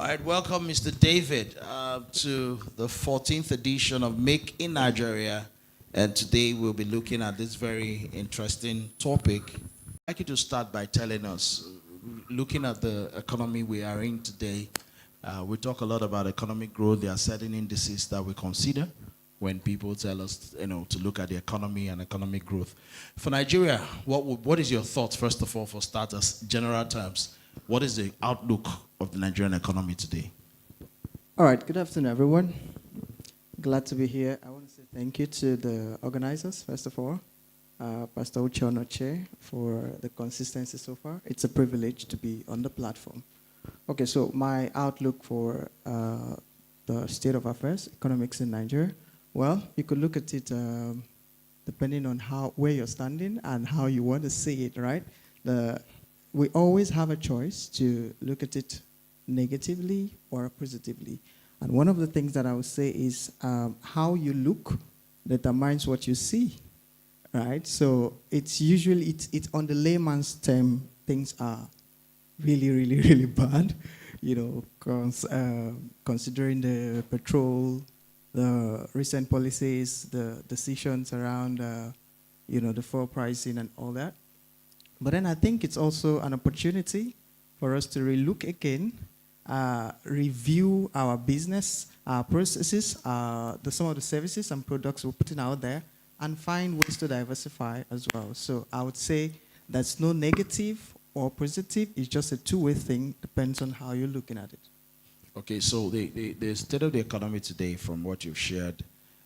All right, welcome, Mr. David, to the 14th edition of Make in Nigeria. And today we'll be looking at this very interesting topic. I'd like you to start by telling us, looking at the economy we are in today, we talk a lot about economic growth. There are certain indices that we consider when people tell us, to look at the economy and economic growth. For Nigeria, what is your thoughts, first of all, for starters, general terms? What is the outlook of the Nigerian economy today? All right, good afternoon, everyone. Glad to be here. I want to say thank you to the organizers, first of all, Pastor Uche Onoche, for the consistency so far. It's a privilege to be on the platform. Okay, so my outlook for the state of affairs, economics in Nigeria. Well, you could look at it depending on where you're standing and how you want to see it, right? We always have a choice to look at it negatively or positively. And one of the things that I would say is how you look determines what you see, right? So it's usually, it's on the layman's term, things are really, really, really bad, considering the petrol, the recent policies, the decisions around, the fuel pricing and all that. But then I think it's also an opportunity for us to relook again, review our business, our processes, some of the services and products we're putting out there, and find ways to diversify as well. So I would say that's no negative or positive. It's just a two-way thing. Depends on how you're looking at it. Okay, so the state of the economy today, from what you've shared,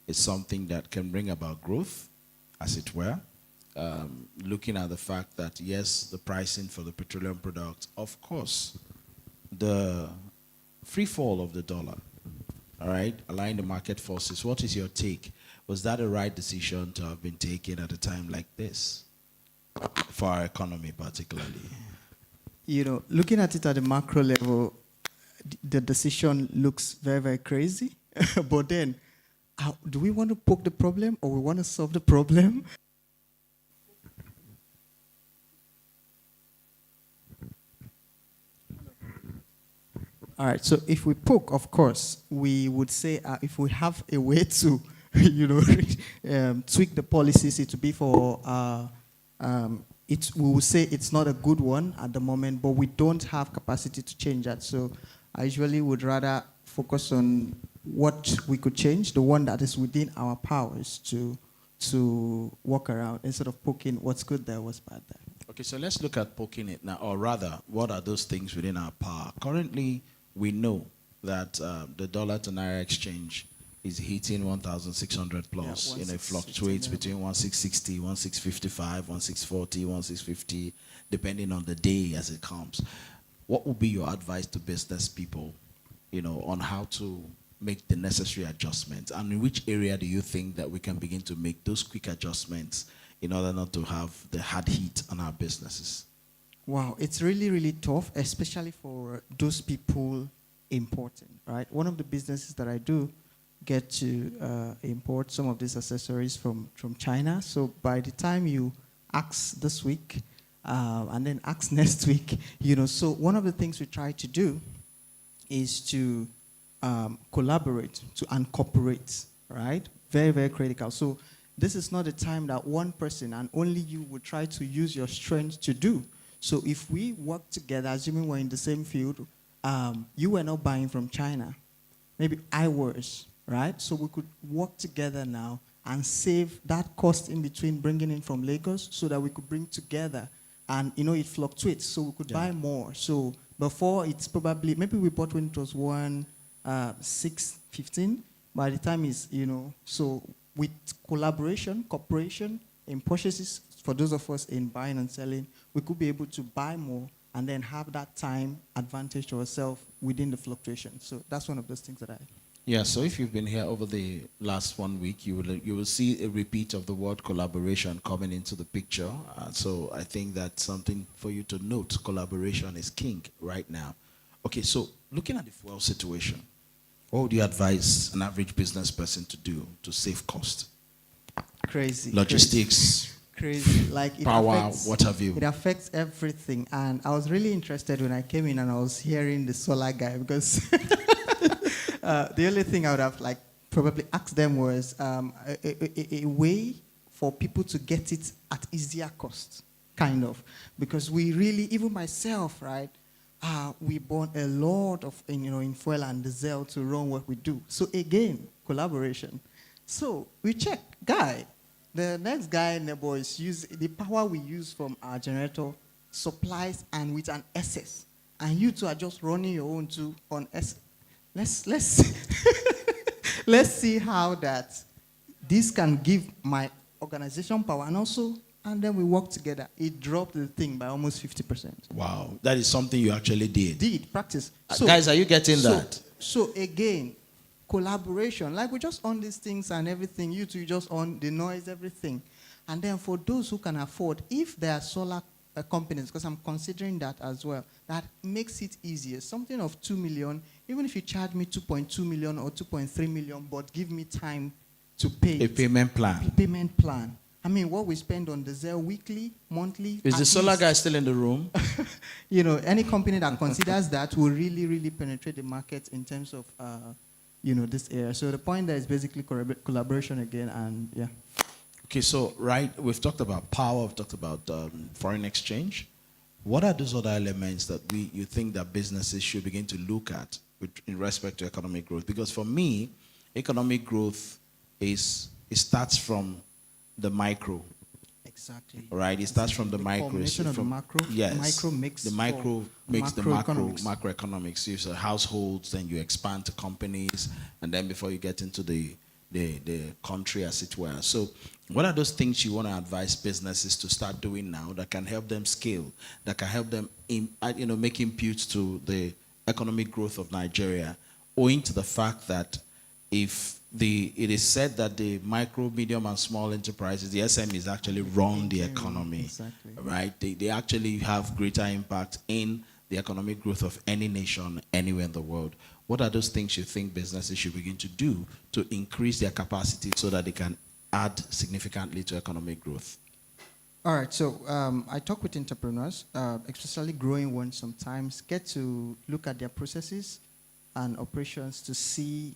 is something that can bring about growth, as it were. Looking at the fact that, yes, the pricing for the petroleum product, of course, the free fall of the dollar, all right, aligning the market forces. What is your take? Was that a right decision to have been taken at a time like this for our economy particularly? Looking at it at the macro level, the decision looks very, very crazy. But then, do we want to poke the problem or we want to solve the problem? All right, so if we poke, of course, we would say if we have a way to, tweak the policies, it would be for, we will say it's not a good one at the moment, but we don't have capacity to change that. So I usually would rather focus on what we could change, the one that is within our powers to work around, instead of poking what's good there, what's bad there. Okay, so let's look at poking it now, or rather, what are those things within our power? Currently, we know that the dollar to naira exchange is hitting 1,600 plus. It fluctuates between 1,660, 1,655, 1,640, 1,650, depending on the day as it comes. What would be your advice to business people, on how to make the necessary adjustments? And in which area do you think that we can begin to make those quick adjustments in order not to have the hard hit on our businesses? Wow, it's really, really tough, especially for those people importing, right? One of the businesses that I do get to import some of these accessories from China. So by the time you ask this week and then ask next week, so one of the things we try to do is to collaborate, and cooperate, right? Very, very critical. So this is not a time that one person and only you would try to use your strength to do. So if we work together, assuming we're in the same field, you were not buying from China. Maybe I was, right? So we could work together now and save that cost in between bringing in from Lagos so that we could bring together. And, it fluctuates, so we could buy more. So before, it's probably, maybe we bought when it was 1,615. By the time is, so with collaboration, cooperation, in purchases, for those of us in buying and selling, we could be able to buy more and then have that time advantage to ourselves within the fluctuation. So that's one of those things that I... Yeah, so if you've been here over the last 1 week, you will see a repeat of the word collaboration coming into the picture. So I think that's something for you to note. Collaboration is king right now. Okay, so looking at the fuel situation, what would you advise an average business person to do to save cost? Crazy. Logistics, crazy. Like it Power, affects, what have you. It affects everything. And I was really interested when I came in and I was hearing the solar guy because the only thing I would have like probably asked them was a way for people to get it at easier cost, kind of, because we really, even myself, right? We burn a lot of in fuel and diesel to run what we do. So again, collaboration. So we check, guy. The next guy, neighbor, is use the power we use from our generator supplies and with an SS, and you two are just running your own too on S. Let's let's see how that this can give my organization power and then we work together. It dropped the thing by almost 50%. Wow, that is something you actually did. Practice. Guys, are you getting that? So again, collaboration. Like we just own these things and everything. You two just own the noise, everything. And then for those who can afford, if there are solar companies, because I'm considering that as well, that makes it easier. Something of 2 million, even if you charge me 2.2 million or 2.3 million, but give me time to pay. A payment plan. A payment plan. I mean, what we spend on diesel weekly, monthly. Is the solar guy still in the room? Any company that considers that will really, really penetrate the market in terms of, this area. So the point there is basically collaboration again, and yeah. Okay, so we've talked about power, we've talked about foreign exchange. What are those other elements that you think that businesses should begin to look at in respect to economic growth? Because for me, economic growth it starts from the micro. Exactly. Right? It starts from the micro. Combination of the macro. Yes. Micro makes the micro makes the macroeconomics. You say households, then you expand to companies, and then before you get into the country, as it were. So what are those things you want to advise businesses to start doing now that can help them scale, that can help them make inputs to the economic growth of Nigeria, owing to the fact that it is said that the micro, medium, and small enterprises, the SMEs, actually run the economy, exactly. Right? They actually have greater impact in the economic growth of any nation anywhere in the world. What are those things you think businesses should begin to do to increase their capacity so that they can add significantly to economic growth? All right, so I talk with entrepreneurs, especially growing ones sometimes, get to look at their processes and operations to see.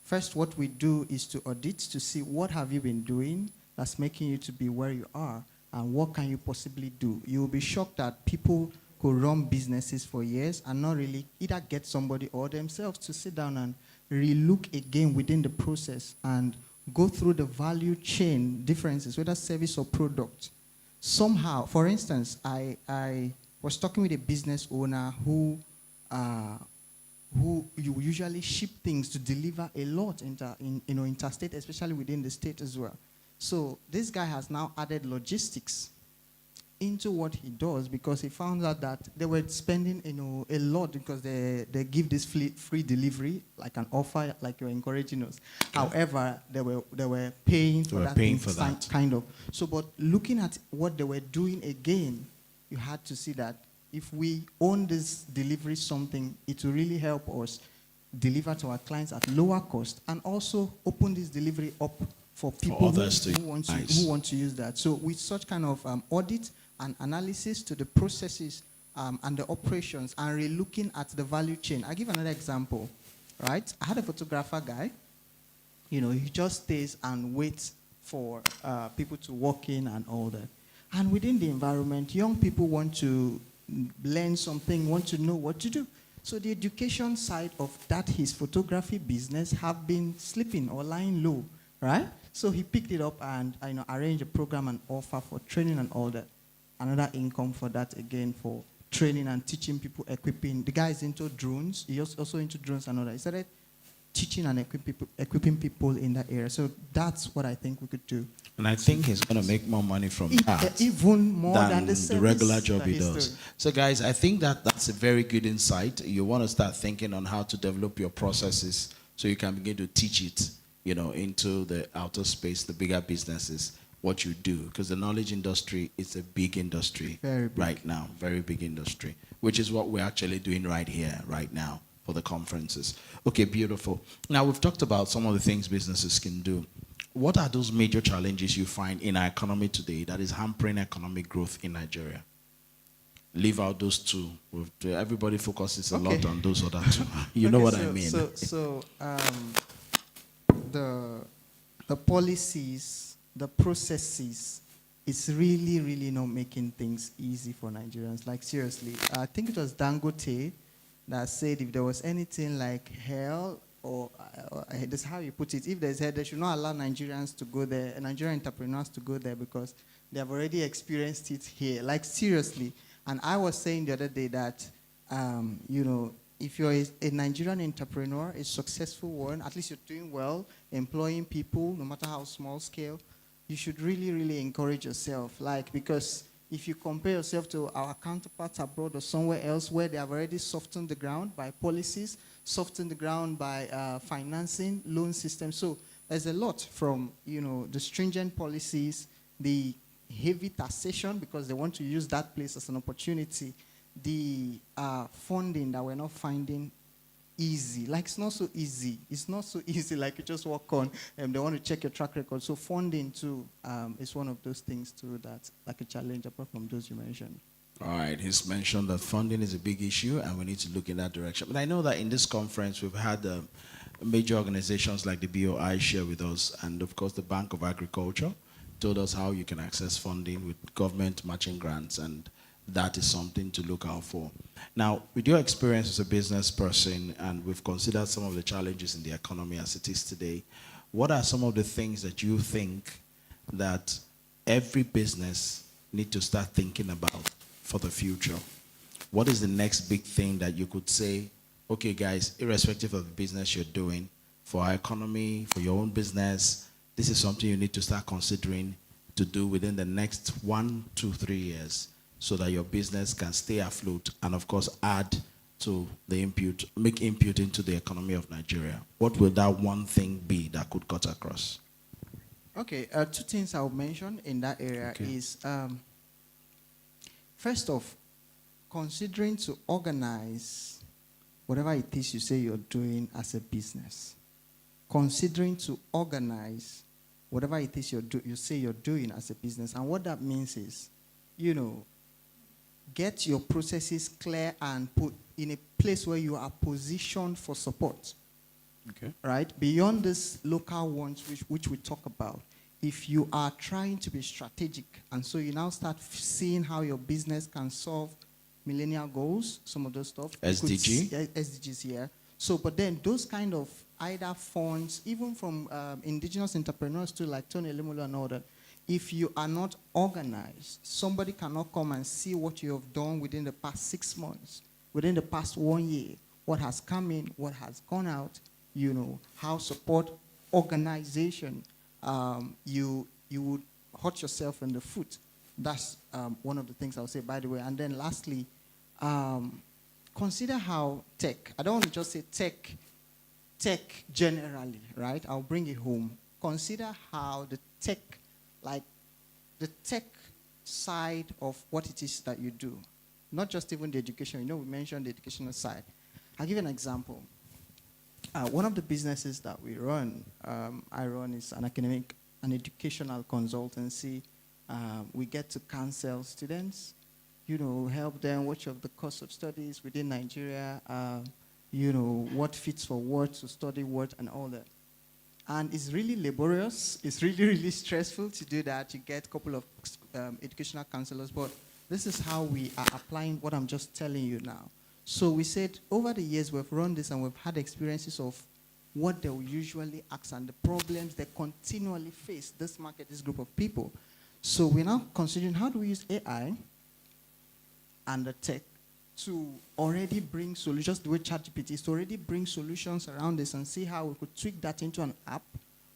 First, what we do is to audit to see what have you been doing that's making you to be where you are and what can you possibly do. You will be shocked that people could run businesses for years and not really either get somebody or themselves to sit down and relook again within the process and go through the value chain differences, whether service or product. Somehow, for instance, I was talking with a business owner who you usually ship things to deliver a lot interstate, especially within the state as well. So this guy has now added logistics into what he does because he found out that they were spending a lot because they give this free delivery, like an offer, like you're encouraging us. Okay. However, they were paying for that. Kind of. So, but looking at what they were doing again, you had to see that if we own this delivery something, it will really help us deliver to our clients at lower cost and also open this delivery up for people who want to use that. So with such kind of audit and analysis to the processes and the operations and re-looking at the value chain. I'll give another example, right? I had a photographer guy, he just stays and waits for people to walk in and all that. And within the environment, young people want to learn something, want to know what to do. So the education side of that, his photography business, have been sleeping or lying low, right? So he picked it up and arranged a program and offer for training and all that. Another income for that again for training and teaching people, equipping. The guy is into drones. He's also into drones and all that. He started teaching and equipping people in that area. So that's what I think we could do. And I think he's going to make more money from that even more than the regular job he does. So guys, I think that's a very good insight. You want to start thinking on how to develop your processes so you can begin to teach it, into the outer space, the bigger businesses, what you do. Because the knowledge industry is a big industry right now, very big industry, which is what we're actually doing right here, right now, for the conferences. Okay, beautiful. Now, we've talked about some of the things businesses can do. what are those major challenges you find in our economy today that is hampering economic growth in Nigeria? Leave out those two. Everybody focuses a lot on those other two. You know what I mean? The policies, the processes, it's really, really not making things easy for Nigerians. Like, seriously, I think it was Dangote that said if there was anything like hell, or that's how you put it, if there's hell, they should not allow Nigerians to go there, Nigerian entrepreneurs to go there, because they have already experienced it here. Like, seriously. And I was saying the other day that, you know, if you're a Nigerian entrepreneur, a successful one, at least you're doing well, employing people, no matter how small scale, you should really, really encourage yourself. Like, because if you compare yourself to our counterparts abroad or somewhere else where they have already softened the ground by policies, softened the ground by financing, loan systems. So there's a lot from, you know, the stringent policies, the heavy taxation, because they want to use that place as an opportunity, the funding that we're not finding easy. Like, it's not so easy. It's not so easy like you just walk on and they want to check your track record. So funding too is one of those things too that's like a challenge apart from those you mentioned. All right, he's mentioned that funding is a big issue and we need to look in that direction. But I know that in this conference we've had major organizations like the BOI share with us, and of course the Bank of Agriculture told us how you can access funding with government matching grants, and that is something to look out for. Now, with your experience as a business person, and we've considered some of the challenges in the economy as it is today, what are some of the things that you think that every business need to start thinking about for the future? What is the next big thing that you could say, okay guys, irrespective of the business you're doing, for our economy, for your own business, this is something you need to start considering to do within the next 1, 2, 3 years, so that your business can stay afloat and, of course, add to the input, make input into the economy of Nigeria? What will that one thing be that could cut across? Okay, 2 things I'll mention in that area is, first off, considering to organize whatever it is you say you're doing as a business. Considering to organize whatever it is you say you're doing as a business. And what that means is, you know, get your processes clear and put in a place where you are positioned for support. Okay. Right? Beyond these local ones which we talk about, if you are trying to be strategic, and so you now start seeing how your business can solve millennial goals, some of those stuff. SDGs here. So, but then those kind of either funds, even from indigenous entrepreneurs too, like Tony Elumelu and all that, if you are not organized, somebody cannot come and see what you have done within the past 6 months, within the past 1 year, what has come in, what has gone out, you know, how support organization, you would hurt yourself in the foot. That's one of the things I'll say, by the way. And then lastly, consider how tech, I don't want to just say tech generally, right? I'll bring it home. Consider how the tech side of what it is that you do, not just even the education. You know, we mentioned the educational side. I'll give you an example. One of the businesses that we run, I run, is an educational consultancy. We get to counsel students, you know, help them, which of the course of studies within Nigeria, you know, what fits for what, to study what, and all that. And it's really laborious. It's really, really stressful to do that. You get a couple of educational counselors, but this is how we are applying what I'm just telling you now. So we said over the years we've run this and we've had experiences of what they will usually ask and the problems they continually face, this market, this group of people. So we're now considering how do we use AI and the tech to already bring solutions, the way ChatGPT is to already bring solutions around this and see how we could tweak that into an app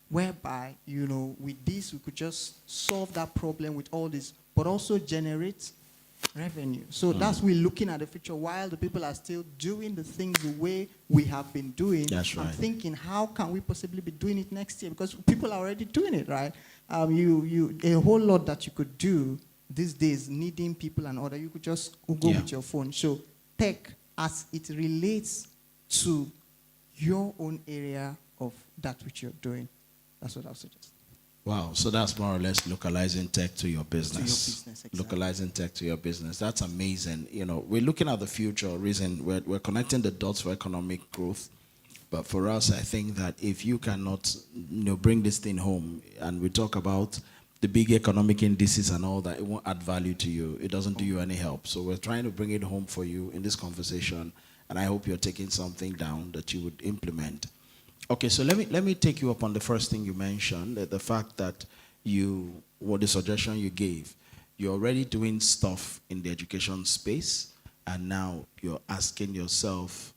whereby, you know, with this we could just solve that problem with all this, but also generate revenue. So that's we're looking at the future while the people are still doing the things the way we have been doing. That's right. I'm thinking, how can we possibly be doing it next year? Because people are already doing it, right? A whole lot that you could do these days, needing people and order, you could just go with your phone. So tech, as it relates to your own area of that which you're doing, that's what I'll suggest. Wow, so that's more or less localizing tech to your business. business, exactly. Localizing tech to your business. That's amazing. You know, we're looking at the future. Reason we're connecting the dots for economic growth. But for us, I think that if you cannot, bring this thing home, and we talk about the big economic indices and all that, it won't add value to you. It doesn't do you any help. So we're trying to bring it home for you in this conversation, and I hope you're taking something down that you would implement. Okay, so let me take you up on the first thing you mentioned, the fact that the suggestion you gave, you're already doing stuff in the education space, and now you're asking yourself,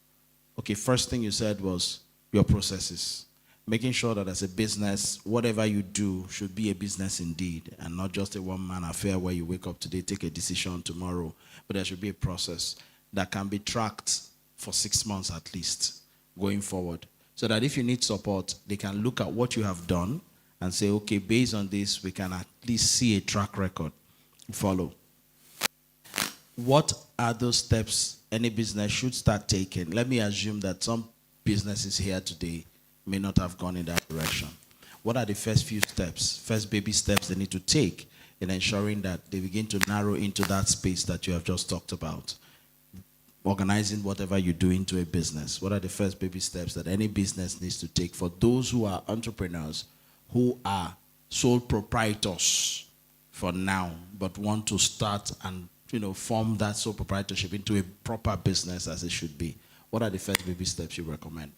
okay, first thing you said was your processes, making sure that as a business, whatever you do should be a business indeed, and not just a one-man affair where you wake up today, take a decision tomorrow, but there should be a process that can be tracked for 6 months at least going forward. So that if you need support, they can look at what you have done and say, okay, based on this, we can at least see a track record follow. What are those steps any business should start taking? Let me assume that some businesses here today may not have gone in that direction. What are the first few steps, first baby steps they need to take in ensuring that they begin to narrow into that space that you have just talked about? Organizing whatever you do into a business. What are the first baby steps that any business needs to take for those who are entrepreneurs, who are sole proprietors for now, but want to start and form that sole proprietorship into a proper business as it should be? What are the first baby steps you recommend?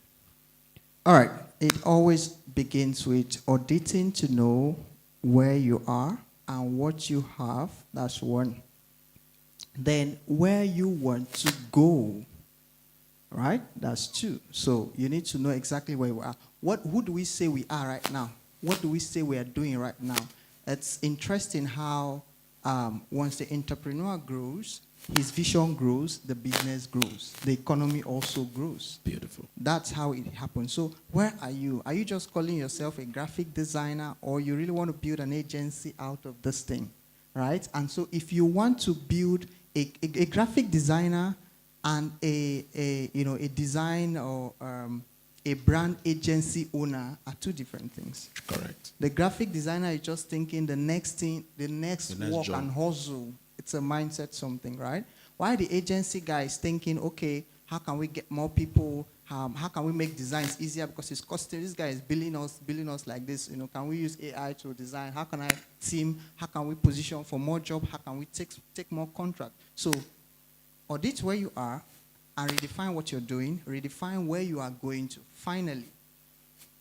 All right. It always begins with auditing to know where you are and what you have. That's one. Then where you want to go, right? That's two. So you need to know exactly where you are. Who do we say we are right now? What do we say we are doing right now? It's interesting how once the entrepreneur grows, his vision grows, the business grows, the economy also grows. Beautiful. That's how it happens. So where are you? Are you just calling yourself a graphic designer, or you really want to build an agency out of this thing, right? And so if you want to build a graphic designer and a design or a brand agency owner are two different things. Correct. The graphic designer is just thinking the next work job. and hustle. It's a mindset something, right? While the agency guy is thinking, okay, how can we get more people? How can we make designs easier because it's costing? This guy is billing us like this. Can we use AI to design? How can I team? How can we position for more job? How can we take more contract? So audit where you are and redefine what you're doing. Redefine where you are going to. Finally,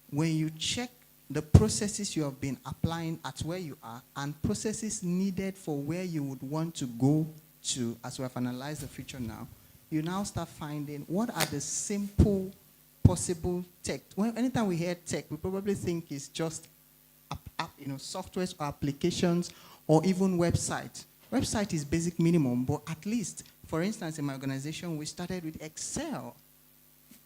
when you check the processes you have been applying at where you are and processes needed for where you would want to go to, as we have analyzed the future now, you now start finding what are the simple possible tech. Anytime we hear tech, we probably think it's just softwares or applications or even websites. Website is basic minimum, but at least, for instance, in my organization, we started with Excel.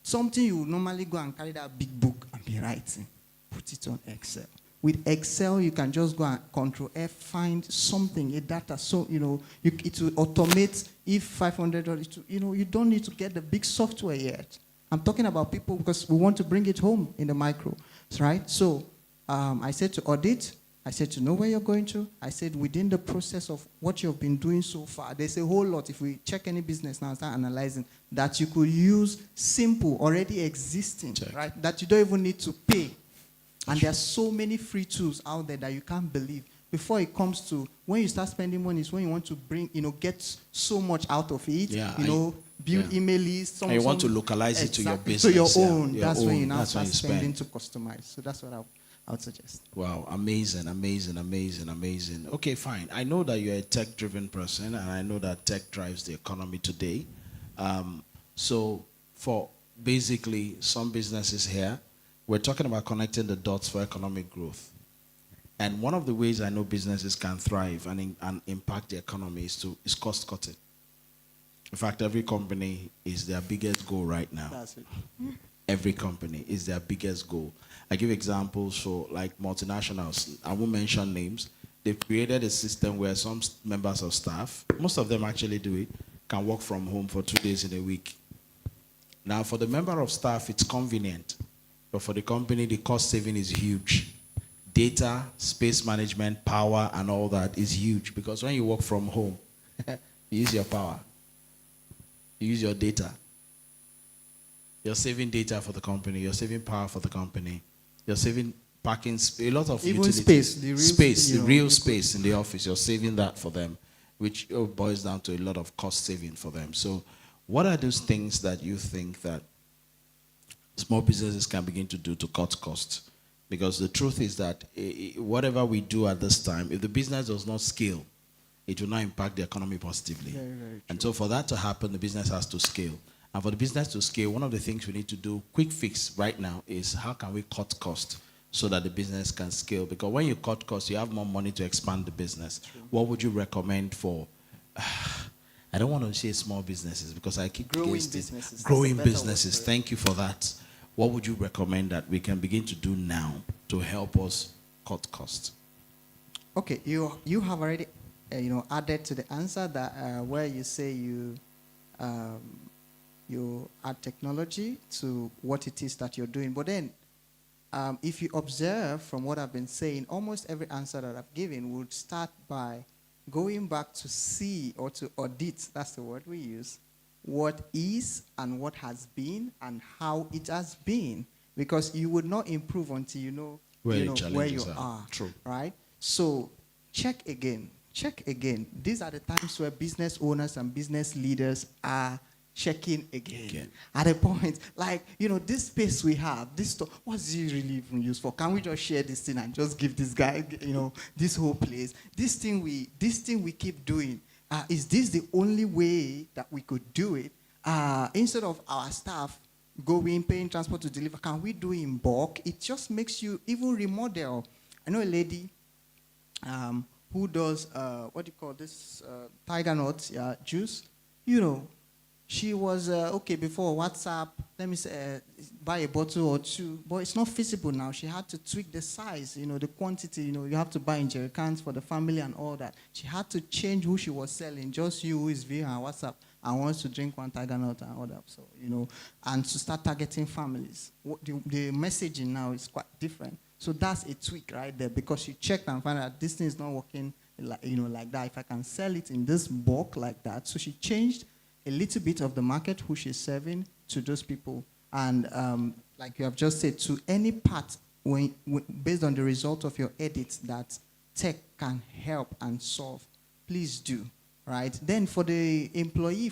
Something you would normally go and carry that big book and be writing. Put it on Excel. With Excel, you can just go and Control F, find something, a data. So, it will automate if 500 or, you don't need to get the big software yet. I'm talking about people because we want to bring it home in the micro, right? So I said to audit. I said to know where you're going to. I said within the process of what you've been doing so far, there's a whole lot. If we check any business now and start analyzing, that you could use simple, already existing, right? That you don't even need to pay. And there are so many free tools out there that you can't believe. Before it comes to when you start spending money, is when you want to bring, get so much out of it. Yeah, build email lists. And you want to localize it to your business. To your own. Your that's own. when you now That's start when you spending spend. to customize. So that's what I would suggest. Wow, amazing, amazing, amazing, amazing. Okay, fine. I know that you're a tech-driven person, and I know that tech drives the economy today. So for basically some businesses here, we're talking about connecting the dots for economic growth. And one of the ways I know businesses can thrive and impact the economy is cost cutting. In fact, every company is their biggest goal right now. That's it. Every company is their biggest goal. I give examples for like multinationals. I won't mention names. They've created a system where some members of staff, most of them actually do it, can work from home for 2 days in a week. Now, for the member of staff, it's convenient. But for the company, the cost saving is huge. data, space management, power, and all that is huge, because when you work from home, you use your power, you use your data. You're saving data for the company, you're saving power for the company, you're saving parking, a lot of Even utilities. space, the real space, you the know, real you space in the office, you're saving that for them, which boils down to a lot of cost saving for them. So what are those things that you think that small businesses can begin to do to cut costs? Because the truth is that whatever we do at this time, if the business does not scale, it will not impact the economy positively. Very, very true. And so for that to happen, the business has to scale. And for the business to scale, one of the things we need to do, quick fix right now, is how can we cut costs so that the business can scale? Because when you cut costs, you have more money to expand the business. True. What would you recommend for, I don't want to say small businesses because I keep Growing against it. businesses. That's a Growing better word businesses. for it. Thank you for that. What would you recommend that we can begin to do now to help us cut costs? Okay, you have already added to the answer that where you say you add technology to what it is that you're doing. But then, if you observe from what I've been saying, almost every answer that I've given would start by going back to see or to audit, that's the word we use, what is and what has been and how it has been. Because you would not improve until you know where you are. True. Right? So check again. These are the times where business owners and business leaders are checking again. At a point, like, this space we have, this stuff, what's it really even used for? Can we just share this thing and just give this guy, this whole place? This thing we keep doing, is this the only way that we could do it? Instead of our staff going, paying transport to deliver, can we do it in bulk? It just makes you even remodel. I know a lady who does, tiger nut juice. She was, before WhatsApp, let me say, buy a bottle or two, but it's not feasible now. She had to tweak the size, the quantity, you have to buy in jerry cans for the family and all that. She had to change who she was selling, just you who is viewing her WhatsApp and wants to drink one tiger nut and all that. So, and to start targeting families. The messaging now is quite different. So that's a tweak right there, because she checked and found out this thing is not working like that. If I can sell it in this bulk like that. So she changed a little bit of the market who she's serving to those people. And like you have just said, to any part, based on the result of your edits that tech can help and solve, please do, right? Then for the employee,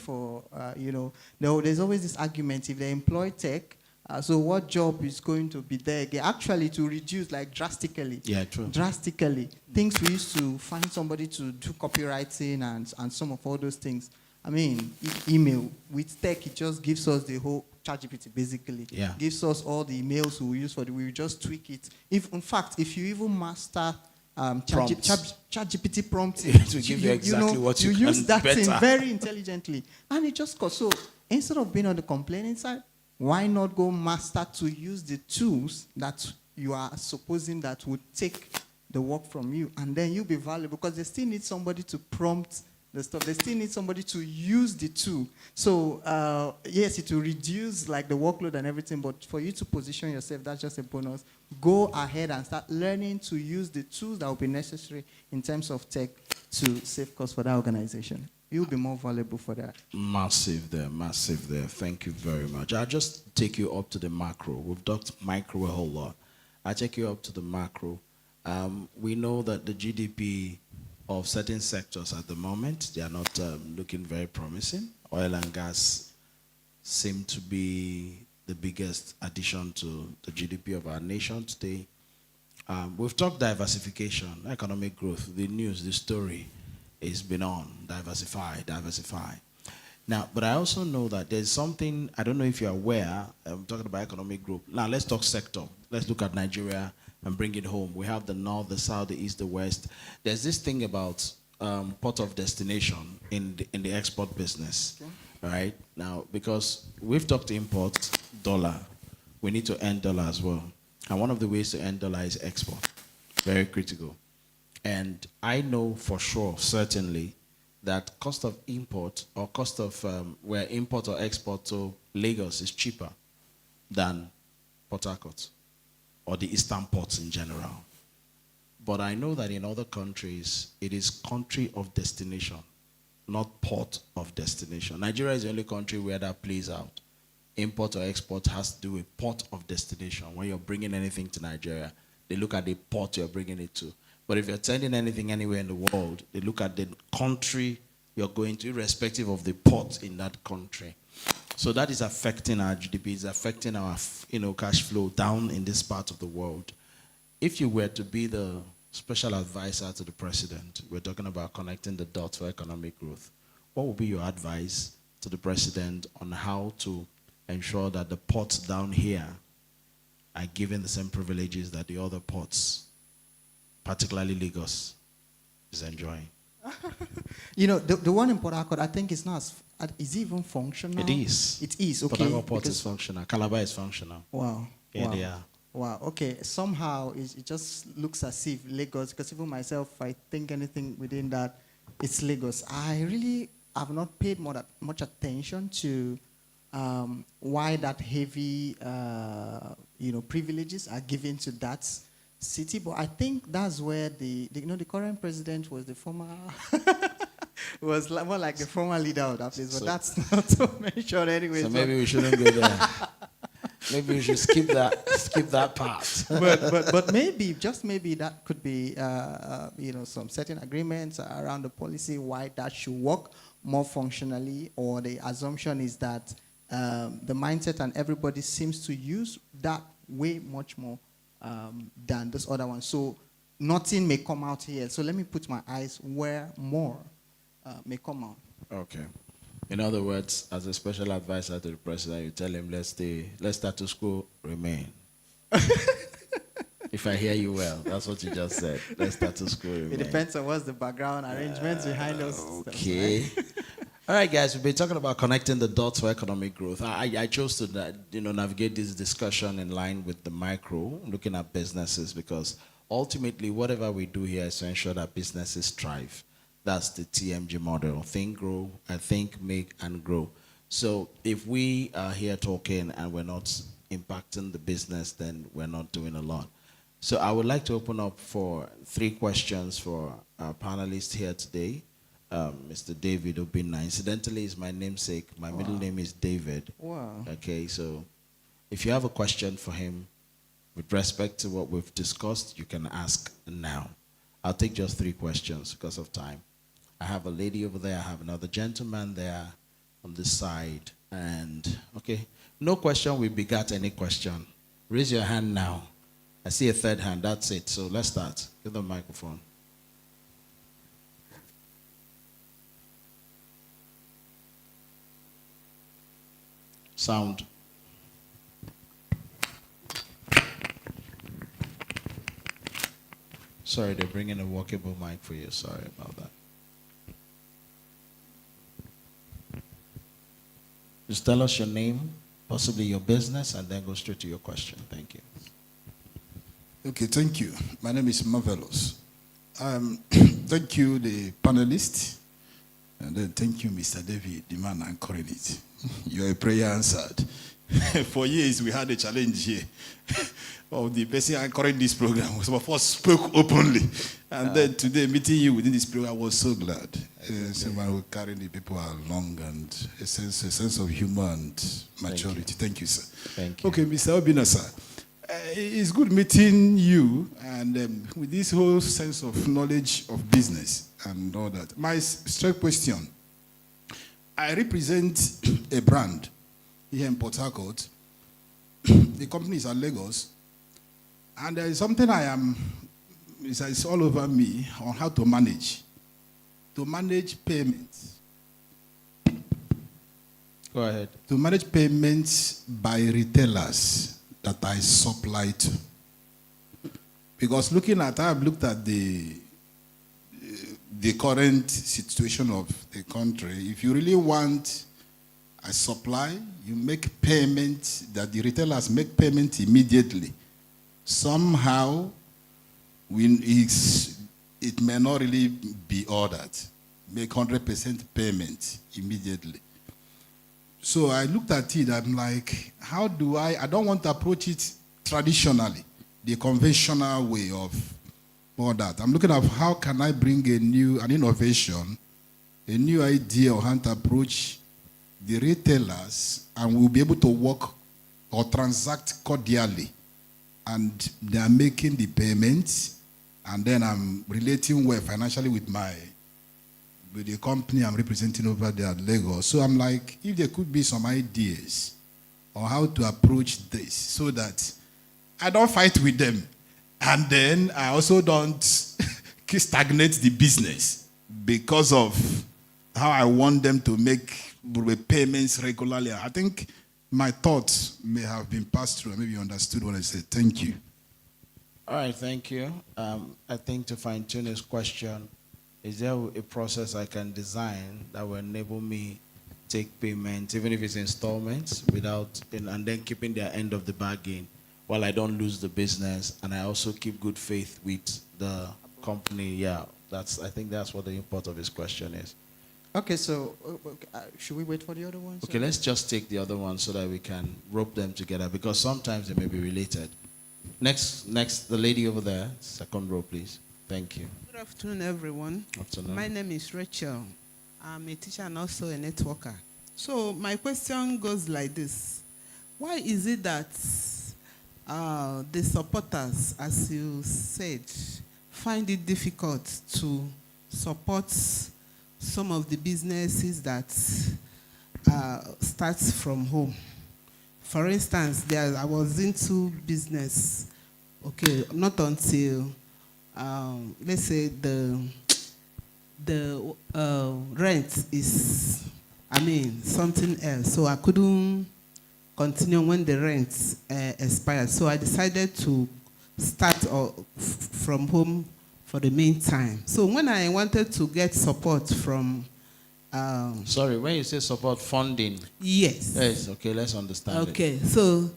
there's always this argument, if they employ tech, so what job is going to be there again? Actually, to reduce, drastically. Yeah, true. Drastically. Things we used to find somebody to do copywriting and some of all those things. I mean, email. With tech, it just gives us the whole ChatGPT, basically. Yeah. Gives us all the emails we use we just tweak it. In fact, if you even master ChatGPT prompting, it will give you exactly what you can use that better. thing very intelligently. And it just goes. So instead of being on the complaining side, why not go master to use the tools that you are supposing that would take the work from you, and then you'll be valuable, because they still need somebody to prompt the stuff. They still need somebody to use the tool. So yes, it will reduce the workload and everything, but for you to position yourself, that's just a bonus. Go ahead and start learning to use the tools that will be necessary in terms of tech to save costs for that organization. You'll be more valuable for that. Massive there. Thank you very much. I'll just take you up to the macro. We've talked micro a whole lot. I'll take you up to the macro. We know that the GDP of certain sectors at the moment, they are not looking very promising. Oil and gas seem to be the biggest addition to the GDP of our nation today. We've talked diversification, economic growth, the news, the story. It's been on, diversify. Now, but I also know that there's something, I don't know if you're aware, I'm talking about economic growth. Now, let's talk sector. Let's look at Nigeria and bring it home. We have the north, the south, the east, the west. There's this thing about port of destination in the export business, right? Now, because we've talked import, dollar. We need to earn dollar as well. And one of the ways to earn dollar is export. Very critical. And I know for sure, certainly, that cost of import or cost of where import or export to Lagos is cheaper than Port Harcourt or the eastern ports in general. But I know that in other countries, it is country of destination, not port of destination. Nigeria is the only country where that plays out. Import or export has to do with port of destination. When you're bringing anything to Nigeria, they look at the port you're bringing it to. But if you're sending anything anywhere in the world, they look at the country you're going to, irrespective of the port in that country. So that is affecting our GDP, it's affecting our cash flow down in this part of the world. If you were to be the special advisor to the president, we're talking about connecting the dots for economic growth, what would be your advice to the president on how to ensure that the ports down here are given the same privileges that the other ports, particularly Lagos, is enjoying? The one in Port Harcourt, I think is not, is it even functional? It is. It is, okay. Port Harcourt Port is functional. Calabar is functional. Wow. Yeah, wow. they are. Wow, okay. Somehow it just looks as if Lagos, because even myself, I think anything within that, it's Lagos. I really have not paid much attention to why that heavy, privileges are given to that city. But I think that's where the current president was the former, was more like the former leader of that place. But So- that's not to mention anyway. So maybe we shouldn't go there. Maybe we should skip that part. but maybe, just maybe, that could be some certain agreements around the policy why that should work more functionally, or the assumption is that the mindset and everybody seems to use that way much more than this other one. So nothing may come out here. So let me put my eyes where more may come out. Okay. In other words, as a special advisor to the president, you tell him, let status quo remain. If I hear you well, that's what you just said. Let status quo remain. It depends on what's the background arrangements behind those stuff, Okay. right? All right, guys, we've been talking about connecting the dots for economic growth. I chose to navigate this discussion in line with the micro, looking at businesses, because ultimately whatever we do here is to ensure that businesses thrive. That's the TMG model. Think, grow, think, make, and grow. So if we are here talking and we're not impacting the business, then we're not doing a lot. So I would like to open up for 3 questions for our panelists here today. Mr. David Obinna. Incidentally, is my namesake. My middle name is David. Wow. Okay, so if you have a question for him with respect to what we've discussed, you can ask now. I'll take just 3 questions because of time. I have a lady over there. I have another gentleman there on this side. And, okay, no question will begat any question. Raise your hand now. I see a 3rd hand. That's it. So let's start. Give the microphone. Sound. Sorry, they're bringing a walkable mic for you. Sorry about that. Just tell us your name, possibly your business, and then go straight to your question. Thank you. Okay, thank you. My name is Marvelous. Thank you, the panelists. And then thank you, Mr. David, the man anchoring it. You're a prayer answered. For years, we had a challenge here of the person anchoring this program. Some of us spoke openly. And then today, meeting you within this program, I was so glad. Someone who carried the people along and a sense of humor and maturity. Thank you, sir. Thank you. Okay, Mr. Obinna, sir. It's good meeting you, and with this whole sense of knowledge of business and all that. My straight question, I represent a brand here in Port Harcourt. The company is at Lagos, and there is something it's all over me on how to manage payments. Go ahead. To manage payments by retailers that I supply to. Because I've looked at the current situation of the country. If you really want a supply, you make payments, that the retailers make payment immediately. Somehow, it may not really be ordered. Make 100% payment immediately. So I looked at it, I'm like, how do I don't want to approach it traditionally, the conventional way of more that. I'm looking at how can I bring an innovation, a new idea or how to approach the retailers, and we'll be able to work or transact cordially. And they are making the payments, and then I'm relating well financially with the company I'm representing over there at Lagos. So I'm like, if there could be some ideas on how to approach this so that I don't fight with them, and then I also don't stagnate the business because of how I want them to make payments regularly. I think my thoughts may have been passed through, and maybe you understood what I said. Thank you. All right, thank you. I think to fine-tune his question, is there a process I can design that will enable me take payment, even if it's installments, without, and then keeping their end of the bargain while I don't lose the business, and I also keep good faith with the company? Yeah, I think that's what the import of his question is. Okay, so should we wait for the other ones? Okay, let's just take the other one so that we can rope them together, because sometimes they may be related. Next, the lady over there, second row, please. Thank you. Good afternoon, everyone. Afternoon. My name is Rachel. I'm a teacher and also a networker. So my question goes like this. Why is it that the supporters, as you said, find it difficult to support some of the businesses that starts from home? For instance, I was into business, okay, not until, let's say the rent is, something else. So I couldn't continue when the rent expired. So I decided to start from home for the meantime. So when I wanted to get support from... Sorry, when you say support, funding? Yes. Yes, okay, let's understand. Okay, so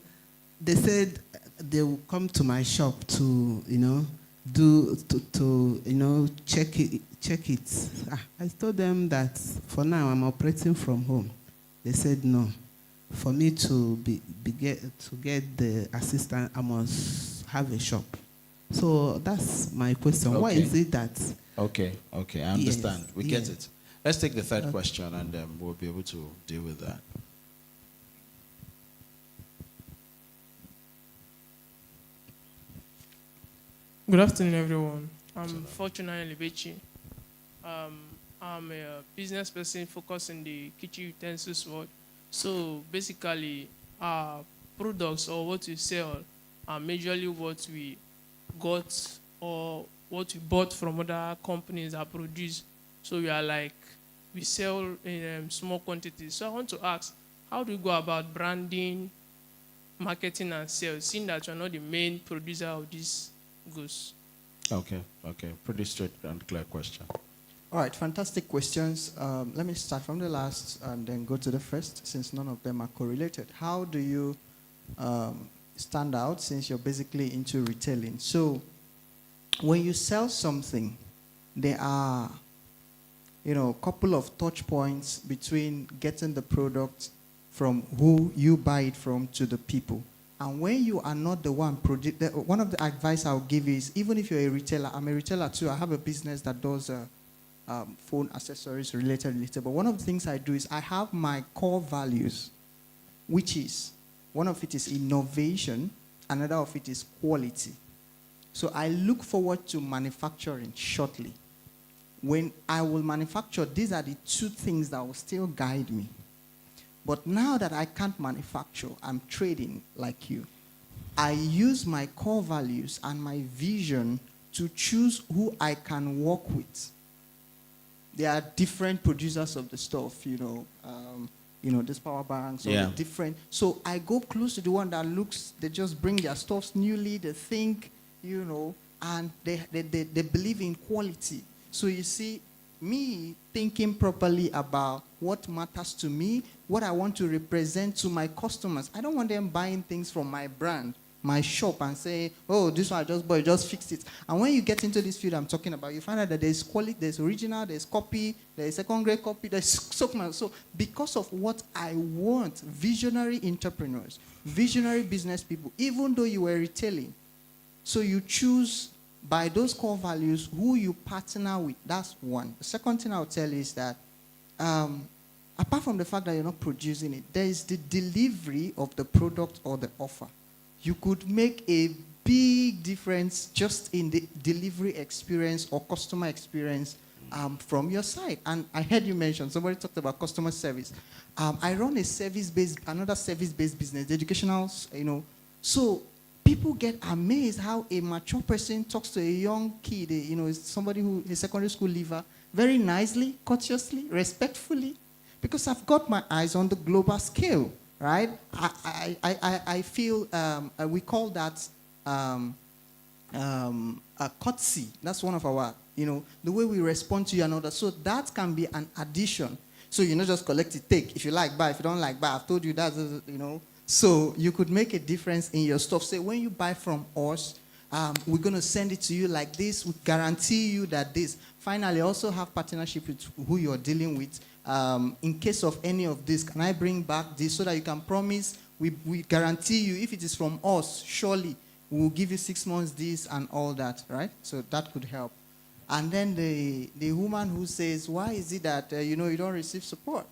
they said they will come to my shop to, check it. I told them that for now I'm operating from home. They said no. For me to get the assistant, I must have a shop. So that's my question. Okay. Why is it that? Okay, I understand. Yes, We get yes. it. Let's take the third question, and we'll be able to deal with that. Good afternoon, everyone. I'm Fortunate Lebechi. I'm a business person focused in the kitchen utensils world. So basically, our products or what we sell are majorly what we got or what we bought from other companies that produce. So we sell in small quantities. So I want to ask, how do you go about branding, marketing, and sales, seeing that you're not the main producer of these goods? Okay. Pretty straight and clear question. All right, fantastic questions. Let me start from the last and then go to the first, since none of them are correlated. How do you stand out since you're basically into retailing? So when you sell something, there are a couple of touch points between getting the product from who you buy it from to the people. And when you are not the one, one of the advice I'll give is, even if you're a retailer, I'm a retailer too, I have a business that does phone accessories related, but one of the things I do is I have my core values, which is, one of it is innovation, another of it is quality. So I look forward to manufacturing shortly. When I will manufacture, these are the two things that will still guide me. But now that I can't manufacture, I'm trading like you. I use my core values and my vision to choose who I can work with. There are different producers of the stuff, this power banks, or different. So I go close to the one that they just bring their stuffs newly, they think, and they believe in quality. So you see, me thinking properly about what matters to me, what I want to represent to my customers. I don't want them buying things from my brand, my shop, and say, oh, this one I just bought, just fixed it. And when you get into this field I'm talking about, you find out that there's quality, there's original, there's copy, there's second-grade copy, there's so much. So because of what I want, visionary entrepreneurs, visionary business people, even though you were retailing, so you choose by those core values, who you partner with, that's one. The second thing I'll tell you is that apart from the fact that you're not producing it, there is the delivery of the product or the offer. You could make a big difference just in the delivery experience or customer experience from your side. And I heard you mention, somebody talked about customer service. I run another service-based business, educational, so people get amazed how a mature person talks to a young kid, somebody who is a secondary school leaver, very nicely, courteously, respectfully, because I've got my eyes on the global scale, right? I feel we call that a courtesy. That's one of our, the way we respond to you and all that. So that can be an addition. So you not just collect it, take. If you like, buy. If you don't like, buy. I've told you that, So you could make a difference in your stuff. Say, when you buy from us, we're going to send it to you like this. We guarantee you that this. Finally, also have partnership with who you're dealing with. In case of any of this, can I bring back this so that you can promise, we guarantee you, if it is from us, surely we'll give you 6 months this and all that, right? So that could help. And then the woman who says, why is it that, you don't receive support?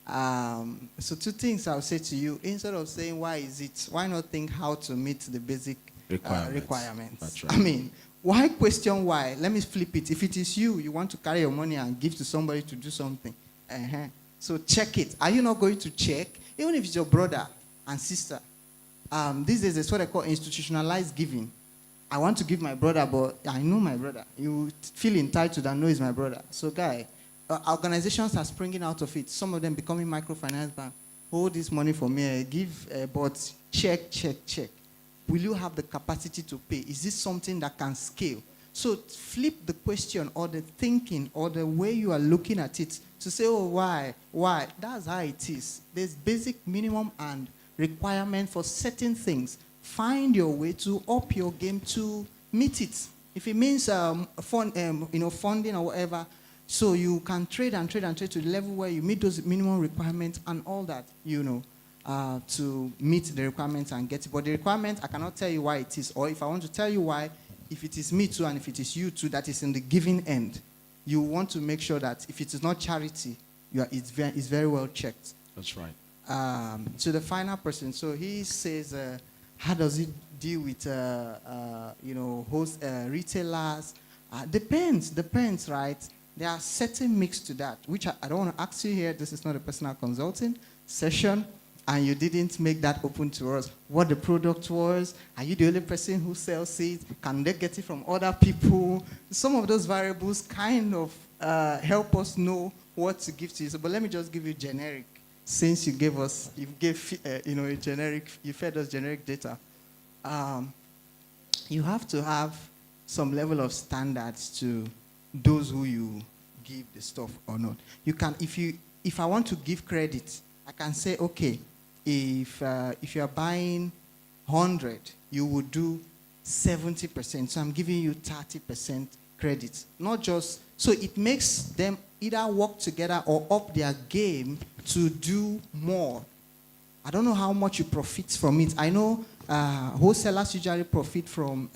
So 2 things I'll say to you. Instead of saying, why is it, why not think how to meet the basic requirements? That's right. I mean, why question why? Let me flip it. If it is you want to carry your money and give to somebody to do something. So check it. Are you not going to check? Even if it's your brother and sister. These days, it's what I call institutionalized giving. I want to give my brother, but I know my brother. You feel entitled and know he's my brother. So, organizations are springing out of it. Some of them becoming microfinance bank. Hold this money for me, give, but check. Will you have the capacity to pay? Is this something that can scale? So flip the question or the thinking or the way you are looking at it to say, oh, why? That's how it is. There's basic minimum and requirement for certain things. Find your way to up your game to meet it. If it means funding or whatever, so you can trade to the level where you meet those minimum requirements and all that, to meet the requirements and get it. But the requirement, I cannot tell you why it is. Or if I want to tell you why, if it is me too and if it is you too, that is in the giving end, you want to make sure that if it is not charity, it's very well checked. That's right. To the final person, so he says, how does it deal with, retailers? Depends, right? There are certain mix to that, which I don't want to ask you here. This is not a personal consulting session, and you didn't make that open to us. What the product was? Are you the only person who sells it? Can they get it from other people? Some of those variables kind of help us know what to give to you. So, but let me just give you generic. Since you fed us generic data. You have to have some level of standards to those who you give the stuff or not. You can, if I want to give credit, I can say, okay, if you are buying 100, you would do 70%. So I'm giving you 30% credit. Not just, so it makes them either work together or up their game to do more. I don't know how much you profit from it. I know wholesalers usually profit from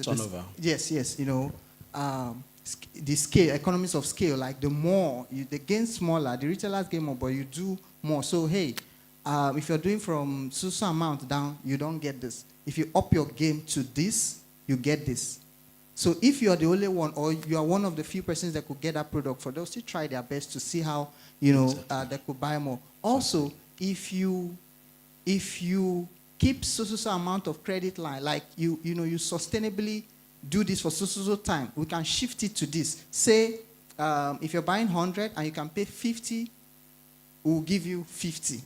turnover. Yes, the scale, economies of scale. Like the more they gain smaller, the retailers gain more, but you do more. So hey, if you're doing from so amount down, you don't get this. If you up your game to this, you get this. So if you are the only one, or you are one of the few persons that could get that product, for those who try their best to see how they could buy more. Also, if you keep so amount of credit line, like you sustainably do this for so time, we can shift it to this. Say if you're buying 100 and you can pay 50, we'll give you 50.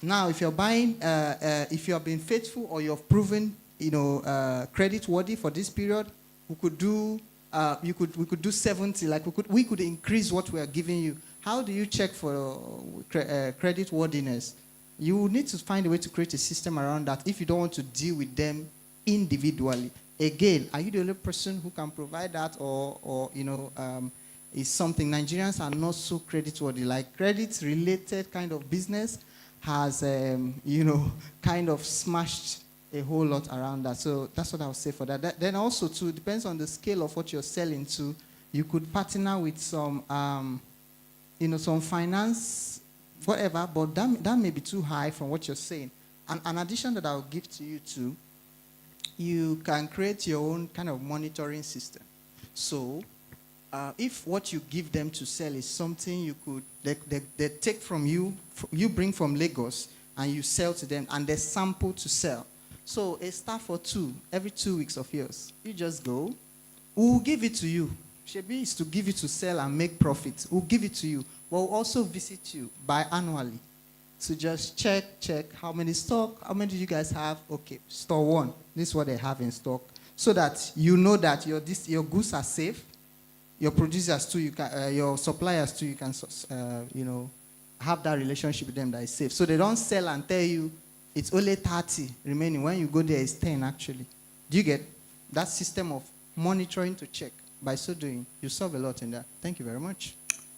Now, if you're buying, if you have been faithful or you have proven, credit worthy for this period, we could do we could do 70. Like we could increase what we are giving you. How do you check for credit worthiness? You need to find a way to create a system around that if you don't want to deal with them individually. Again, are you the only person who can provide that, or is something Nigerians are not so credit worthy? Like credit related kind of business has kind of smashed a whole lot around that. So that's what I would say for that. Then also too, depends on the scale of what you're selling to. You could partner with some, some finance, whatever, but that may be too high from what you're saying. And an addition that I'll give to you too, you can create your own kind of monitoring system. So if what you give them to sell is something you could, they take from you, you bring from Lagos, and you sell to them, and they sample to sell. So a staff for every 2 weeks of yours, you just go, we'll give it to you. Shebi is to give it to sell and make profit. We'll give it to you. But we'll also visit you biannually. So just check how many stock, how many do you guys have? Okay, store 1. This is what they have in stock. So that you know that your goods are safe. Your producers too, your suppliers too, you can, have that relationship with them that is safe. So they don't sell and tell you it's only 30 remaining. When you go there, it's 10 actually. Do you get that system of monitoring to check? By so doing, you solve a lot in that. Thank you very much.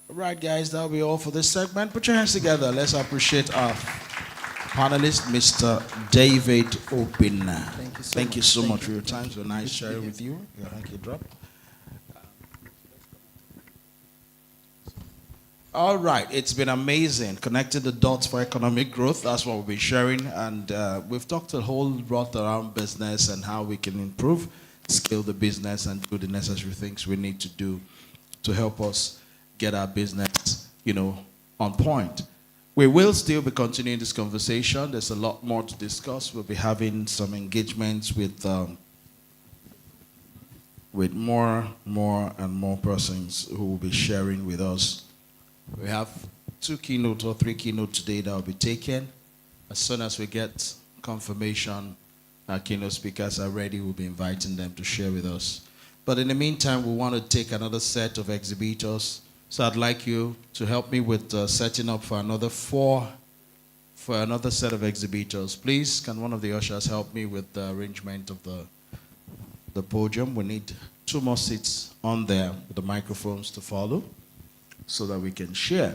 All right, guys, that'll be all for this segment. Put your hands together. Let's appreciate our panelist, Mr. David Obinna. Thank you so much. For your time. So nice sharing with you. Your hanky drop. All right, it's been amazing connecting the dots for economic growth. That's what we've been sharing, and we've talked a whole lot around business and how we can improve, scale the business, and do the necessary things we need to do to help us get our business, on point. We will still be continuing this conversation. There's a lot more to discuss. We'll be having some engagements with more and more persons who will be sharing with us. We have 2 keynote or 3 keynote today that will be taken. As soon as we get confirmation, our keynote speakers are ready. We'll be inviting them to share with us. But in the meantime, we want to take another set of exhibitors. So I'd like you to help me with setting up for another 4, for another set of exhibitors. Please, can one of the ushers help me with the arrangement of the podium? We need 2 more seats on there with the microphones to follow, so that we can share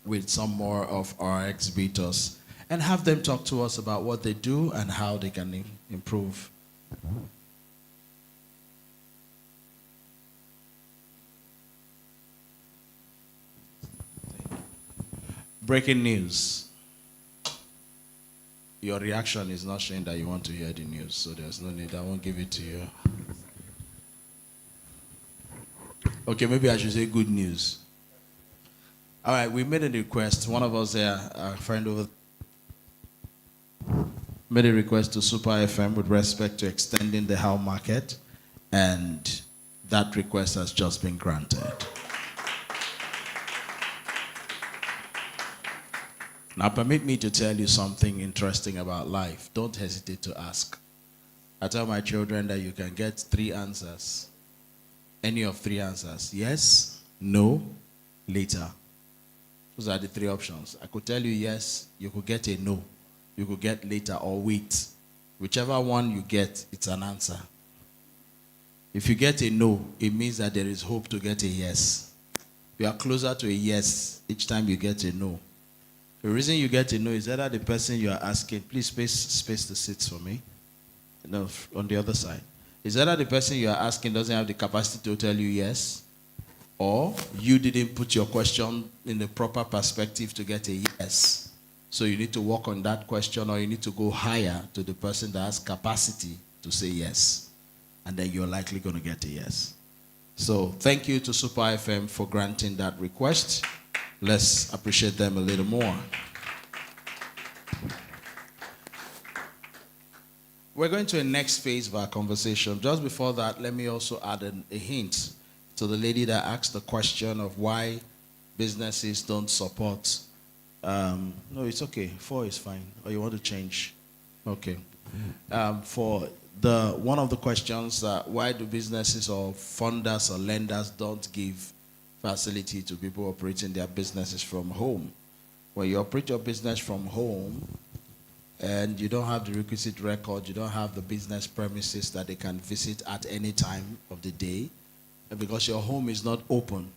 with some more of our exhibitors and have them talk to us about what they do and how they can improve. Breaking news. Your reaction is not showing that you want to hear the news, so there's no need. I won't give it to you. Okay, maybe I should say good news. All right, we made a request. One of us there, our friend over, made a request to Super FM with respect to extending the HAL market, and that request has just been granted. Now, permit me to tell you something interesting about life. Don't hesitate to ask. I tell my children that you can get 3 answers. Any of 3 answers. Yes, no, later. Those are the 3 options. I could tell you yes, you could get a no. You could get later or wait. Whichever one you get, it's an answer. If you get a no, it means that there is hope to get a yes. You are closer to a yes each time you get a no. The reason you get a no is either the person you are asking, please space the seats for me. No, on the other side. Is either the person you are asking doesn't have the capacity to tell you yes, or you didn't put your question in the proper perspective to get a yes. So you need to work on that question, or you need to go higher to the person that has capacity to say yes. And then you're likely going to get a yes. So thank you to Super FM for granting that request. Let's appreciate them a little more. We're going to the next phase of our conversation. Just before that, let me also add a hint to the lady that asked the question of why businesses don't support. No, it's okay. 4 is fine. Or you want to change? Okay. For one of the questions, why do businesses or funders or lenders don't give facility to people operating their businesses from home? When you operate your business from home, and you don't have the requisite record, you don't have the business premises that they can visit at any time of the day, and because your home is not open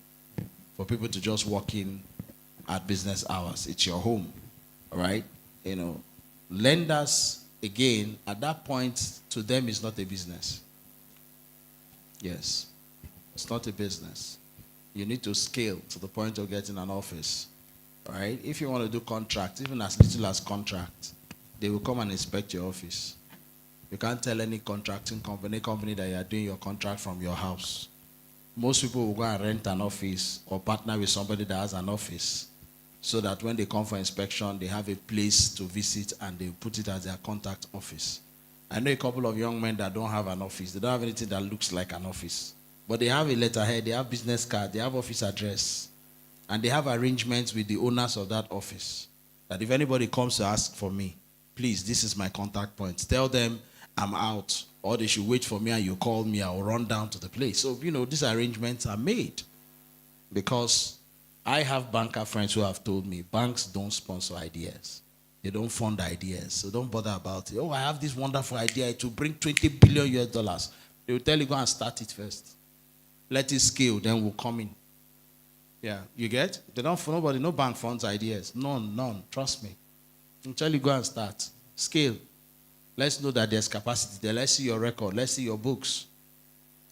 for people to just walk in at business hours. It's your home, all right? Lenders again, at that point, to them, it's not a business. Yes, it's not a business. You need to scale to the point of getting an office. All right? If you want to do contracts, even as little as contract, they will come and inspect your office. You can't tell any contracting company that you are doing your contract from your house. Most people will go and rent an office or partner with somebody that has an office so that when they come for inspection, they have a place to visit and they put it as their contact office. I know a couple of young men that don't have an office. They don't have anything that looks like an office. But they have a letterhead, they have business card, they have office address, and they have arrangements with the owners of that office that if anybody comes to ask for me, please, this is my contact point. Tell them I'm out, or they should wait for me and you call me, I'll run down to the place. So, these arrangements are made because I have banker friends who have told me banks don't sponsor ideas. They don't fund ideas. So don't bother about it. Oh, I have this wonderful idea. It will bring $20 billion US. They will tell you, go and start it first. Let it scale, then we'll come in. Yeah, you get? They don't, nobody, no bank funds ideas. None. Trust me. I'll tell you, go and start. Scale. Let's know that there's capacity there. Let's see your record. Let's see your books.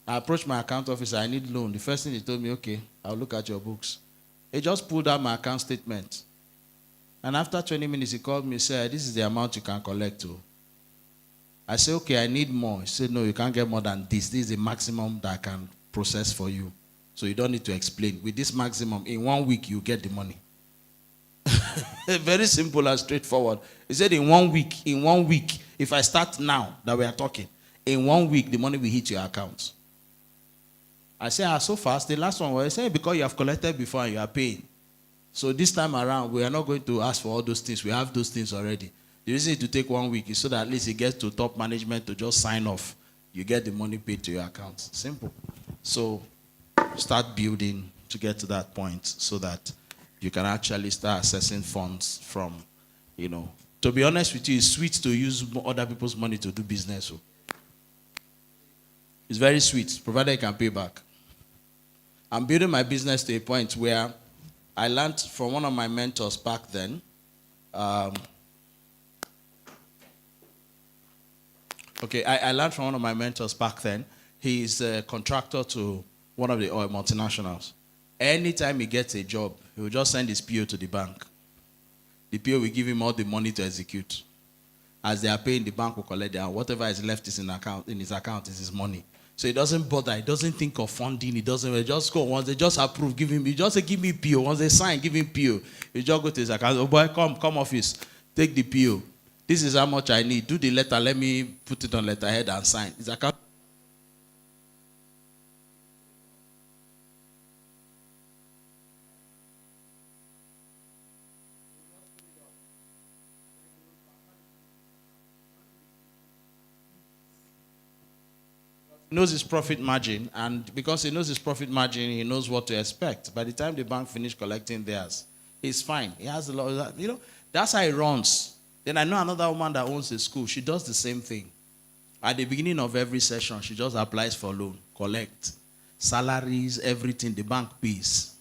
I approached my account officer. I need loan. The first thing he told me, okay, I'll look at your books. He just pulled out my account statement. And after 20 minutes, he called me and said, this is the amount you can collect. I said, okay, I need more. He said, no, you can't get more than this. This is the maximum that I can process for you. So you don't need to explain. With this maximum, in 1 week, you get the money. Very simple and straightforward. He said in 1 week, if I start now that we are talking, in 1 week, the money will hit your account. I said, so fast. The last one was, I said, because you have collected before and you are paying. So this time around, we are not going to ask for all those things. We have those things already. The reason to take 1 week is so that at least it gets to top management to just sign off. You get the money paid to your account. Simple. So start building to get to that point so that you can actually start accessing funds from, To be honest with you, it's sweet to use other people's money to do business. It's very sweet, provided you can pay back. I'm building my business to a point where I learned from one of my mentors back then. I learned from one of my mentors back then. He's a contractor to one of the oil multinationals. Anytime he gets a job, he will just send his PO to the bank. The PO will give him all the money to execute. As they are paying, the bank will collect it, and whatever is left is in his account is his money. So he doesn't bother. He doesn't think of funding. He just go once they just approve, give him. He just say, give me PO. Once they sign, give him PO. He just go to his account. Oh boy, come office. Take the PO. This is how much I need. Do the letter. Let me put it on letterhead and sign. His account. He knows his profit margin, and because he knows his profit margin, he knows what to expect. By the time the bank finish collecting theirs, he's fine. He has a lot of that. That's how he runs. Then I know another woman that owns a school. She does the same thing. At the beginning of every session, she just applies for loan, collect, salaries, everything. The bank pays.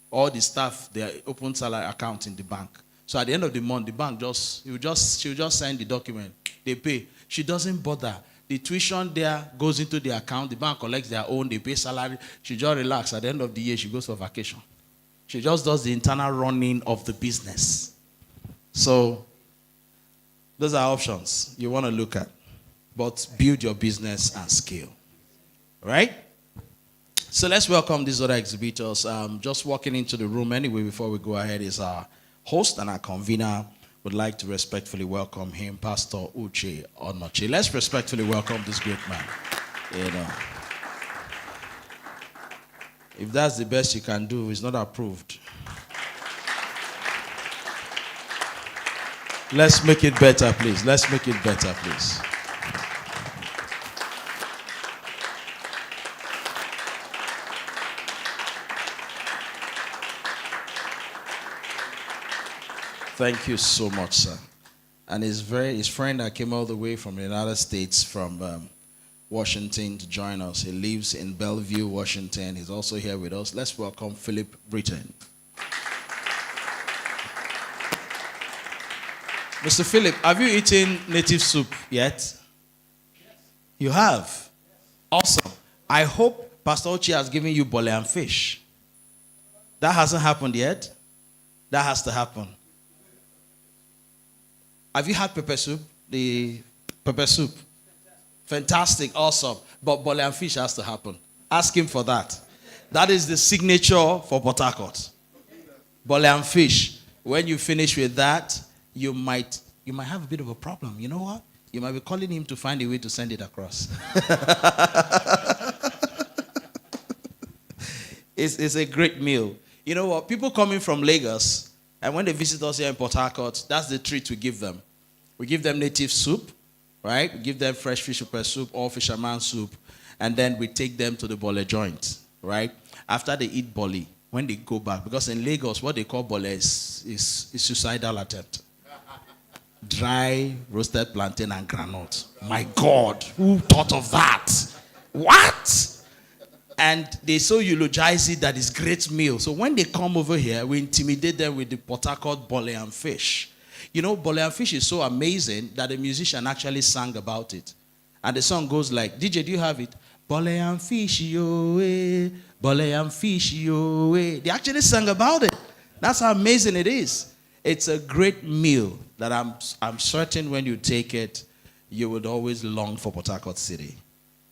All the staff, they open salary account in the bank. So at the end of the month, the bank she'll just sign the document. They pay. She doesn't bother. The tuition there goes into the account. The bank collects their own. They pay salary. She just relaxes. At the end of the year, she goes for vacation. She just does the internal running of the business. So those are options you want to look at. But build your business and scale. Right? So let's welcome these other exhibitors. Just walking into the room anyway before we go ahead is our host and our convener. Would like to respectfully welcome him, Pastor Uche Onoche. Let's respectfully welcome this great man. If that's the best you can do, it's not approved. Let's make it better, please. Let's make it better, please. Thank you so much, sir. And his friend that came all the way from the United States, from Washington to join us. He lives in Bellevue, Washington. He's also here with us. Let's welcome Philip Britton. Mr. Philip, have you eaten native soup yet? You have? Awesome. I hope Pastor Ochi has given you bole and fish. That hasn't happened yet? That has to happen. Have you had pepper soup? The pepper soup? Fantastic, awesome. But bole and fish has to happen. Ask him for that. That is the signature for Port Harcourt. Bole and fish. When you finish with that, you might have a bit of a problem. You know what? You might be calling him to find a way to send it across. It's a great meal. You know what? People coming from Lagos, and when they visit us here in Port Harcourt, that's the treat we give them. We give them native soup, right? We give them fresh fish pepper soup or fisherman soup, and then we take them to the bole joint, right? After they eat bole, when they go back, because in Lagos, what they call bole is suicidal attempt. Dry roasted plantain and granite. My God, who thought of that? What? And they so eulogize it that it's great meal. So when they come over here, we intimidate them with the Port Harcourt bole and fish. You know, bole and fish is so amazing that a musician actually sang about it. And the song goes like, DJ, do you have it? Bole and fish, yo, eh. Bole and fish, yo, eh. They actually sang about it. That's how amazing it is. It's a great meal that I'm certain when you take it, you would always long for Port Harcourt City.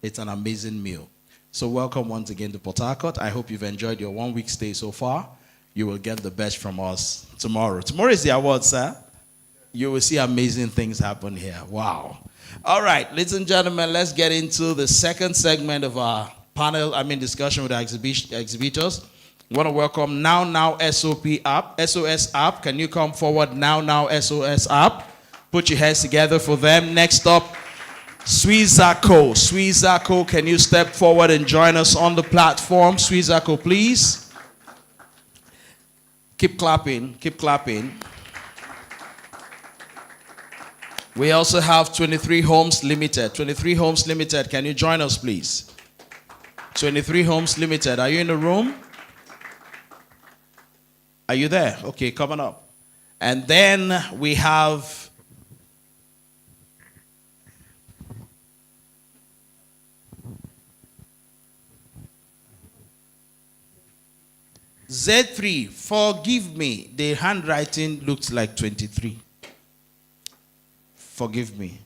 It's an amazing meal. So welcome once again to Port Harcourt. I hope you've enjoyed your 1 week stay so far. You will get the best from us tomorrow. Tomorrow is the awards, sir. You will see amazing things happen here. Wow. All right, ladies and gentlemen, let's get into the second segment of our discussion with our exhibitors. I want to welcome Now SOS app. Can you come forward, Now SOS app? Put your hands together for them. Next up, Sweezako, can you step forward and join us on the platform? Sweezako, please. Keep clapping. We also have 23 Homes Limited. 23 Homes Limited, can you join us, please? 23 Homes Limited, are you in the room? Are you there? Okay, coming up. And then we have Z3. Forgive me. The handwriting looks like 23. Forgive me.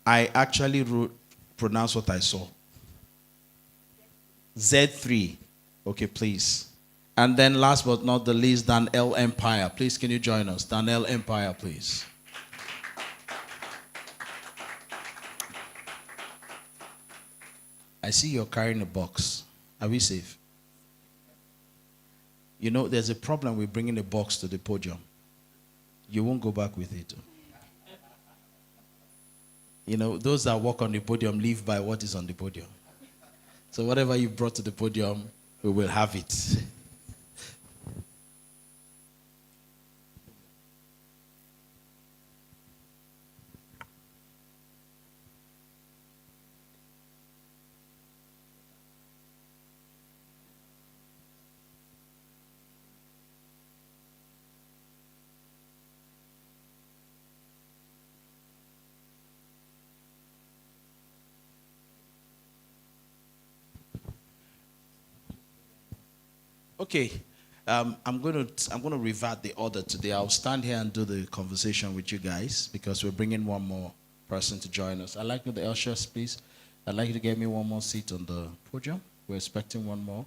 I actually pronounced what I saw. Z3. Okay, please. And then last but not the least, Daniel Empire. Please, can you join us? Daniel Empire, please. I see you're carrying a box. Are we safe? You know, there's a problem with bringing a box to the podium. You won't go back with it. You know, those that walk on the podium live by what is on the podium. So whatever you brought to the podium, we will have it. Okay, I'm going to revert the order today. I'll stand here and do the conversation with you guys because we're bringing one more person to join us. I'd like you, the ushers, please. I'd like you to get me one more seat on the podium. We're expecting one more.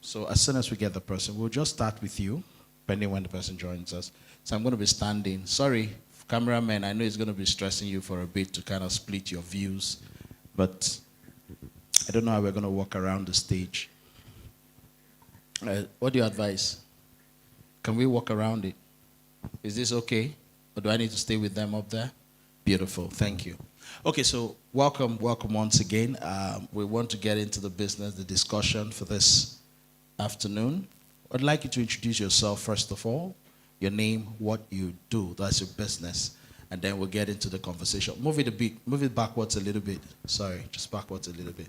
So as soon as we get the person, we'll just start with you, depending when the person joins us. So I'm going to be standing. Sorry, cameraman, I know it's going to be stressing you for a bit to kind of split your views, but I don't know how we're going to walk around the stage. What do you advise? Can we walk around it? Is this okay? Or do I need to stay with them up there? Beautiful, thank you. Okay, so welcome once again. We want to get into the business, the discussion for this afternoon. I'd like you to introduce yourself first of all, your name, what you do, that's your business, and then we'll get into the conversation. Move it backwards a little bit. Sorry, just backwards a little bit.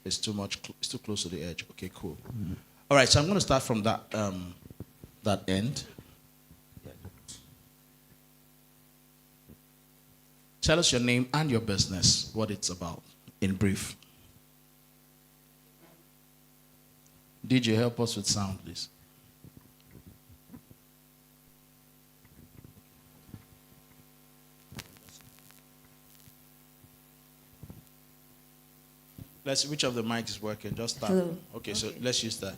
It's too much, it's too close to the edge. Okay, cool. Mm-hmm. All right, so I'm going to start from that end. Tell us your name and your business, what it's about, in brief. DJ, help us with sound, please. Let's see which of the mics is working. Just start. Hello. Okay, so let's use that.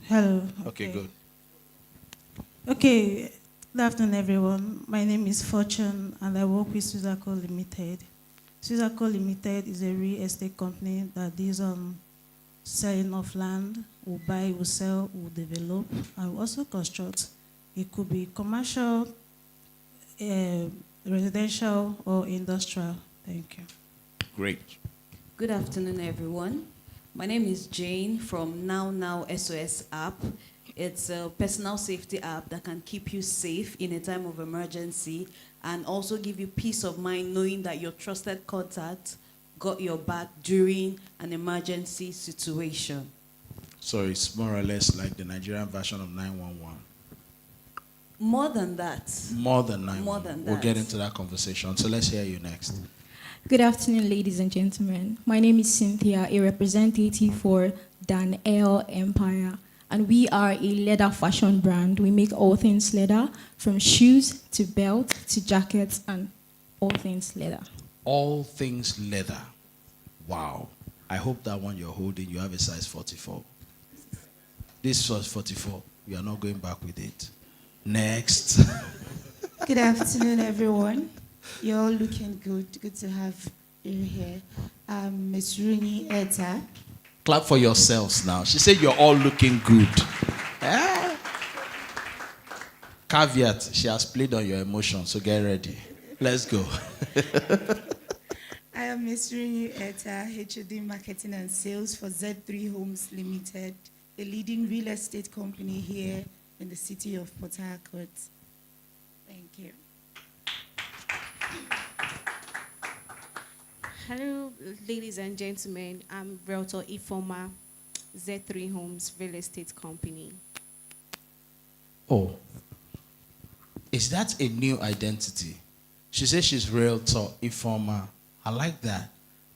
Hello. Okay, good. Okay, good afternoon, everyone. My name is Fortune, and I work with Suzaco Limited. Suzaco Limited is a real estate company that deals on selling of land. We buy, we sell, we develop, and we also construct. It could be commercial, residential, or industrial. Thank you. Great. Good afternoon, everyone. My name is Jane from Now SOS app. It's a personal safety app that can keep you safe in a time of emergency and also give you peace of mind knowing that your trusted contact got your back during an emergency situation. So it's more or less like the Nigerian version of 911. More than that. More than 911. More than We'll that. get into that conversation. So let's hear you next. Good afternoon, ladies and gentlemen. My name is Cynthia, a representative for Dan L Empire, and we are a leather fashion brand. We make all things leather, from shoes to belt to jackets and all things leather. All things leather. Wow. I hope that one you're holding, you have a size 44. This was 44. We are not going back with it. Next. Good afternoon, everyone. You're all looking good. Good to have you here. Ms. Rooney Eta. Clap for yourselves now. She said you're all looking good. Caveat, she has played on your emotions, so get ready. Let's go. I am Ms. Rooney Eta, HOD Marketing and Sales for Z3 Homes Limited, a leading real estate company here in the city of Port Harcourt. Thank you. Hello, ladies and gentlemen. I'm Realtor Ifoma, Z3 Homes Real Estate Company. Oh, is that a new identity? She says she's Realtor Ifoma. I like that.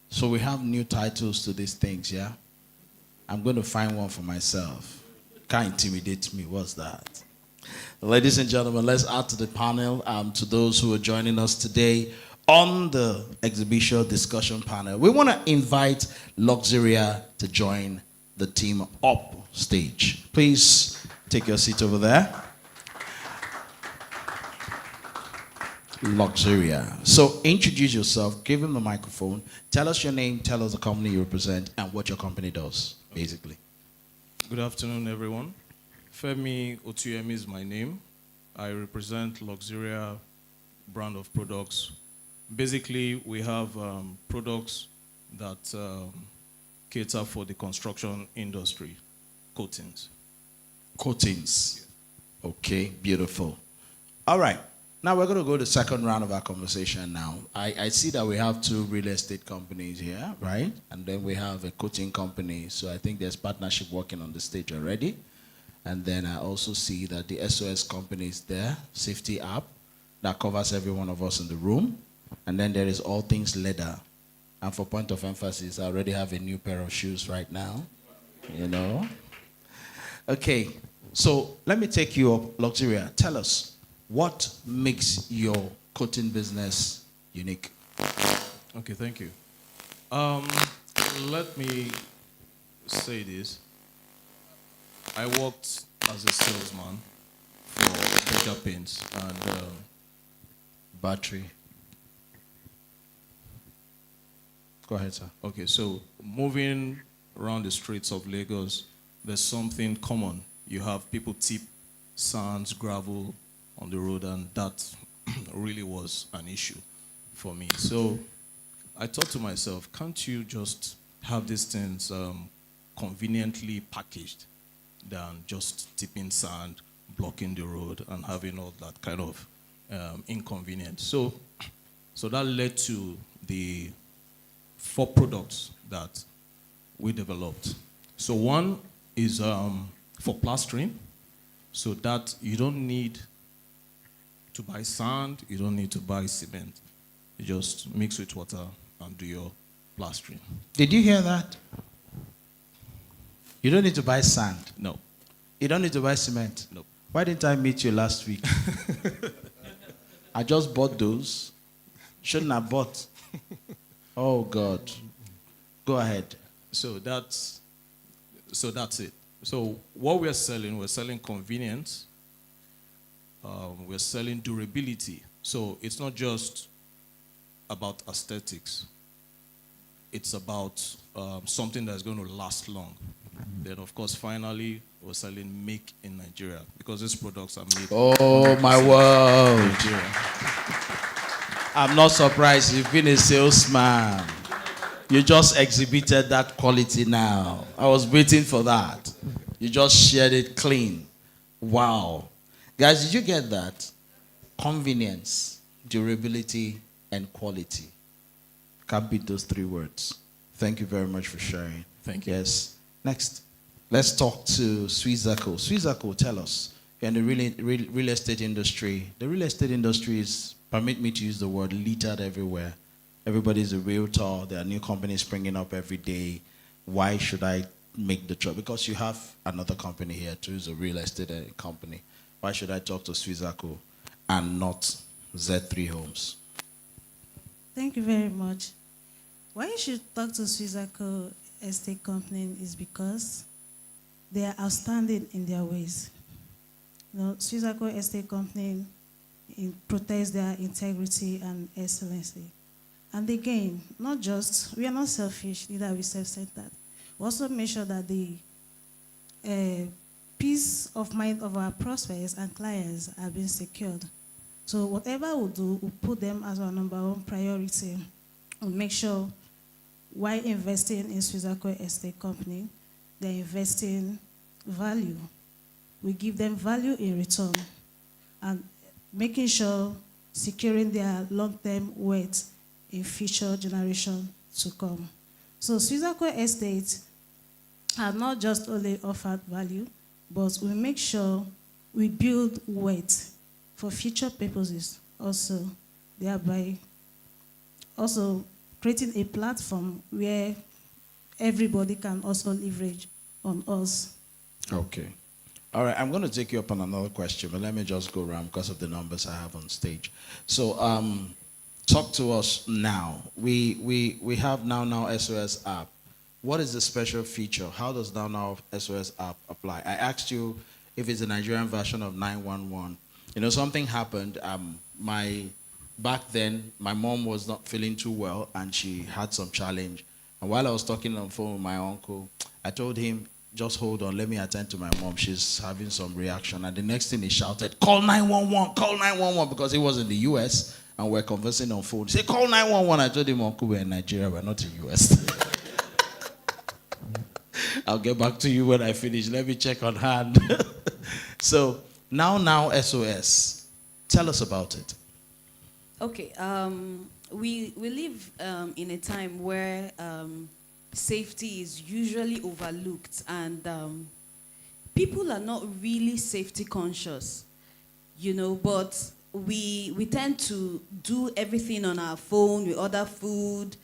So we have new titles to these things, yeah? I'm going to find one for myself. Can't intimidate me. What's that? Ladies and gentlemen, let's add to the panel, to those who are joining us today on the exhibition discussion panel. We want to invite Luxuria to join the team up stage. Please take your seat over there. Luxuria. So introduce yourself, give him the microphone, tell us your name, tell us the company you represent, and what your company does, basically. Good afternoon, everyone. Femi Otuyemi is my name. I represent Luxuria brand of products. Basically, we have products that cater for the construction industry, coatings. Coatings. Okay, beautiful. All right. Now we're going to go to the second round of our conversation now. I see that we have two real estate companies here, right? And then we have a coating company. So I think there's partnership working on the stage already. And then I also see that the SOS company is there, safety app, that covers every one of us in the room. And then there is all things leather. And for point of emphasis, I already have a new pair of shoes right now, you know. Okay, so let me take you up, Luxuria. Tell us, what makes your coating business unique? Okay, thank you. Let me say this. I worked as a salesman for Beja Paints and Battery. Go ahead, sir. okay, so moving around the streets of Lagos, there's something common. You have people tip sands, gravel on the road, and that really was an issue for me. So I thought to myself, can't you just have these things conveniently packaged than just tipping sand, blocking the road, and having all that kind of inconvenience? So that led to the 4 products that we developed. So one is for plastering, so that you don't need to buy sand. You don't need to buy cement. You just mix with water and do your plastering. Did you hear that? You don't need to buy sand. No. You don't need to buy cement. No. Why didn't I meet you last week? I just bought those. Shouldn't have bought. Oh God. Go ahead. So that's it. So what we're selling convenience. We're selling durability. So it's not just about aesthetics. It's about something that's going to last long. Then, of course, finally, we're selling make in Nigeria because these products are made Oh my in word. Nigeria. I'm not surprised you've been a salesman. You just exhibited that quality now. I was waiting for that. You just shared it clean. Wow. Guys, did you get that? Convenience, durability, and quality. Can't beat those three words. Thank you very much for sharing. Thank you. Yes. Next, let's talk to Swizako. Swizako, tell us, you're in the real estate industry. The real estate industry is, permit me to use the word, littered everywhere. Everybody's a realtor. There are new companies springing up every day. Why should I make the choice? Because you have another company here too, is a real estate company. Why should I talk to Swizako and not Z3 Homes? Thank you very much. Why you should talk to Swizako Estate Company is because they are outstanding in their ways. You know, Swizako Estate Company protects their integrity and excellency. And again, not just, we are not selfish, neither are we self-centered. We also make sure that the peace of mind of our prospects and clients are being secured. So whatever we do, we put them as our number one priority. We make sure while investing in Swizako Estate Company, they're investing value. We give them value in return and making sure securing their long-term wealth in future generations to come. So Swizako Estate have not just only offered value, but we make sure we build wealth for future purposes also, thereby also creating a platform where everybody can also leverage on us. Okay. All right, I'm going to take you up on another question, but let me just go around because of the numbers I have on stage. So talk to us now. We have Now SOS app. What is the special feature? How does Now SOS app apply? I asked you if it's a Nigerian version of 911. You know, something happened. Back then, my mom was not feeling too well, and she had some challenge. And while I was talking on the phone with my uncle, I told him, just hold on, let me attend to my mom. She's having some reaction. And the next thing he shouted, call 911, call 911, because he was in the US, and we're conversing on phone. He said, call 911. I told him, Uncle, we're in Nigeria, we're not in the US. I'll get back to you when I finish. Let me check on hand. So, Now SOS. Tell us about it. Okay, we live in a time where safety is usually overlooked, and people are not really safety conscious, you know, but we tend to do everything on our phone. We order food,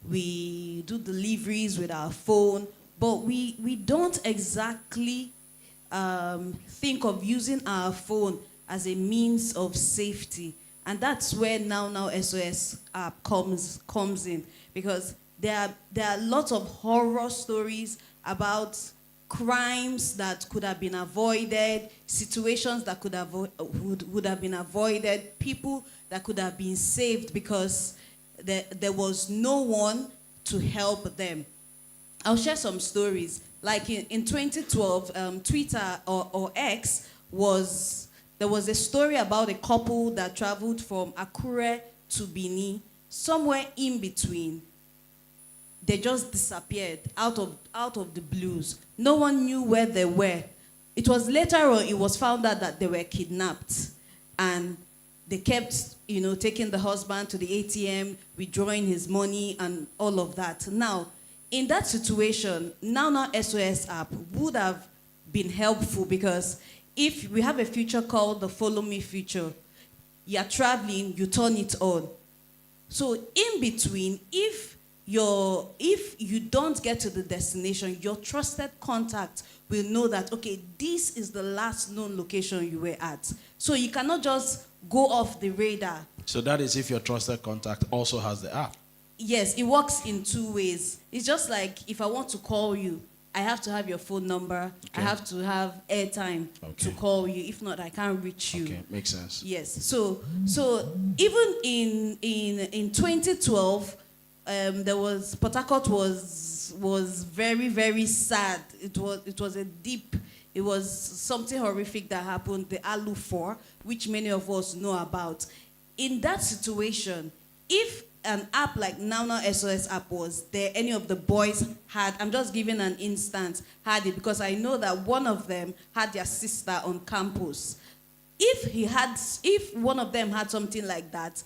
we do deliveries with our phone, but we don't exactly think of using our phone as a means of safety. And that's where Now SOS app comes in, because there are lots of horror stories about crimes that could have been avoided, situations that would have been avoided, people that could have been saved because there was no one to help them. I'll share some stories. Like in 2012, Twitter or X there was a story about a couple that traveled from Akure to Bini. Somewhere in between, they just disappeared out of the blues. No one knew where they were. It was later on it was found out that they were kidnapped, and they kept, you know, taking the husband to the ATM, withdrawing his money and all of that. Now, in that situation, Now SOS app would have been helpful, because if we have a feature called the Follow Me feature, you're traveling, you turn it on. So in between, if you don't get to the destination, your trusted contact will know that, okay, this is the last known location you were at. So you cannot just go off the radar. So that is if your trusted contact also has the app. Yes, it works in two ways. It's just like if I want to call you, I have to have your phone number. Okay. I have to have airtime to call you. If not, I can't reach you. Okay, makes sense. Yes. So even in 2012, there was Port Harcourt was very, very sad. It was a deep. It was something horrific that happened. The Alu 4, which many of us know about. In that situation, if an app like Now SOS app was there, any of the boys had, I'm just giving an instance, had it because I know that one of them had their sister on campus. If one of them had something like that,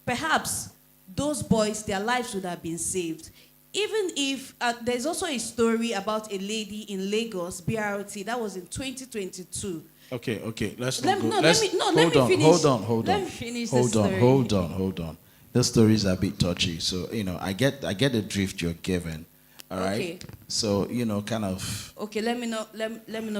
perhaps those boys, their lives would have been saved. Even if, there's also a story about a lady in Lagos, BRT, that was in 2022. Okay. Let's Let not me- go. no, let me- no, let me finish. Let me finish the story. Hold on. The stories are a bit touchy. So, I get the drift you're given. All right. Okay. So, kind of. Okay, let me not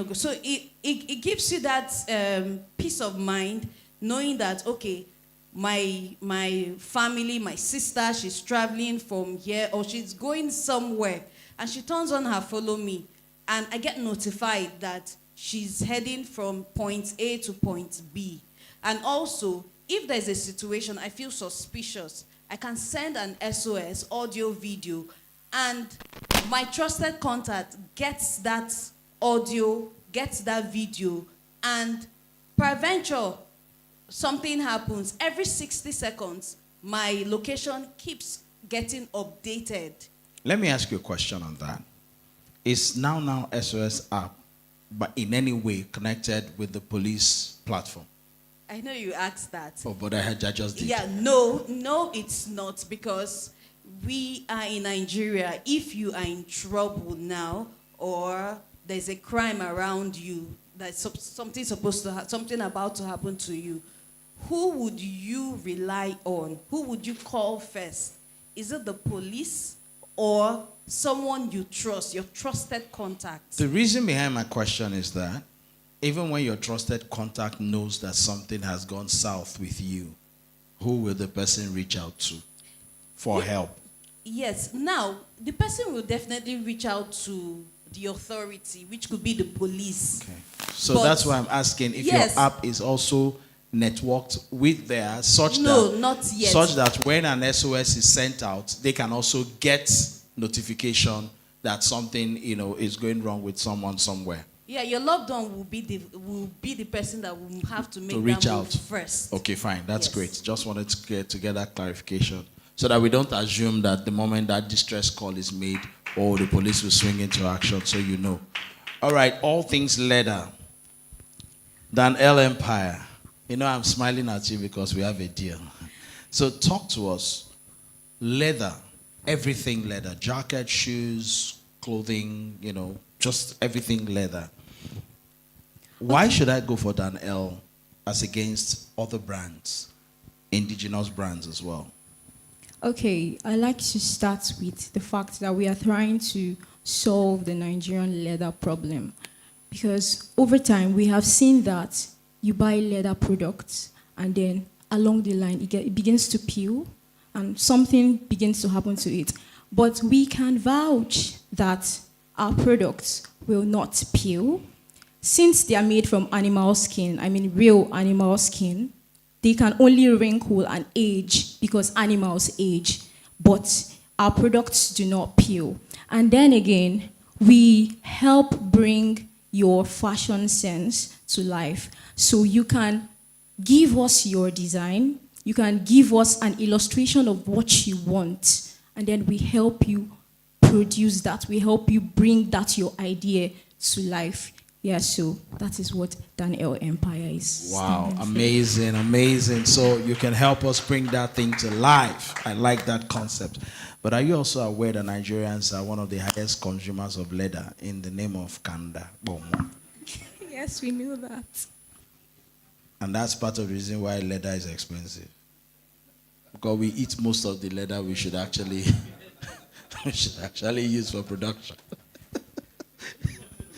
go. So it gives you that peace of mind, knowing that, okay, my family, my sister, she's traveling from here or she's going somewhere and she turns on her follow me and I get notified that she's heading from point A to point B. And also, if there's a situation I feel suspicious, I can send an SOS, audio, video, and my trusted contact gets that audio, gets that video, and peradventure, something happens. Every 60 seconds, my location keeps getting updated. Let me ask you a question on that. Is Now SOS app, but in any way connected with the police platform? I know you asked that. Oh, but I just did. Yeah, no, it's not, because we are in Nigeria. If you are in trouble now, or there's a crime around you, that's something about to happen to you, who would you rely on? Who would you call first? Is it the police or someone you trust, your trusted contact? The reason behind my question is that even when your trusted contact knows that something has gone south with you, who will the person reach out to for help? Yes. Now, the person will definitely reach out to the authority, which could be the police. Okay. So But that's why I'm asking if yes. your app is also networked with theirs, such not yet. Such that when an SOS is sent out, they can also get notification that something is going wrong with someone somewhere. Yeah, your loved one will be the person that will have to make To reach that move out first. Okay, fine. That's Yes. great. Just wanted to get that clarification so that we don't assume that the moment that distress call is made, the police will swing into action, so you know. All right, all things leather. Dan L Empire. I'm smiling at you because we have a deal. So talk to us. Leather, everything leather. Jacket, shoes, clothing, just everything leather. Why should I go for Dan L as against other brands, indigenous brands as well? Okay, I like to start with the fact that we are trying to solve the Nigerian leather problem. Because over time, we have seen that you buy leather products and then along the line, it begins to peel and something begins to happen to it. But we can vouch that our products will not peel. Since they are made from animal skin, real animal skin, they can only wrinkle and age because animals age, but our products do not peel. And then again, we help bring your fashion sense to life. So you can give us your design, you can give us an illustration of what you want, and then we help you produce that. We help you bring that your idea to life. Yeah, so that is what Dan L Empire is. Wow, amazing. So you can help us bring that thing to life. I like that concept. But are you also aware that Nigerians are one of the highest consumers of leather in the name of Kanda? Yes, we knew that. And that's part of the reason why leather is expensive. Because we eat most of the leather we should actually use for production.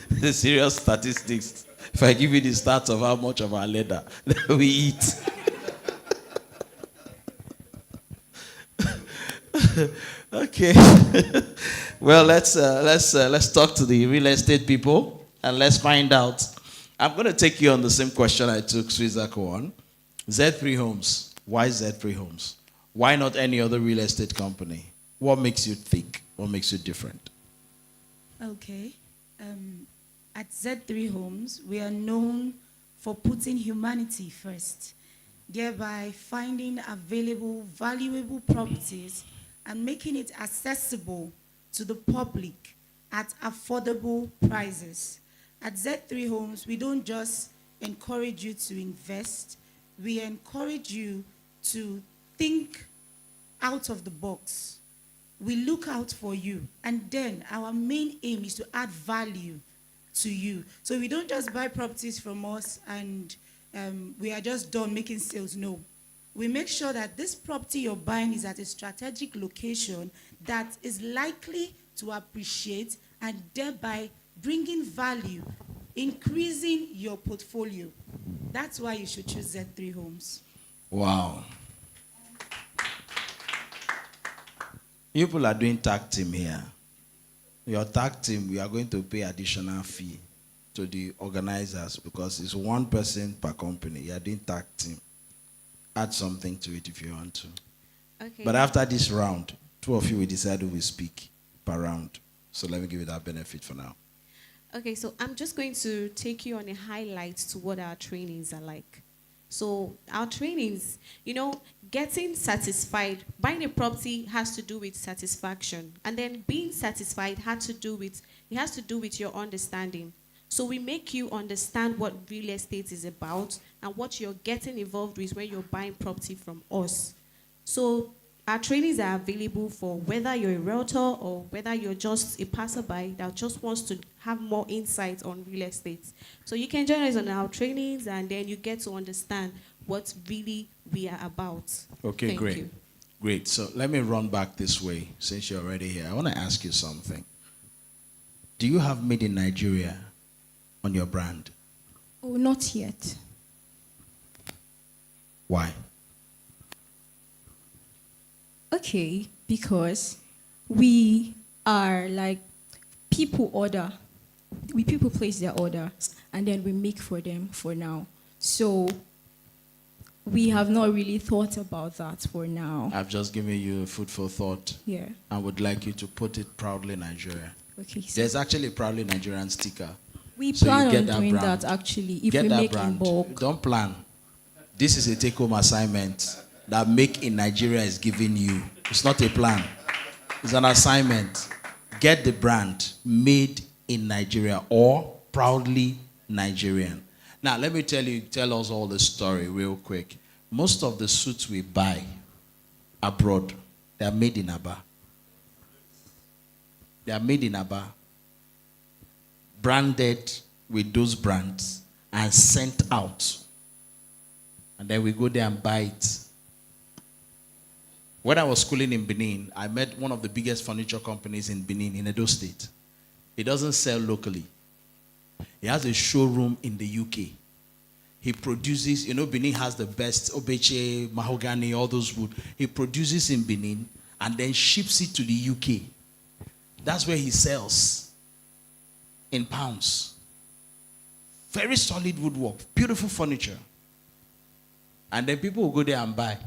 The serious statistics. If I give you the stats of how much of our leather we eat. Okay. Well, let's talk to the real estate people and let's find out. I'm going to take you on the same question I took Swizako on. Z3 Homes. Why Z3 Homes? Why not any other real estate company? What makes you think? What makes you different? Okay. At Z3 Homes, we are known for putting humanity first, thereby finding available, valuable properties and making it accessible to the public at affordable prices. At Z3 Homes, we don't just encourage you to invest, we encourage you to think out of the box. We look out for you, and then our main aim is to add value to you. So we don't just buy properties from us and we are just done making sales. No. We make sure that this property you're buying is at a strategic location that is likely to appreciate and thereby bringing value, increasing your portfolio. That's why you should choose Z3 Homes. Wow. You people are doing tag team here. Your tag team, we are going to pay additional fee to the organizers because it's one person per company. You are doing tag team. Add something to it if you want to. Okay. But after this round, two of you will decide who will speak per round. So let me give you that benefit for now. Okay, so I'm just going to take you on a highlight to what our trainings are like. So our trainings, you know, getting satisfied, buying a property has to do with satisfaction. And then being satisfied has to do with your understanding. So we make you understand what real estate is about and what you're getting involved with when you're buying property from us. So our trainings are available for whether you're a realtor or whether you're just a passerby that just wants to have more insight on real estate. So you can join us on our trainings and then you get to understand what really we are about. Okay, Thank great. you. Great. So let me run back this way since you're already here. I want to ask you something. Do you have Made in Nigeria on your brand? Oh, not yet. Why? Okay, because we are like people place their order and then we make for them for now. So we have not really thought about that for now. I've just given you food for thought. Yeah. I would like you to put it Proudly Nigeria. Okay. So There's actually a Proudly Nigerian sticker. we So you plan get on that doing brand. that actually if Get we that make in brand. bulk. Don't plan. This is a take-home assignment that Make in Nigeria is giving you. It's not a plan. It's an assignment. Get the brand Made in Nigeria or Proudly Nigerian. Now, let me tell us all the story real quick. Most of the suits we buy abroad, they are made in Aba. They are made in Aba, branded with those brands, and sent out. And then we go there and buy it. When I was schooling in Benin, I met one of the biggest furniture companies in Benin, in Edo State. He doesn't sell locally. He has a showroom in the UK. He produces, you know, Benin has the best obeche, mahogany, all those wood. He produces in Benin and then ships it to the UK. That's where he sells in pounds. Very solid woodwork, beautiful furniture. And then people will go there and buy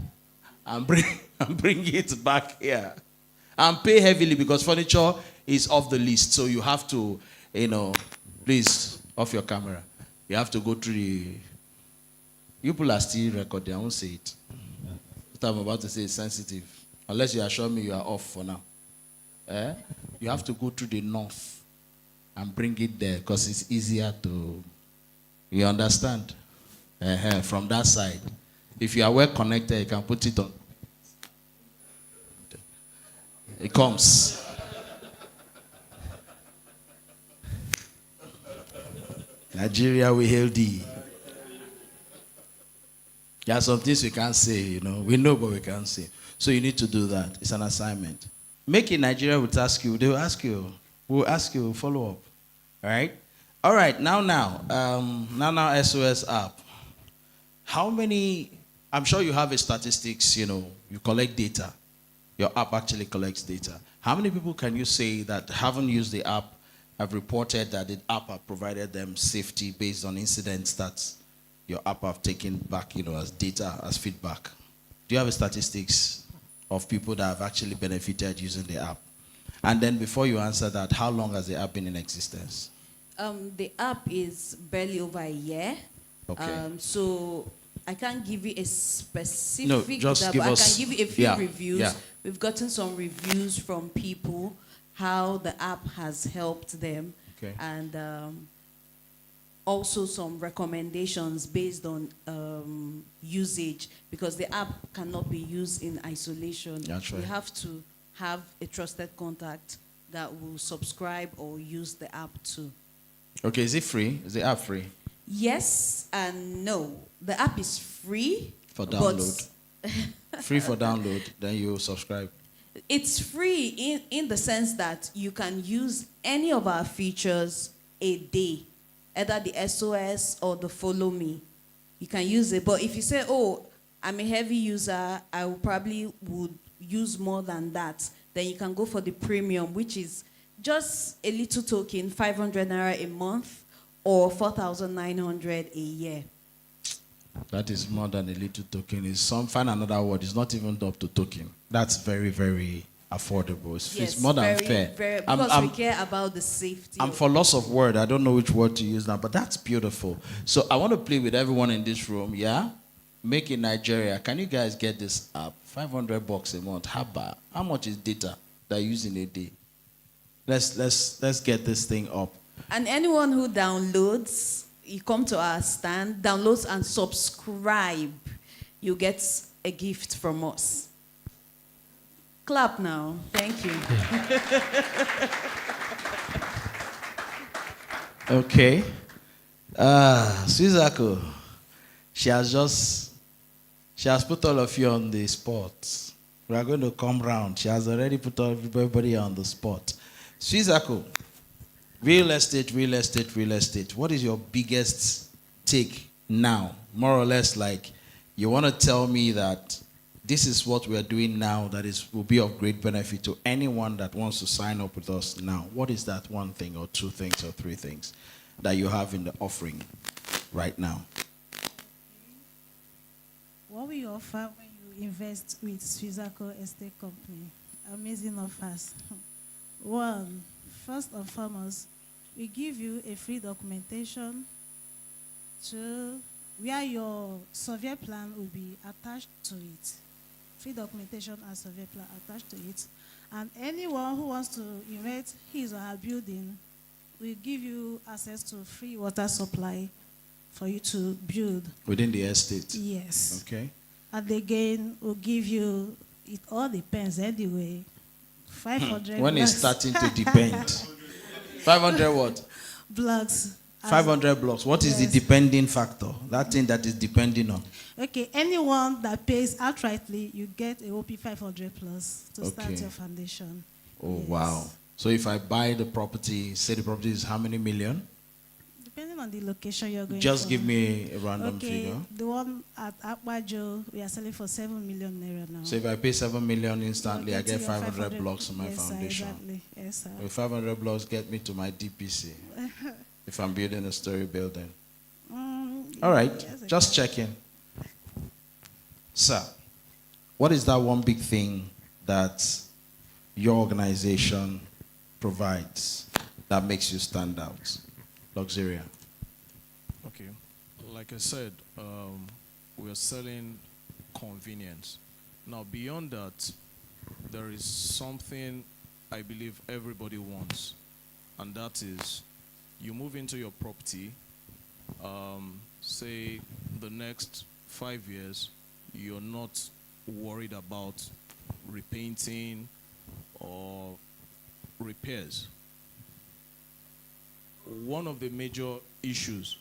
and bring it back here and pay heavily because furniture is off the list. So you have to, you know, please, off your camera. You have to go through the... You people are still recording. I won't say it. What I'm about to say is sensitive. Unless you assure me you are off for now. You have to go through the north and bring it there because it's easier to... You understand? From that side. If you are well connected, you can put it on. It comes. Nigeria, we hail thee. There are some things we can't say, you know. We know, but we can't say. So you need to do that. It's an assignment. Make in Nigeria will ask you. They will ask you. We'll ask you. Follow up. All right. All right. Now SOS app. How many? I'm sure you have a statistics. You know, you collect data. Your app actually collects data. How many people can you say that haven't used the app have reported that the app have provided them safety based on incidents that your app have taken back, you know, as data, as feedback? Do you have a statistics of people that have actually benefited using the app? And then before you answer that, how long has the app been in existence? The app is barely over a year. Okay. So I can't give you a specific No, just data, give but I us- can give you a few yeah, reviews. yeah. We've gotten some reviews from people, how the app has helped them. Okay. And also some recommendations based on usage, because the app cannot be used in isolation. That's We right. have to have a trusted contact that will subscribe or use the app too. Okay, is it free? Is the app free Yes and no. The app is free for but download? Free for download, then you subscribe. it's free in the sense that you can use any of our features a day, either the SOS or the Follow Me. You can use it, but if you say, oh, I'm a heavy user, I will probably would use more than that, then you can go for the premium, which is just a little token, 500 naira a month or 4,900 a year. That is more than a little token. It's find another word. It's not even up to token. That's very, very affordable. It's more than very, fair. very, because we care about the safety. I'm of- for loss of word. I don't know which word to use now, but that's beautiful. So I want to play with everyone in this room. Yeah, Make in Nigeria. Can you guys get this app? $500 a month. How much is data that you use in a day? Let's get this thing up. And anyone who downloads, you come to our stand, downloads and subscribe, you get a gift from us. Clap now. Thank you. Okay. Suzaku, she has put all of you on the spot. We are going to come round. She has already put everybody on the spot. Suzaku, real estate. What is your biggest take now? More or less like you want to tell me that this is what we are doing now that will be of great benefit to anyone that wants to sign up with us now. What is that one thing or two things or three things that you have in the offering right now? What we offer when you invest with Swizaco Estate Company, amazing offers. One, first and foremost, we give you a free documentation to where your survey plan will be attached to it. Free documentation and survey plan attached to it. And anyone who wants to invest his or her building, we give you access to free water supply for you to build. Within the estate? Yes. Okay. And again, we'll give you, it all depends anyway. 500 When it's blocks. starting to depend. 500 what? Blocks. 500 blocks. What is the Yes. depending factor? That thing that is depending on. Okay, anyone that pays outrightly, you get a OP 500 plus to start Okay. your foundation. Oh, Yes. wow. So if I buy the property, say the property is how many million? Depending on the location you're going Just for. give me a random Okay, figure. the one at Akbajo, we are selling for 7 million naira now. So if I pay 7 million instantly, You're I get getting your 500 blocks on my yes, foundation. Sir, exactly. Yes, sir. Will 500 blocks get me to my DPC if I'm building a story building? All right, yes, just okay. checking. Sir, what is that one big thing that your organization provides that makes you stand out? Luxuria. Okay. Like I said, we are selling convenience. Now, beyond that, there is something I believe everybody wants, and that is you move into your property, say the next 5 years, you're not worried about repainting or repairs. One of the major issues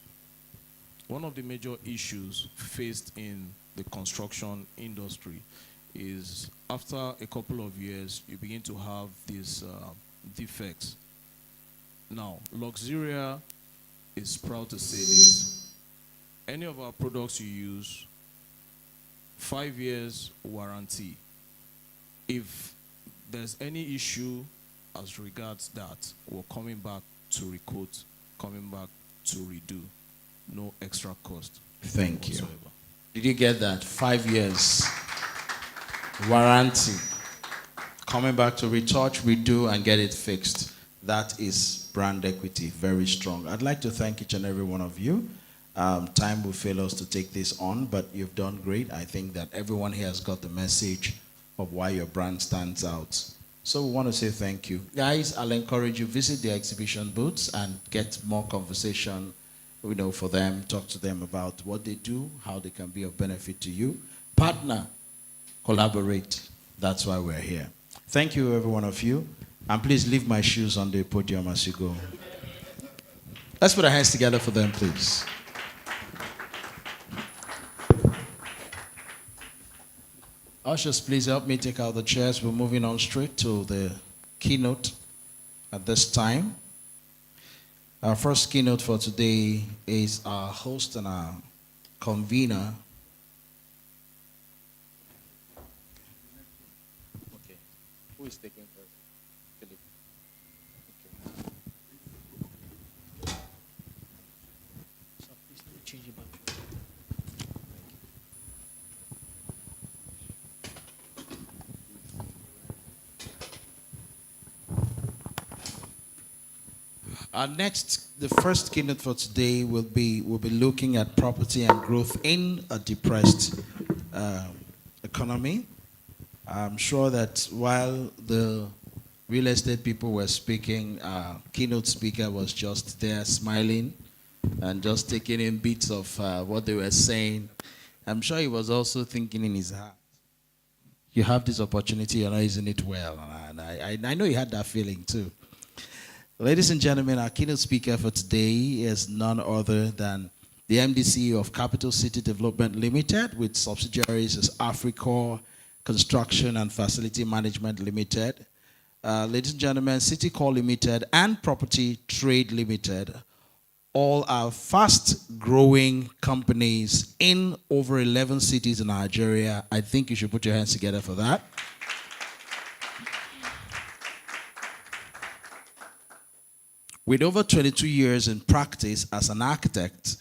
faced in the construction industry is after a couple of years, you begin to have these defects. Now, Luxuria is proud to say this. Any of our products you use, 5 years warranty. If there's any issue as regards that, we're coming back to recoat, coming back to redo. No extra cost. Thank you. whatsoever. Did you get that? 5 years warranty. Coming back to retouch, redo, and get it fixed. That is brand equity, very strong. I'd like to thank each and every one of you. Time will fail us to take this on, but you've done great. I think that everyone here has got the message of why your brand stands out. So we want to say thank you. Guys, I'll encourage you, visit the exhibition booths and get more conversation, for them, talk to them about what they do, how they can be of benefit to you. Partner, collaborate. That's why we're here. Thank you, every one of you. And please leave my shoes on the podium as you go. Let's put our hands together for them, please. Ushers, please help me take out the chairs. We're moving on straight to the keynote at this time. Our first keynote for today is our host and our convener. Okay. Who is taking first? Philip. Okay. So please change it back. The first keynote for today will be looking at property and growth in a depressed economy. I'm sure that while the real estate people were speaking, keynote speaker was just there smiling and just taking in bits of what they were saying. I'm sure he was also thinking in his heart, you have this opportunity, you're not using it well. And I know he had that feeling too. Ladies and gentlemen, our keynote speaker for today is none other than the MD of Capital City Development Limited, with subsidiaries as Africor Construction and Facility Management Limited. Ladies and gentlemen, City Core Limited and Property Trade Limited, all are fast-growing companies in over 11 cities in Nigeria. I think you should put your hands together for that. With over 22 years in practice as an architect,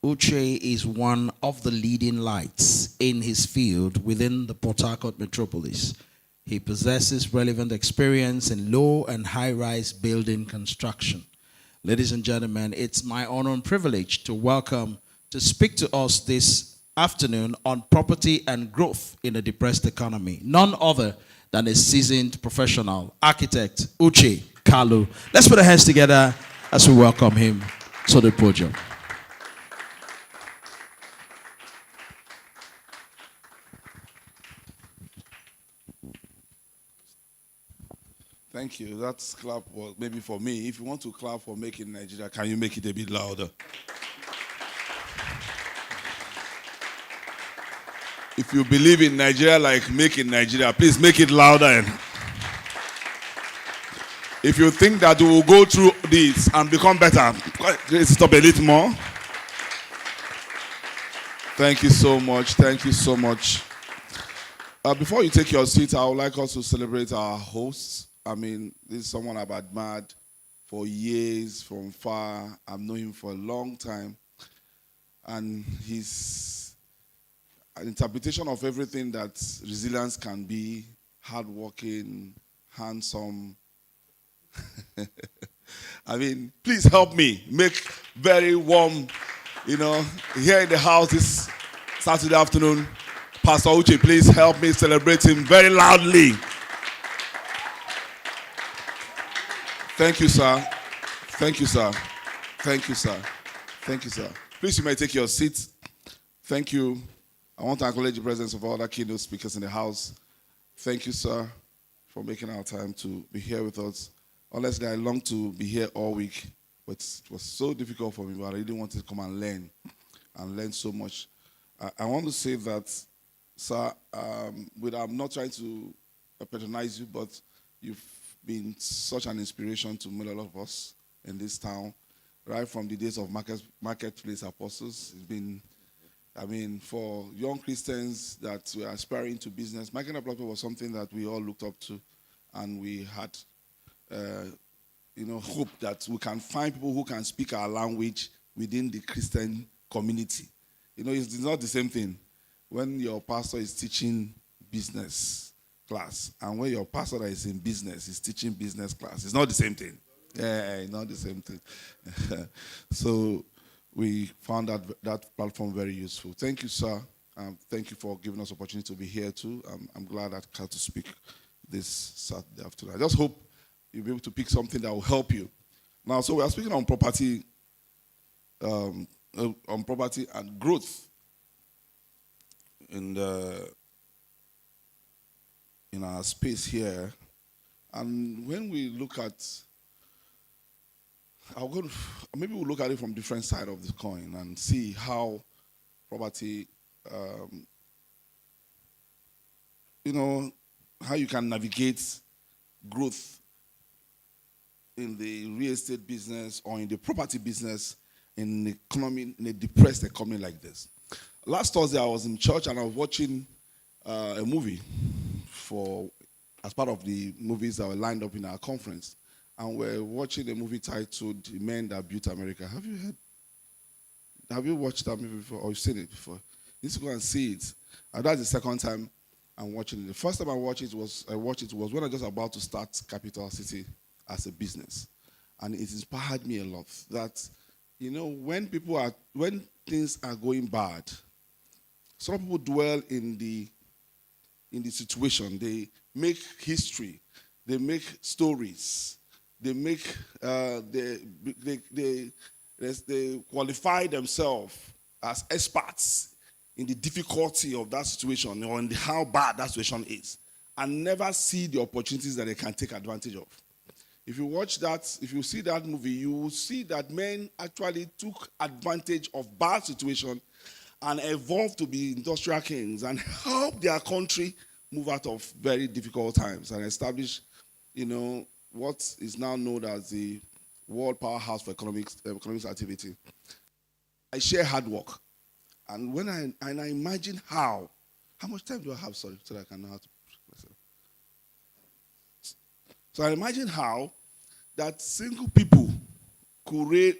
Uche is one of the leading lights in his field within the Port Harcourt metropolis. He possesses relevant experience in low and high-rise building construction. Ladies and gentlemen, it's my honor and privilege to speak to us this afternoon on property and growth in a depressed economy. None other than a seasoned professional architect, Uche Kalu. Let's put our hands together as we welcome him to the podium. Thank you. That's clap was maybe for me. If you want to clap for making Nigeria, can you make it a bit louder? If you believe in Nigeria like making Nigeria, please make it louder. If you think that we will go through this and become better, let's stop a little more. Thank you so much. Thank you so much. Before you take your seat, I would like us to celebrate our hosts. I mean, this is someone I've admired for years from far. I've known him for a long time. And his interpretation of everything that resilience can be, hardworking, handsome. I mean, please help me make very warm, here in the house this Saturday afternoon. Pastor Uche, please help me celebrate him very loudly. Thank you, sir. Thank you, sir. Thank you, sir. Thank you, sir. Please, you may take your seats. Thank you. I want to acknowledge the presence of all the keynote speakers in the house. Thank you, sir, for making our time to be here with us. Honestly, I long to be here all week, but it was so difficult for me, but I really wanted to come and learn so much. I want to say that, sir, I'm not trying to patronize you, but you've been such an inspiration to many of us in this town, right from the days of Marketplace Apostles. It's been, for young Christians that were aspiring to business, Market Apostles was something that we all looked up to, and we had, hope that we can find people who can speak our language within the Christian community. It's not the same thing when your pastor is teaching business class and when your pastor that is in business is teaching business class. It's not the same thing. Yeah, not the same thing. So we found that platform very useful. Thank you, sir. Thank you for giving us opportunity to be here too. I'm glad I got to speak this Saturday afternoon. I just hope you'll be able to pick something that will help you. Now, so we are speaking on property and growth in our space here. And when we look at, maybe we'll look at it from different side of the coin and see how property, how you can navigate growth in the real estate business or in the property business in a depressed economy like this. Last Thursday, I was in church and I was watching a movie as part of the movies that were lined up in our conference. And we're watching a movie titled The Men That Built America. Have you watched that movie before or you've seen it before? You need to go and see it. And that's the second time I'm watching it. The first time I watched it was when I was just about to start Capital City as a business. And it inspired me a lot that, when things are going bad, some people dwell in the situation. They make history. They make stories. They make they qualify themselves as experts in the difficulty of that situation or in how bad that situation is, and never see the opportunities that they can take advantage of. If you see that movie, you will see that men actually took advantage of bad situation and evolved to be industrial kings and help their country move out of very difficult times and establish, what is now known as the world powerhouse for economic activity. I share hard work. And when I imagine how much time do I have, sorry, so that I can know how to myself. So I imagine how that single people could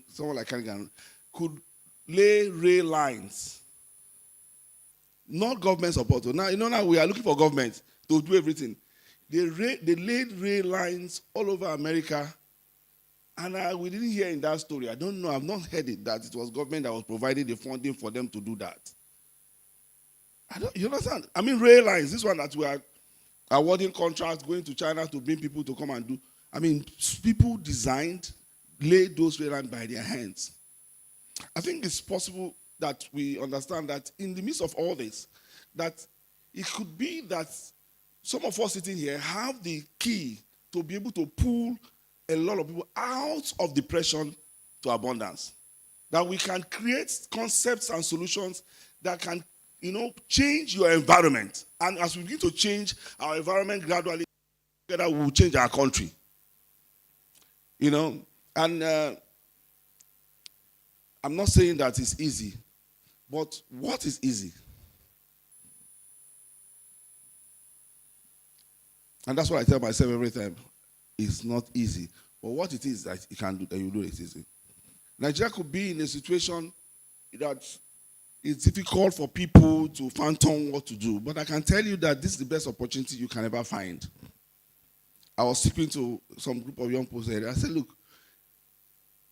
someone like Kanigan could lay rail lines. Not government support. Now we are looking for government to do everything. They laid rail lines all over America, and we didn't hear in that story. I don't know. I've not heard it that it was government that was providing the funding for them to do that. You understand? Rail lines. This one that we are awarding contracts, going to China to bring people to come and do. People laid those rail lines by their hands. I think it's possible that we understand that in the midst of all this, that it could be that some of us sitting here have the key to be able to pull a lot of people out of depression to abundance. That we can create concepts and solutions that can, change your environment. And as we begin to change our environment gradually, together we will change our country. And I'm not saying that it's easy, but what is easy? And that's what I tell myself every time. It's not easy. But what it is that you can do, that you do it easy. Nigeria could be in a situation that it's difficult for people to fathom what to do. But I can tell you that this is the best opportunity you can ever find. I was speaking to some group of young people there. I said, look,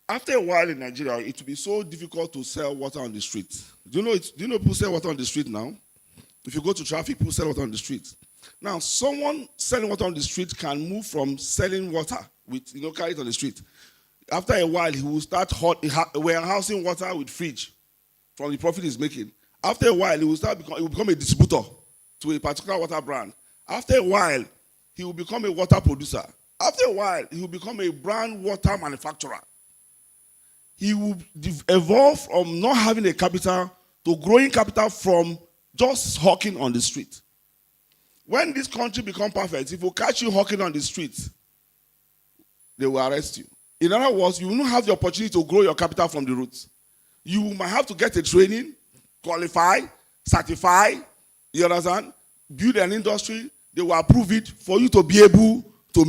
after a while in Nigeria, it will be so difficult to sell water on the street. Do you know people sell water on the street now? If you go to traffic, people sell water on the street. Now, someone selling water on the street can move from selling water with, carry it on the street. After a while, he will start warehousing water with fridge from the profit he's making. After a while, he will become a distributor to a particular water brand. After a while, he will become a water producer. After a while, he will become a brand water manufacturer. He will evolve from not having a capital to growing capital from just hawking on the street. When this country become perfect, if we catch you hawking on the street, they will arrest you. In other words, you will not have the opportunity to grow your capital from the roots. You might have to get a training, qualify, certify, you understand? Build an industry, they will approve it for you to be able to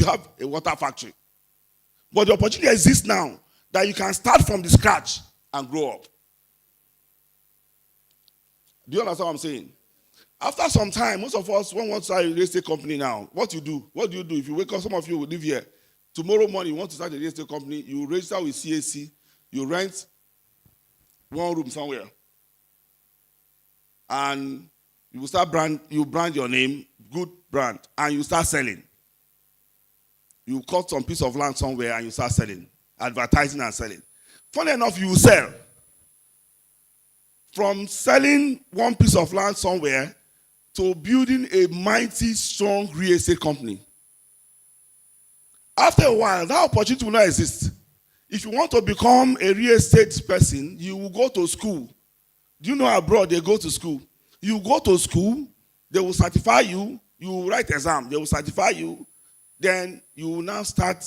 have a water factory. But the opportunity exists now that you can start from the scratch and grow up. Do you understand what I'm saying? After some time, most of us, when we want to start a real estate company now, what do you do? What do you do? If you wake up, some of you will live here. Tomorrow morning, you want to start a real estate company, you register with CAC, you rent one room somewhere. And you will start brand your name, good brand, and you start selling. You cut some piece of land somewhere and you start selling, advertising and selling. Funny enough, you will sell. From selling one piece of land somewhere to building a mighty, strong real estate company. After a while, that opportunity will not exist. If you want to become a real estate person, you will go to school. Do you know abroad they go to school? You go to school, they will certify you, you will write exam, they will certify you, then you will now start,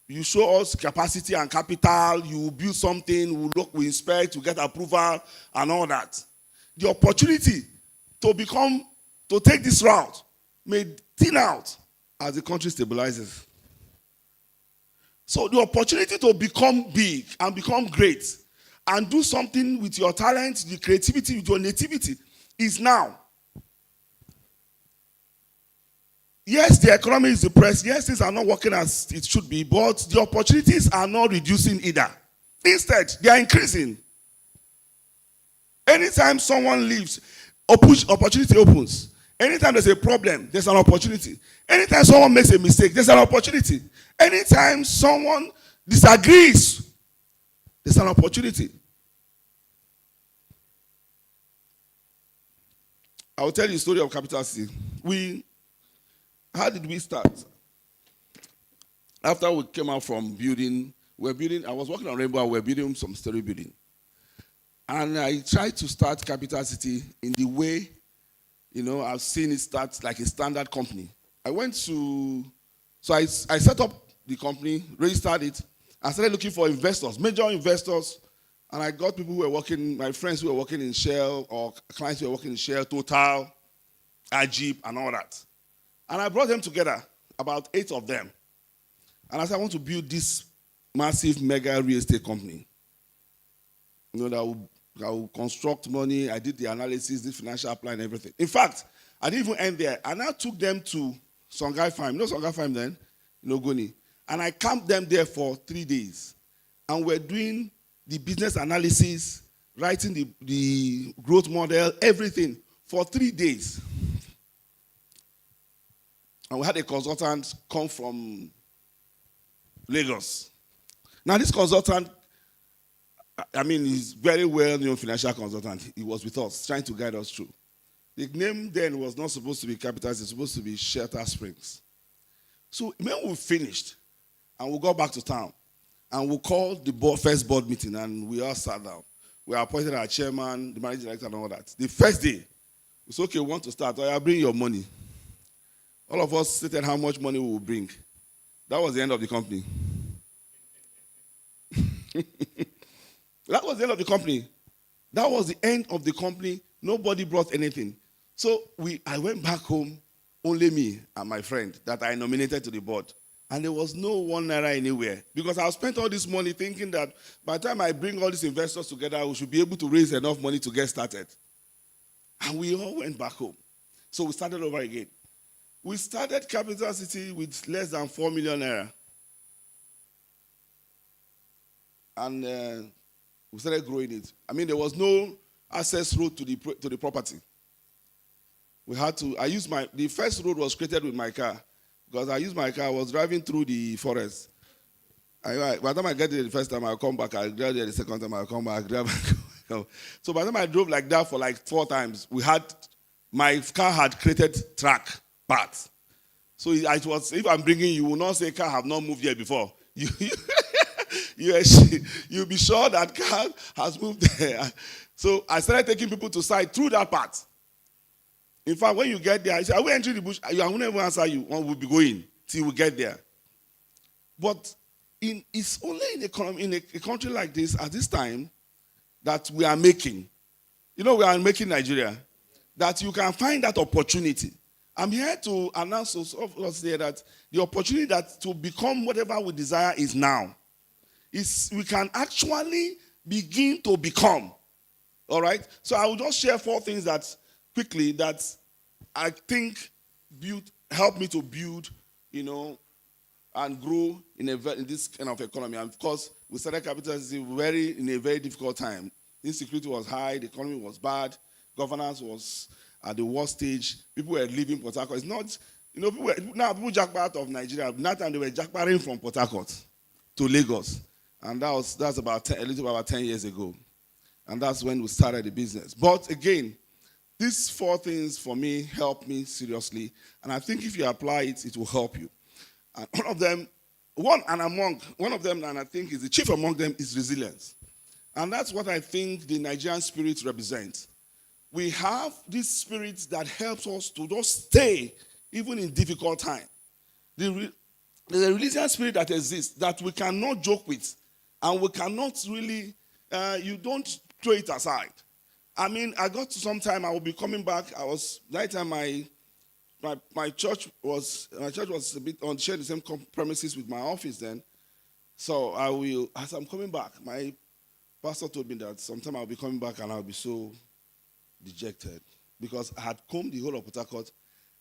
you show us capacity and capital, you will build something, we inspect, we get approval, and all that. The opportunity to take this route may thin out as the country stabilizes. So the opportunity to become big and become great and do something with your talent, the creativity, with your nativity is now. Yes, the economy is depressed. Yes, things are not working as it should be, but the opportunities are not reducing either. Instead, they are increasing. Anytime someone leaves, opportunity opens. Anytime there's a problem, there's an opportunity. Anytime someone makes a mistake, there's an opportunity. Anytime someone disagrees, there's an opportunity. I will tell you the story of Capital City. How did we start? After we came out from building, I was working on Rainbow, we were building some story building. And I tried to start Capital City in the way, I've seen it start like a standard company. I set up the company, registered it, and started looking for investors, major investors, and I got people who were working, my friends who were working in Shell, or clients who were working in Shell, Total, Ajib, and all that. And I brought them together, about 8 of them. And I said, I want to build this massive mega real estate company. That will construct money. I did the analysis, the financial plan, and everything. In fact, I didn't even end there. I now took them to Songhai Farm. You know Songhai Farm then? Goni. And I camped them there for 3 days. And we're doing the business analysis, writing the growth model, everything for 3 days. And we had a consultant come from Lagos. Now this consultant, he's very well-known financial consultant. He was with us, trying to guide us through. The name then was not supposed to be Capital, it's supposed to be Shelter Springs. So when we finished, and we got back to town, and we called the first board meeting, and we all sat down. We appointed our chairman, the managing director, and all that. The first day, we said, okay, we want to start. Bring your money. All of us stated how much money we would bring. That was the end of the company. That was the end of the company. That was the end of the company. Nobody brought anything. So I went back home, only me and my friend that I nominated to the board. And there was no 1 naira anywhere. Because I spent all this money thinking that by the time I bring all these investors together, we should be able to raise enough money to get started. And we all went back home. So we started over again. We started Capital City with less than 4 million naira. And we started growing it. There was no access road to the property. We had to, the first road was created with my car. Because I used my car, I was driving through the forest. By the time I get there the first time, I'll come back. I'll drive there the second time, I'll come back. So by the time I drove like that for 4 times, my car had created track parts. So it was, if I'm bringing you, will not say car have not moved here before. You'll be sure that car has moved there. So I started taking people to site through that part. In fact, when you get there, I say, are we entering the bush? I will never answer you. One will be going till we get there. But it's only in a country like this, at this time, that we are making. We are making Nigeria. That you can find that opportunity. I'm here to announce to all of us here that the opportunity that to become whatever we desire is now. We can actually begin to become. All right? So I will just share 4 things that quickly that I think help me to build, and grow in this kind of economy. And of course, we started capitalism in a very difficult time. Insecurity was high, the economy was bad, governance was at the worst stage. People were leaving Port Harcourt. It's not, people jackpot out of Nigeria. That time they were jackpotting from Port Harcourt to Lagos. And that's about a little about 10 years ago. And that's when we started the business. But again, these 4 things for me help me seriously. And I think if you apply it, it will help you. And one of them, and I think is the chief among them, is resilience. And that's what I think the Nigerian spirit represents. We have this spirit that helps us to just stay even in difficult times. There's a resilient spirit that exists that we cannot joke with. And we cannot really, you don't throw it aside. I mean, I got to some time, I will be coming back. That time my church was a bit on shared the same premises with my office then. So as I'm coming back, my pastor told me that sometime I'll be coming back and I'll be so dejected because I had combed the whole of Port Harcourt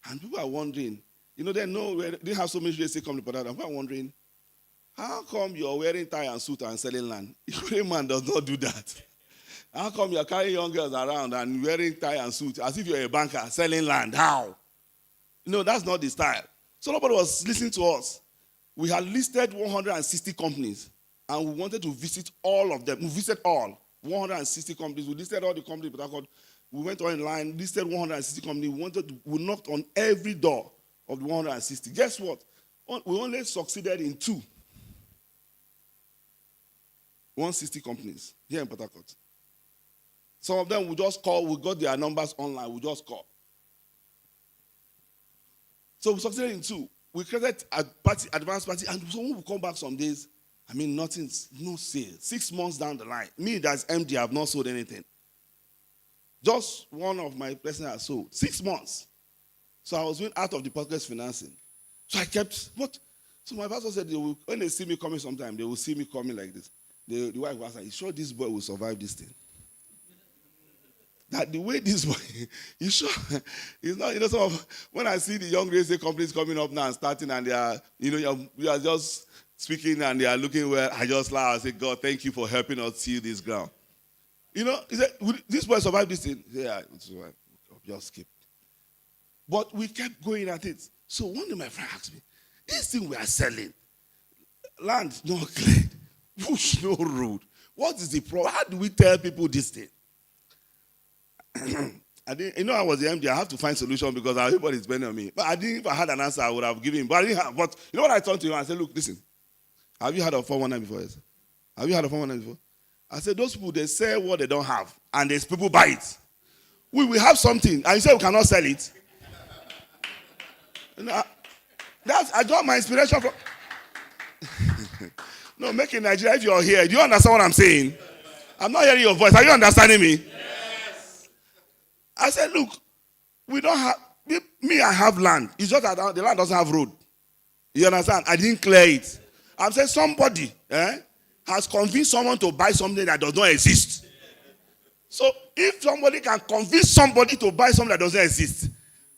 and people are wondering, they didn't have so many real estate companies, but people are wondering, how come you're wearing tie and suit and selling land? A man does not do that. How come you're carrying young girls around and wearing tie and suit as if you're a banker selling land? How? That's not the style. So nobody was listening to us. We had listed 160 companies and we wanted to visit all of them. We visited all 160 companies. We listed all the companies, but we went online, listed 160 companies. We knocked on every door of the 160. Guess what? We only succeeded in 2. 160 companies here in Port Harcourt. Some of them we just call, we got their numbers online, we just call. So we succeeded in 2. We created a advanced party, and someone will come back some days. I mean, no sale. 6 months down the line. Me, that's MD, I have not sold anything. Just one of my persons has sold. 6 months. So I was doing out of the pocket financing. So I kept, what? So my pastor said, when they see me coming sometime, they will see me coming like this. The wife was like, you sure this boy will survive this thing? That the way this boy, you sure? It's not, when I see the young real estate companies coming up now and starting and they are, you are just speaking and they are looking well, I just laugh and say, God, thank you for helping us see this ground. He said, will this boy survive this thing? Yeah, it's all right. Just skip. But we kept going at it. So one day my friend asked me, this thing we are selling, land not cleared, bush no road. What is the problem? How do we tell people this thing? I was the MD. I have to find solution because everybody's bending on me. But if I had an answer, I would have given him. But I didn't have. But you know what I turned to him? I said, look, listen. Have you heard of 419 before? Yes. Have you heard of 419 before? I said, those people, they sell what they don't have. And there's people buy it. We will have something. And you say we cannot sell it. I got my inspiration from... No, make in Nigeria, if you're here, do you understand what I'm saying? I'm not hearing your voice. Are you understanding me? Yes. I said, look, we don't have... I have land. It's just that the land doesn't have road. You understand? I didn't clear it. I'm saying somebody has convinced someone to buy something that does not exist. So if somebody can convince somebody to buy something that doesn't exist,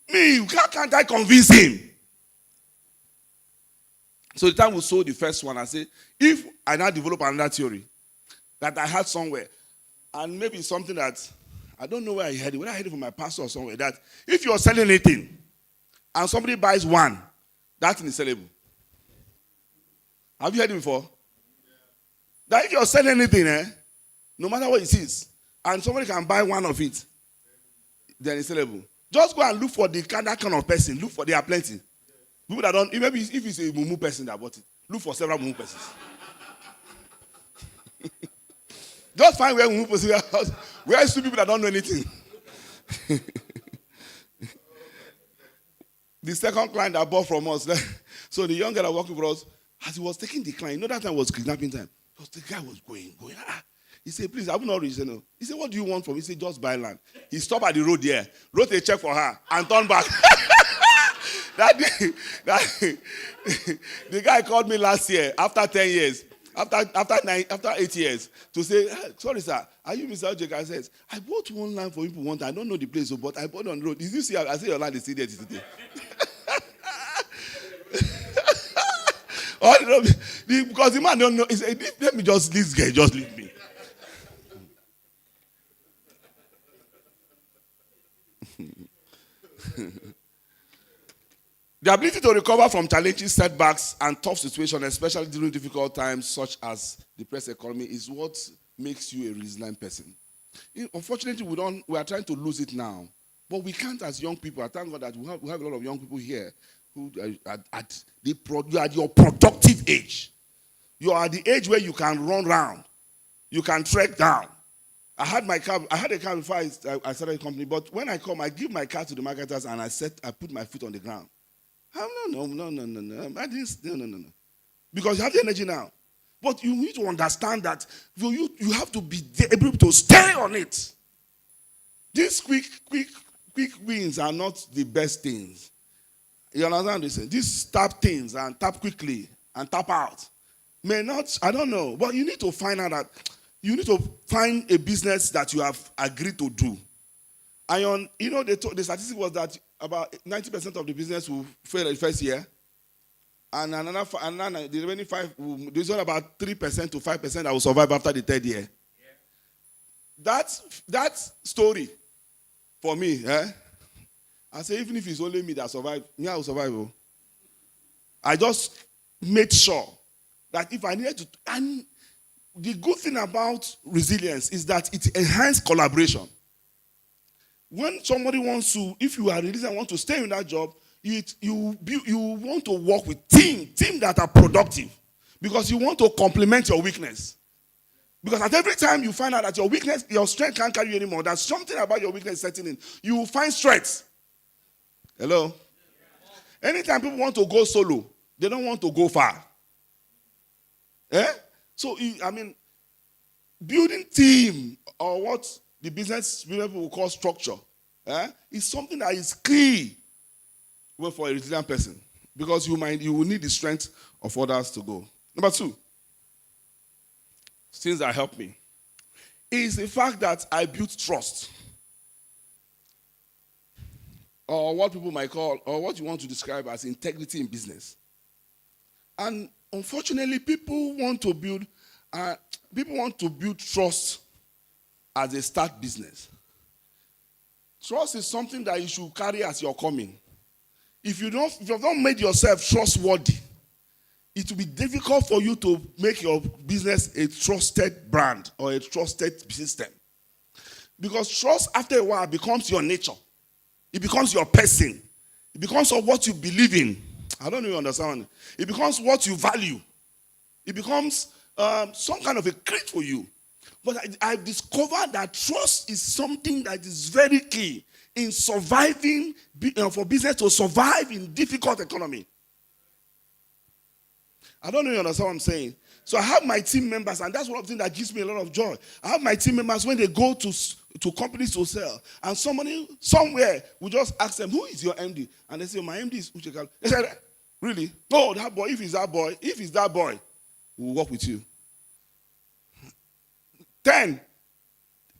how can't I convince him? So the time we sold the first one, I said, if I now develop another theory that I had somewhere, and maybe something that, I don't know where I heard it, whether I heard it from my pastor or somewhere, that if you're selling anything, and somebody buys one, that thing is sellable. Have you heard it before? That if you're selling anything, no matter what it is, and somebody can buy one of it, then it's sellable. Just go and look for that kind of person. Look for, there are plenty. People that don't, maybe if it's a mumu person that bought it, look for several mumu persons. Just find where mumu persons are. Where is two people that don't know anything? The second client that bought from us, so the young guy that working for us, as he was taking the client, that time was kidnapping time. The guy was going. He said, please, I will not reach. No. He said, what do you want from me? He said, just buy land. He stopped at the road there, wrote a check for her, and turned back. The guy called me last year, after 10 years, after 8 years, to say, sorry, sir, are you Mr. Ojeka? I said, I bought one land for people one time. I don't know the place, but I bought on the road. Did you see? I said, your land is still there today. Because the man don't know. He said, let me just, this guy, just leave me. The ability to recover from challenges, setbacks, and tough situations, especially during difficult times such as the depressed economy, is what makes you a resilient person. Unfortunately, we are trying to lose it now. But we can't as young people. I thank God that we have a lot of young people here who you are at your productive age. You are at the age where you can run around. You can trek down. I had a car before I started a company, but when I come, I give my car to the marketers and I put my feet on the ground. No. Because you have the energy now. But you need to understand that you have to be able to stay on it. These quick wins are not the best things. You understand this? These tap things and tap quickly and tap out may not, I don't know. But you need to find out that you need to find a business that you have agreed to do. And the statistic was that about 90% of the business will fail the first year. And the remaining 5%, there's only about 3% to 5% that will survive after the third year. Yeah. That story, for me, I say even if it's only me that survive, I will survive. I just made sure that if I needed to, and the good thing about resilience is that it enhances collaboration. When somebody wants to, if you are resilient and want to stay in that job, you want to work with team that are productive, because you want to complement your weakness. Because at every time you find out that your strength can't carry you anymore, there's something about your weakness setting in, you will find strength. Hello? Anytime people want to go solo, they don't want to go far. So, building team, or what the business people will call structure, is something that is key for a resilient person, because you will need the strength of others to go. Number 2, things that help me, is the fact that I built trust, or what people might call, or what you want to describe as integrity in business. And unfortunately, people want to build trust as a start business. Trust is something that you should carry as you're coming. If you have not made yourself trustworthy, it will be difficult for you to make your business a trusted brand or a trusted system. Because trust, after a while, becomes your nature. It becomes your person. It becomes of what you believe in. I don't even understand. It becomes what you value. It becomes some kind of a creed for you. But I've discovered that trust is something that is very key in surviving, for business to survive in difficult economy. I don't know if you understand what I'm saying. So I have my team members, and that's one of the things that gives me a lot of joy. I have my team members when they go to companies to sell, and somebody somewhere will just ask them, who is your MD? And they say, my MD is Uche Kalu. They said, really? No, that boy, if it's that boy, we'll work with you.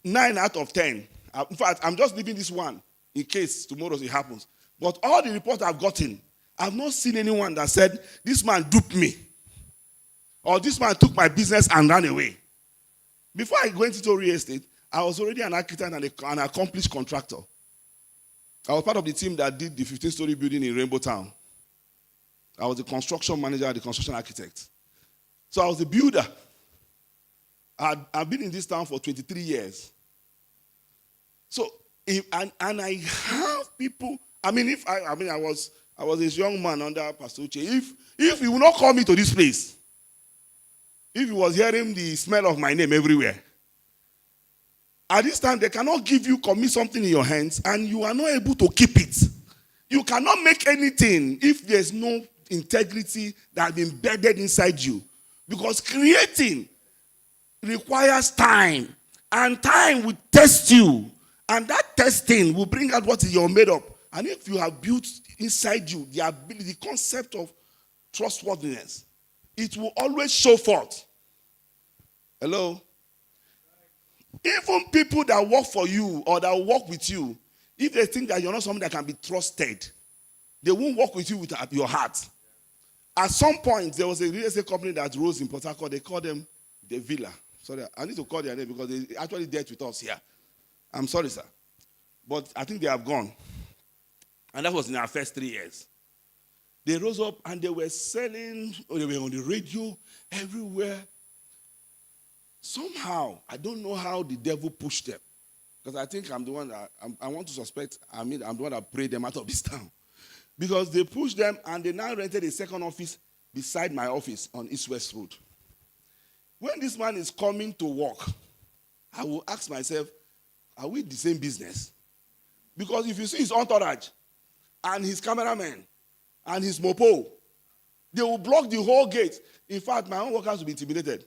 9 out of 10. In fact, I'm just leaving this one in case tomorrow it happens. But all the reports I've gotten, I've not seen anyone that said, this man duped me, or this man took my business and ran away. Before I went into real estate, I was already an architect and an accomplished contractor. I was part of the team that did the 15-story building in Rainbow Town. I was the construction manager, the construction architect. So I was a builder. I've been in this town for 23 years. So, and I have people, I was a young man under Pastor Uche. If he would not call me to this place, if he was hearing the smell of my name everywhere, At this time, they cannot commit something in your hands, and you are not able to keep it. You cannot make anything if there's no integrity that has been embedded inside you. Because creating requires time, and time will test you, and that testing will bring out what you're made of. And if you have built inside you the ability, the concept of trustworthiness, it will always show forth. Hello? Even people that work for you or that work with you, if they think that you're not someone that can be trusted, they won't work with you with your heart. At some point, there was a real estate company that rose in Port Harcourt. They called them the Villa. Sorry, I need to call their name because they actually dealt with us here. I'm sorry, sir. But I think they have gone. And that was in our first 3 years. They rose up and they were selling, or they were on the radio, everywhere. Somehow, I don't know how the devil pushed them. Because I think I'm the one that, I want to suspect, I'm the one that prayed them out of this town. Because they pushed them and they now rented a second office beside my office on East West Road. When this man is coming to work, I will ask myself, are we the same business? Because if you see his entourage and his cameraman and his mopo, they will block the whole gate. In fact, my own workers will be intimidated.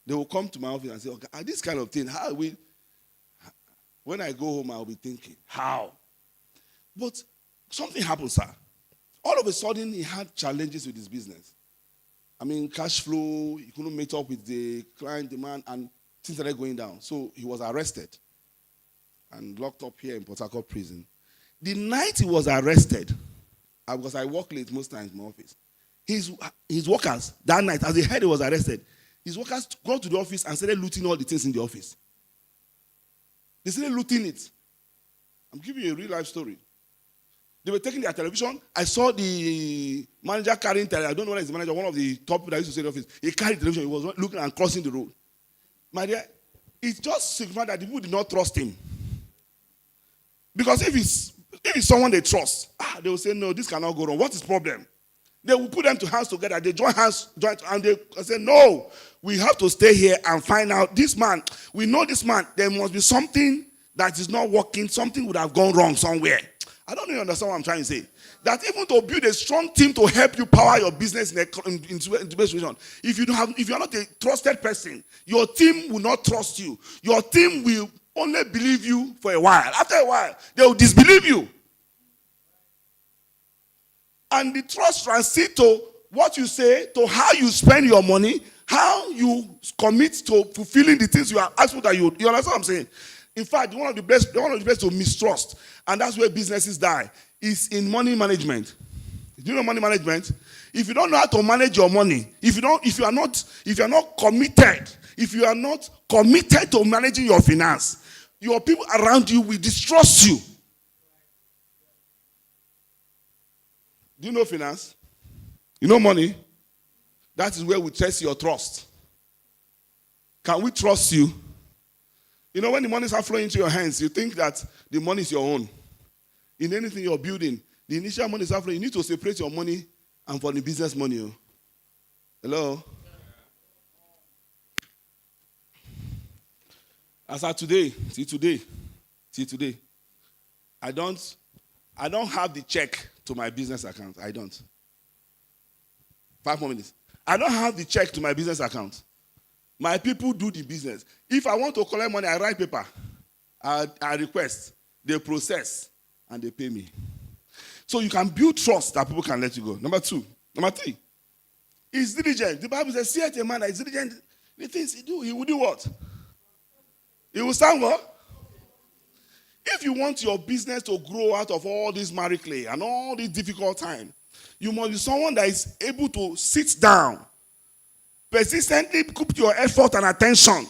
They will come to my office and say, okay, this kind of thing, how are we? When I go home, I'll be thinking, how? But something happened, sir. All of a sudden, he had challenges with his business. I mean, cash flow, he couldn't meet up with the client demand, and things started going down. So he was arrested and locked up here in Port Harcourt prison. The night he was arrested, because I work late most times in my office, his workers, that night, as they heard he was arrested, his workers got to the office and started looting all the things in the office. They started looting it. I'm giving you a real life story. They were taking their television. I saw the manager carrying television. I don't know whether it's the manager, one of the top people that used to stay in the office. He carried television. He was looking and crossing the road. My dear, it just signified that the people did not trust him. Because if it's someone they trust, they will say, no, this cannot go wrong. What is the problem? They will put them to hands together. They join hands, and they say, no, we have to stay here and find out this man. We know this man. There must be something that is not working. Something would have gone wrong somewhere. I don't really understand what I'm trying to say. That even to build a strong team to help you power your business in today's situation, if you're not a trusted person, your team will not trust you. Your team will only believe you for a while. After a while, they will disbelieve you. And the trust translates to what you say, to how you spend your money, how you commit to fulfilling the things you are asking that you understand what I'm saying? In fact, one of the best to mistrust, and that's where businesses die, is in money management. Do you know money management? If you don't know how to manage your money, if you are not committed to managing your finance, your people around you will distrust you. Do you know finance? You know money? That is where we test your trust. Can we trust you? You know, when the money starts flowing into your hands, you think that the money is your own. In anything you're building, the initial money is flowing. You need to separate your money and for the business money. Hello? As of today, till today, I don't have the check to my business account. I don't. 5 more minutes. I don't have the check to my business account. My people do the business. If I want to collect money, I write paper. I request. They process. And they pay me. So you can build trust that people can let you go. Number 2. Number 3. He's diligent. The Bible says, see a man that is diligent. The things he will do what? He will stand what? If you want your business to grow out of all this married clay and all this difficult time, you must be someone that is able to sit down, persistently put your effort and attention,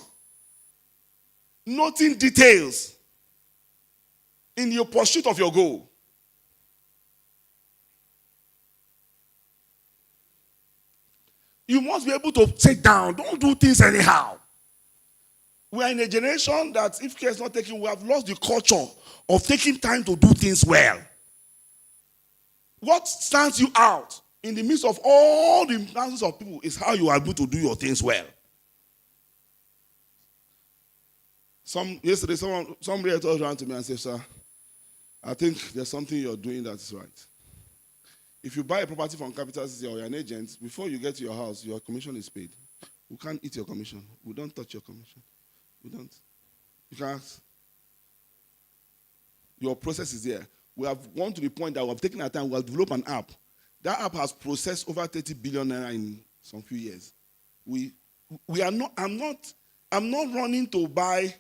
noting details in your pursuit of your goal. You must be able to sit down. Don't do things anyhow. We are in a generation that, if care is not taken, we have lost the culture of taking time to do things well. What stands you out in the midst of all the thousands of people is how you are able to do your things well. Yesterday, some realtor ran to me and said, "Sir, I think there's something you're doing that is right. If you buy a property from Capital City or you're an agent, before you get to your house, your commission is paid. We can't eat your commission. We don't touch your commission. We don't. You can ask. Your process is there. We have gone to the point that we have taken our time. We have developed an app. That app has processed over 30 billion naira in some few years. We are not. I'm not running to buy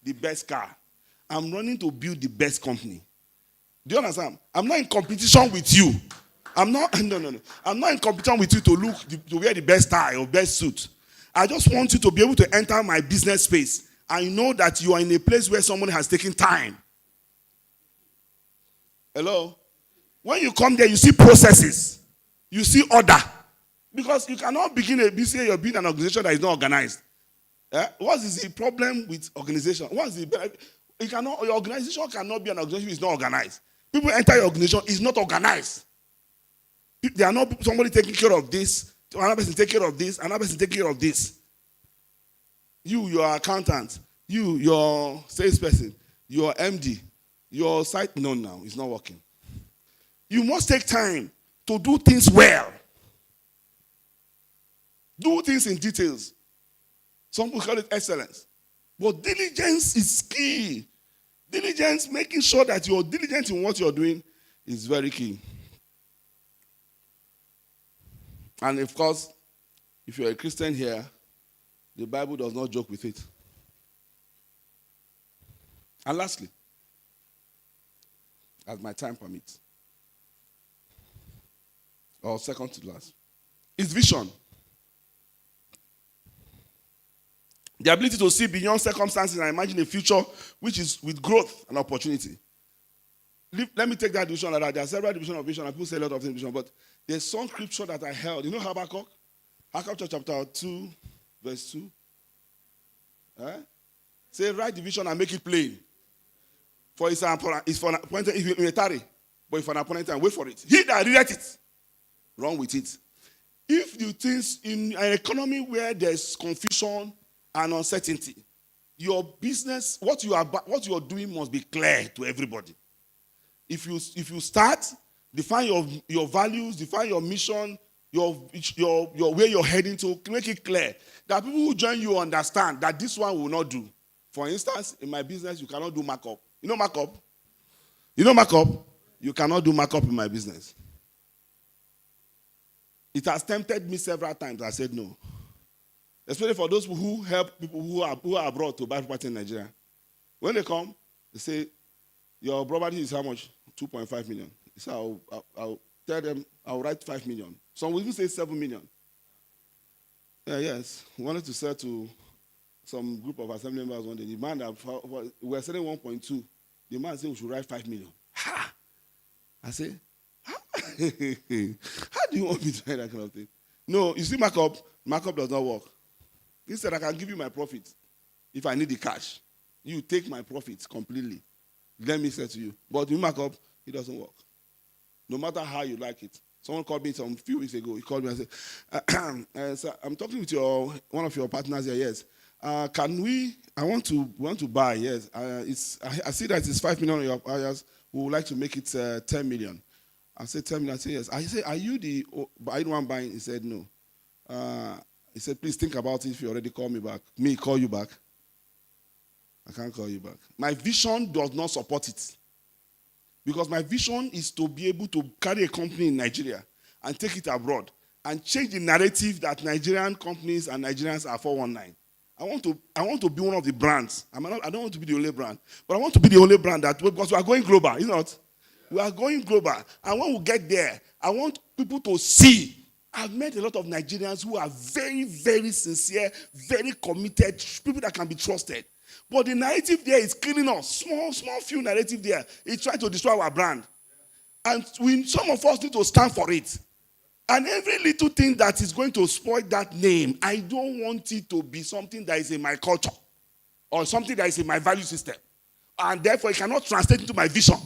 the best car. I'm running to build the best company. Do you understand? I'm not in competition with you. I'm not. No. I'm not in competition with you to wear the best tie or best suit. I just want you to be able to enter my business space. I know that you are in a place where someone has taken time. Hello? When you come there, you see processes. You see order. Because you cannot begin a business, you're building an organization that is not organized. What is the problem with organization? Your organization cannot be an organization which is not organized. People enter your organization, it's not organized. There are not somebody taking care of this, another person taking care of this, another person taking care of this. You, your accountant, you, your salesperson, your MD, your site, no, it's not working. You must take time to do things well. Do things in details. Some people call it excellence. But diligence is key. Diligence, making sure that you're diligent in what you're doing is very key. And of course, if you're a Christian here, the Bible does not joke with it. And lastly, as my time permits, or second to last, is vision. The ability to see beyond circumstances and imagine a future which is with growth and opportunity. Let me take that division like that. There are several divisions of vision, and people say a lot of things in vision, but there's some scripture that I held. You know Habakkuk? Habakkuk chapter 2, verse 2. Say, write the vision and make it plain. For it's for an appointed, if you tarry, but if an appointed time, wait for it. He that readeth it, run with it. If you think in an economy where there's confusion and uncertainty, your business, what you are doing must be clear to everybody. If you start, define your values, define your mission, your where you're heading to, make it clear that people who join you understand that this one will not do. For instance, in my business, you cannot do markup. You know markup? You know markup? You cannot do markup in my business. It has tempted me several times. I said no. Especially for those who help people who are abroad to buy property in Nigeria. When they come, they say, your property is how much? 2.5 million. So I'll tell them, I'll write 5 million. Some will even say 7 million. Yes. We wanted to sell to some group of assembly members one day. The man that we were selling 1.2. The man said we should write 5 million. Ha! I say, how do you want me to write that kind of thing? No, you see markup does not work. Instead, I can give you my profit if I need the cash. You take my profits completely. Let me say to you. But in markup, it doesn't work. No matter how you like it. Someone called me some few weeks ago. He called me and said, "Sir, I'm talking with one of your partners here. Yes. I want to buy. Yes. I see that it's 5 million of your buyers. We would like to make it 10 million. I said 10 million. I said yes. I said, are you the one buying? He said no. He said, please think about it if you already call me back. Me call you back? I can't call you back. My vision does not support it. Because my vision is to be able to carry a company in Nigeria and take it abroad and change the narrative that Nigerian companies and Nigerians are 419. I want to be one of the brands. I don't want to be the only brand, but I want to be the only brand because we are going global, is it not? We are going global. And when we get there, I want people to see. I've met a lot of Nigerians who are very, very sincere, very committed, people that can be trusted. But the narrative there is killing us. Small few narrative there. It's trying to destroy our brand. And some of us need to stand for it. And every little thing that is going to spoil that name, I don't want it to be something that is in my culture or something that is in my value system. And therefore, it cannot translate into my vision.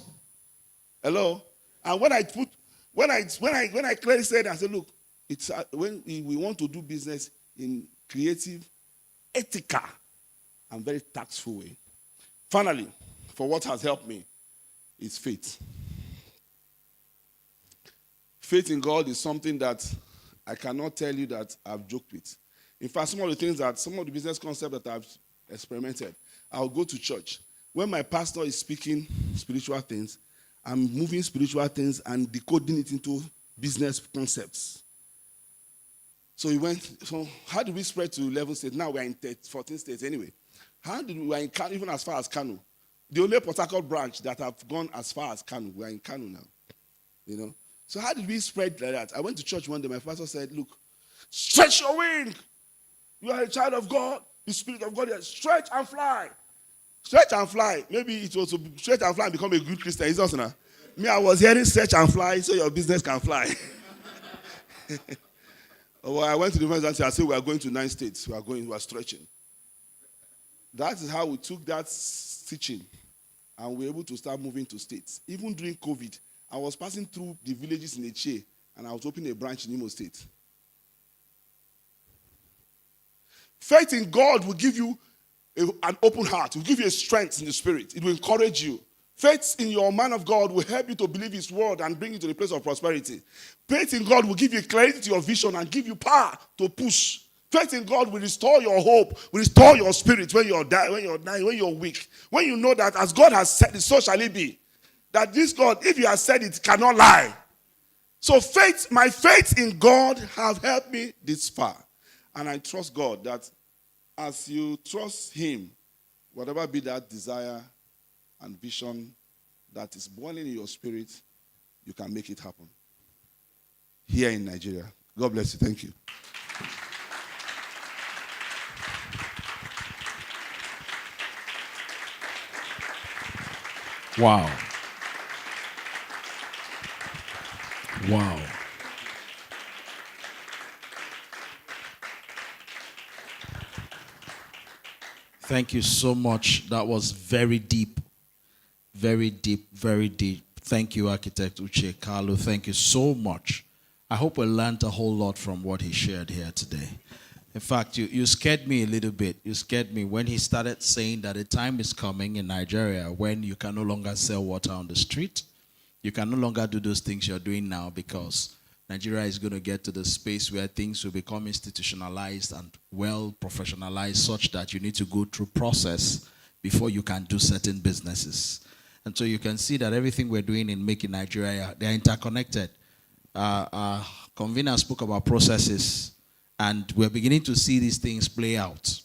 Hello? And when I clearly said, I said, look, it's when we want to do business in creative, ethical, and very tactful way. Finally, for what has helped me is faith. Faith in God is something that I cannot tell you that I've joked with. In fact, some of the business concepts that I've experimented, I'll go to church. When my pastor is speaking spiritual things, I'm moving spiritual things and decoding it into business concepts. So how did we spread to 11 states? Now we're in 14 states anyway. We're in Kano, even as far as Kano. The only Port Harcourt branch that have gone as far as Kano, we're in Kano now. You know? So how did we spread like that? I went to church one day, my pastor said, look, stretch your wing. You are a child of God. The Spirit of God is stretch and fly. Stretch and fly. Maybe it was to stretch and fly and become a good Christian. It's also now. Me, I was hearing stretch and fly so your business can fly. Well, I went to the university. I said, we are going to 9 states. We are stretching. That is how we took that teaching and we were able to start moving to states. Even during COVID, I was passing through the villages in Eche and I was opening a branch in Imo State. Faith in God will give you an open heart. It will give you a strength in the spirit. It will encourage you. Faith in your man of God will help you to believe his word and bring you to the place of prosperity. Faith in God will give you clarity to your vision and give you power to push. Faith in God will restore your hope, will restore your spirit when you're dying, when you're weak. When you know that as God has said it, so shall it be. That this God, if he has said it, cannot lie. So my faith in God have helped me this far. And I trust God that as you trust him, whatever be that desire and vision that is boiling in your spirit, you can make it happen. Here in Nigeria. God bless you. Thank you. Wow. Wow. Thank you so much. That was very deep. Very deep, very deep. Thank you, Architect Uche Kalu. Thank you so much. I hope we learned a whole lot from what he shared here today. In fact, you scared me a little bit. You scared me when he started saying that a time is coming in Nigeria when you can no longer sell water on the street. You can no longer do those things you're doing now because Nigeria is going to get to the space where things will become institutionalized and well professionalized such that you need to go through process before you can do certain businesses. And so you can see that everything we're doing in Making Nigeria, they're interconnected. Convener spoke about processes, and we're beginning to see these things play out.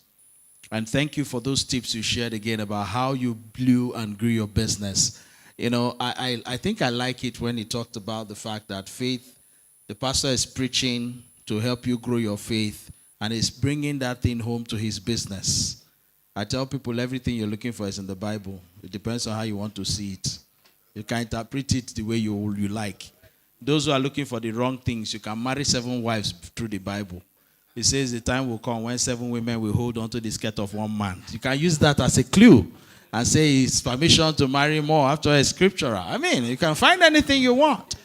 And thank you for those tips you shared again about how you blew and grew your business. You know, I think I like it when he talked about the fact that faith, the pastor is preaching to help you grow your faith, and is bringing that thing home to his business. I tell people everything you're looking for is in the Bible. It depends on how you want to see it. You can interpret it the way you like. Those who are looking for the wrong things, you can marry 7 wives through the Bible. It says the time will come when 7 women will hold on to the skirt of 1 man. You can use that as a clue and say it's permission to marry more after a scriptural. I mean, you can find anything you want.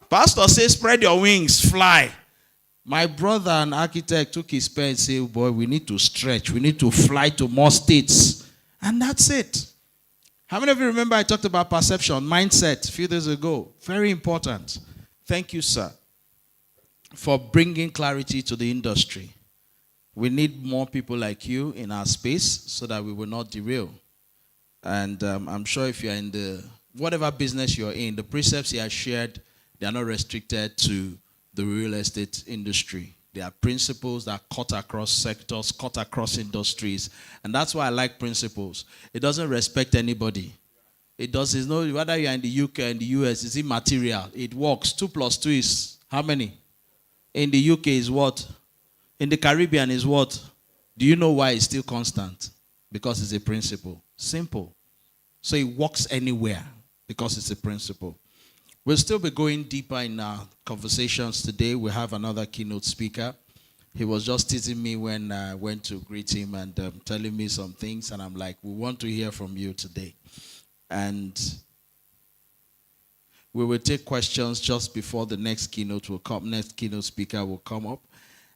Pastor says, spread your wings, fly. My brother, an architect, took his pen and said, oh boy, we need to stretch. We need to fly to more states. And that's it. How many of you remember I talked about perception, mindset a few days ago? Very important. Thank you, sir, for bringing clarity to the industry. We need more people like you in our space so that we will not derail. And I'm sure if you're in whatever business you're in, the precepts he has shared, they are not restricted to the real estate industry. They are principles that cut across sectors, cut across industries. And that's why I like principles. It doesn't respect anybody. It doesn't know whether you're in the UK or in the US, it's immaterial. It works. 2 + 2 is how many? In the UK is what? In the Caribbean is what? Do you know why it's still constant? Because it's a principle. Simple. So it works anywhere because it's a principle. We'll still be going deeper in our conversations today. We have another keynote speaker. He was just teasing me when I went to greet him and telling me some things. And I'm like, we want to hear from you today. And we will take questions just before the next keynote will come. Next keynote speaker will come up.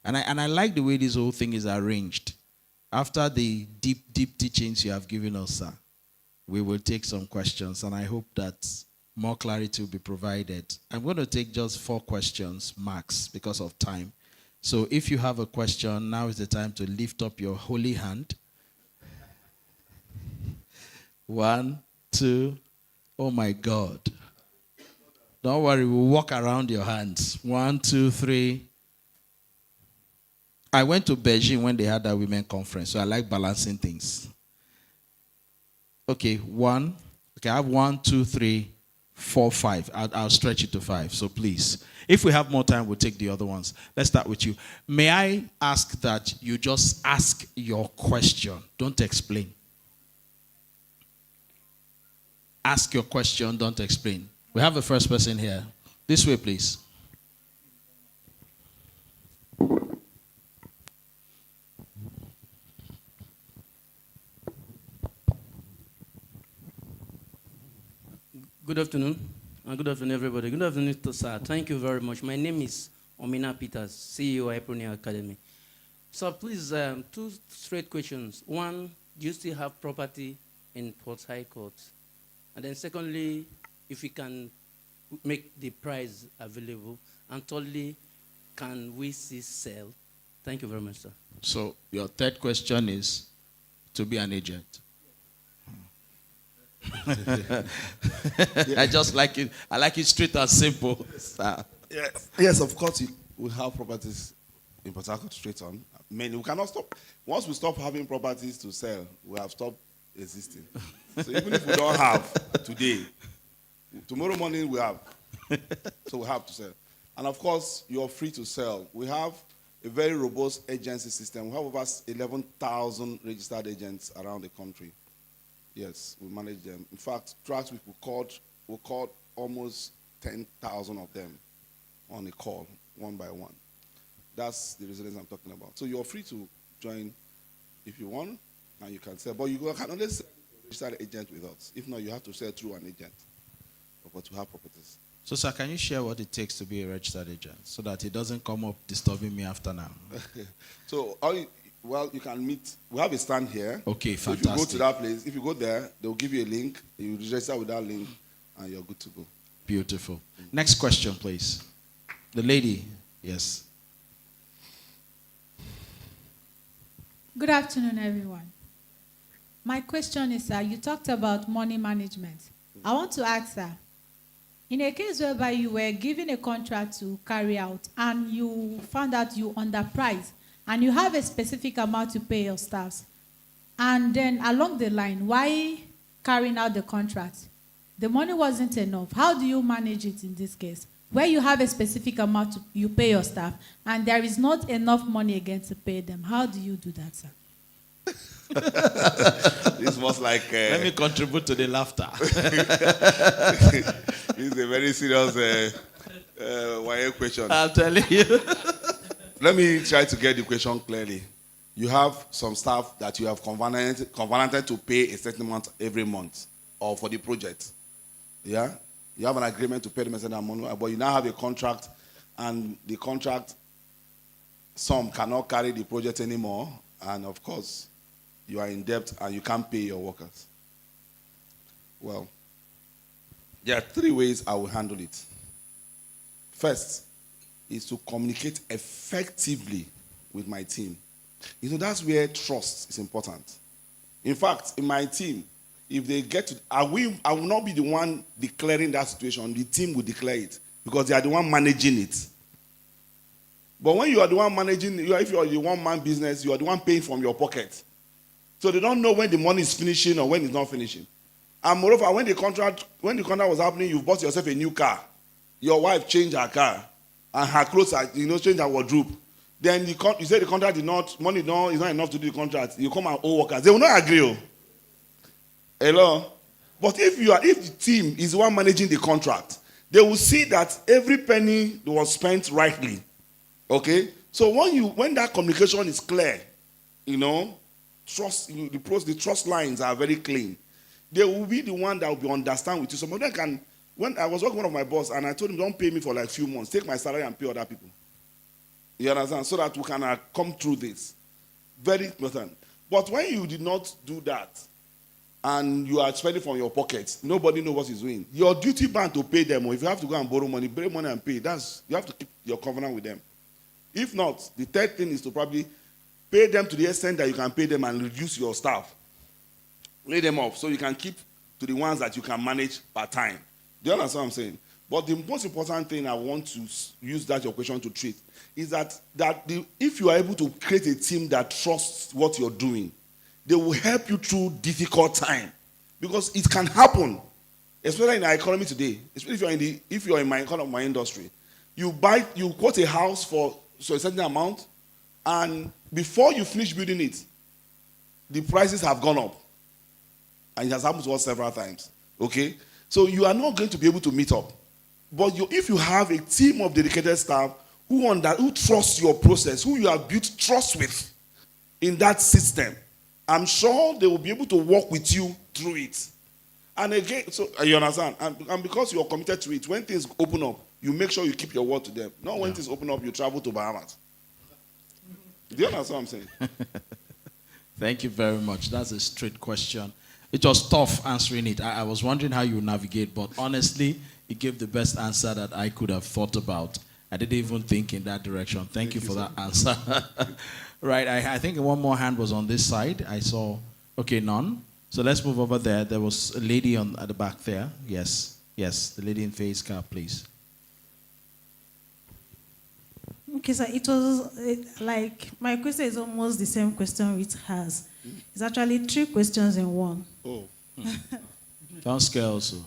And I like the way this whole thing is arranged. After the deep teachings you have given us, sir, we will take some questions, and I hope that more clarity will be provided. I'm going to take just 4 questions max because of time. So if you have a question, now is the time to lift up your holy hand. 1, 2, oh my God. Don't worry, we'll walk around your hands. 1, 2, 3. I went to Beijing when they had that women conference, so I like balancing things. Okay, 1. Okay, I have 1, 2, 3, 4, 5. I'll stretch it to 5, so please. If we have more time, we'll take the other ones. Let's start with you. May I ask that you just ask your question? Don't explain. Ask your question, don't explain. We have a first person here. This way, please. Good afternoon. Good afternoon, everybody. Good afternoon, to sir. Thank you very much. My name is Omina Peters, CEO, Ipronia Academy. So please, 2 straight questions. 1, do you still have property in Port Harcourt? And then secondly, if you can make the price available. And thirdly, can we see sell? Thank you very much, sir. So your third question is to be an agent. I just like it. I like it straight and simple. Yes, of course, we have properties in Port Harcourt straight on. Many, we cannot stop. Once we stop having properties to sell, we have stopped existing. So even if we don't have today, tomorrow morning we have. So we have to sell. And of course, you're free to sell. We have a very robust agency system. We have over 11,000 registered agents around the country. Yes, we manage them. In fact, last week we called almost 10,000 of them on a call, one by one. That's the resilience I'm talking about. So you're free to join if you want, and you can sell. But you can only sell registered agent with us. If not, you have to sell through an agent. But to have properties. So, sir, can you share what it takes to be a registered agent so that it doesn't come up disturbing me after now? So, well, you can meet. We have a stand here. Okay, so fantastic. if you go to that place, if you go there, they'll give you a link. You register with that link, and you're good to go. Beautiful. Next question, please. The lady, yes. Good afternoon, everyone. My question is, you talked about money management. I want to ask, sir, in a case whereby you were given a contract to carry out and you found out you underpriced and you have a specific amount to pay your staffs, and then along the line, why carrying out the contract, the money wasn't enough? How do you manage it in this case? Where you have a specific amount you pay your staff and there is not enough money again to pay them, how do you do that, sir? This was like... Let me contribute to the laughter. This is a very serious question. I'm telling you. Let me try to get the question clearly. You have some staff that you have covenanted to pay a certain amount every month or for the project. Yeah? You have an agreement to pay them a certain amount, but you now have a contract, and the contract, some cannot carry the project anymore, and of course, you are in debt and you can't pay your workers. Well, there are 3 ways I will handle it. First is to communicate effectively with my team. You know, that's where trust is important. In fact, in my team, if they get to, I will not be the one declaring that situation. The team will declare it because they are the one managing it. But when you are the one managing, if you are the one-man business, you are the one paying from your pocket. So they don't know when the money is finishing or when it's not finishing. And moreover, when the contract was happening, you bought yourself a new car. Your wife changed her car, and her clothes are, changed her wardrobe. Then you say the contract is not enough to do the contract. You come and owe workers. They will not agree. Hello? But if the team is the one managing the contract, they will see that every penny was spent rightly. Okay? So when that communication is clear, the trust lines are very clean. They will be the one that will be understand with you. Some of them can. When I was working with one of my boss and I told him, don't pay me for like a few months. Take my salary and pay other people. You understand? So that we can come through this. Very important. But when you did not do that, and you are spending from your pocket, nobody knows what he's doing. Your duty bound to pay them, or if you have to go and borrow money and pay. You have to keep your covenant with them. If not, the third thing is to probably pay them to the extent that you can pay them and reduce your staff. Lay them off so you can keep to the ones that you can manage per time. Do you understand what I'm saying? But the most important thing I want to use that your question to treat is that if you are able to create a team that trusts what you're doing, they will help you through difficult time. Because it can happen, especially in our economy today, especially if you're in my industry. You quote a house for a certain amount, and before you finish building it, the prices have gone up. And it has happened to us several times. Okay? So you are not going to be able to meet up. But if you have a team of dedicated staff who trust your process, who you have built trust with in that system, I'm sure they will be able to work with you through it. And again, so you understand? And because you are committed to it, when things open up, you make sure you keep your word to them. Not when things open up, you travel to Bahamas. Do you understand what I'm saying? Thank you very much. That's a straight question. It was tough answering it. I was wondering how you would navigate, but honestly, you gave the best answer that I could have thought about. I didn't even think in that direction. Thank you for that answer. Right, I think one more hand was on this side. I saw, okay, none. So let's move over there. There was a lady at the back there. Yes, the lady in face cap, please. Okay, so it was like, my question is almost the same question it has. It's actually 3 questions in one. Oh. Don't scare also.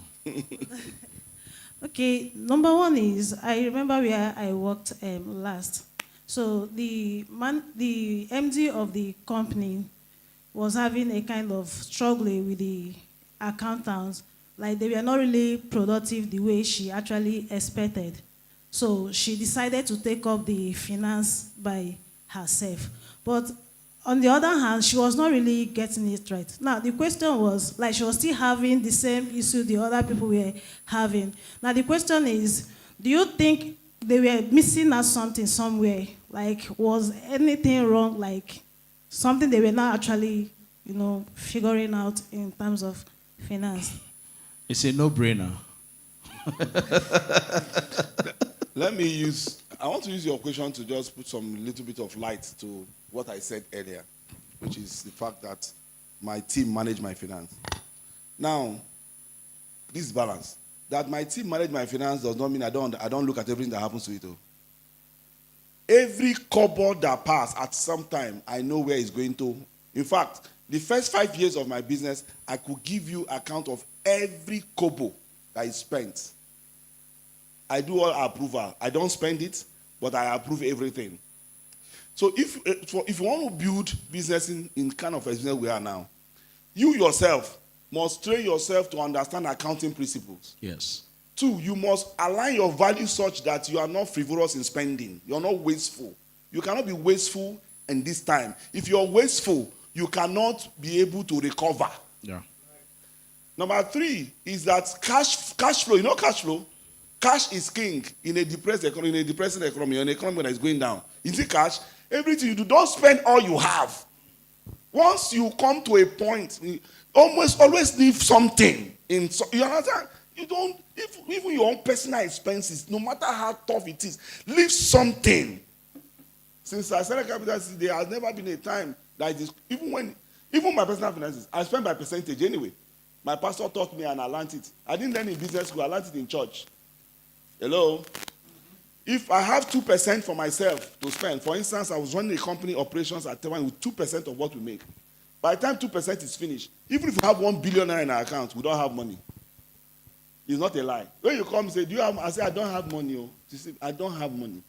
Okay, number 1 is, I remember where I worked last. So the MD of the company was having a kind of struggle with the accountants. Like they were not really productive the way she actually expected. So she decided to take up the finance by herself. But on the other hand, she was not really getting it right. Now, the question was, like she was still having the same issue the other people were having. Now, the question is, do you think they were missing out something somewhere? Like, was anything wrong? Like, something they were not actually, figuring out in terms of finance? It's a no-brainer. I want to use your question to just put some little bit of light to what I said earlier, which is the fact that my team managed my finance. Now, this balance. That my team manage my finance does not mean I don't look at everything that happens to it. Every kobo that pass at some time, I know where it's going to. In fact, the first 5 years of my business, I could give you account of every kobo that is spent. I do all approval. I don't spend it, but I approve everything. So if you want to build business in kind of a business we are now, you yourself must train yourself to understand accounting principles. Yes. 2, you must align your values such that you are not frivolous in spending. You're not wasteful. You cannot be wasteful in this time. If you're wasteful, you cannot be able to recover. Yeah. Number 3 is that cash flow. You know cash flow? Cash is king in a depressed economy, in a depressing economy, in an economy that is going down. You see cash? Everything you do, don't spend all you have. Once you come to a point, always leave something. You understand? You don't, even your own personal expenses, no matter how tough it is, leave something. Since I started Capital City, there has never been a time that it is, even my personal finances, I spend by percentage anyway. My pastor taught me and I learned it. I didn't learn in business school, I learned it in church. Hello? If I have 2% for myself to spend, for instance, I was running a company operations at Taiwan with 2% of what we make. By the time 2% is finished, even if we have 1 billion in our account, we don't have money. It's not a lie. When you come and say, do you have, I say, I don't have money. Oh. You say, I don't have money.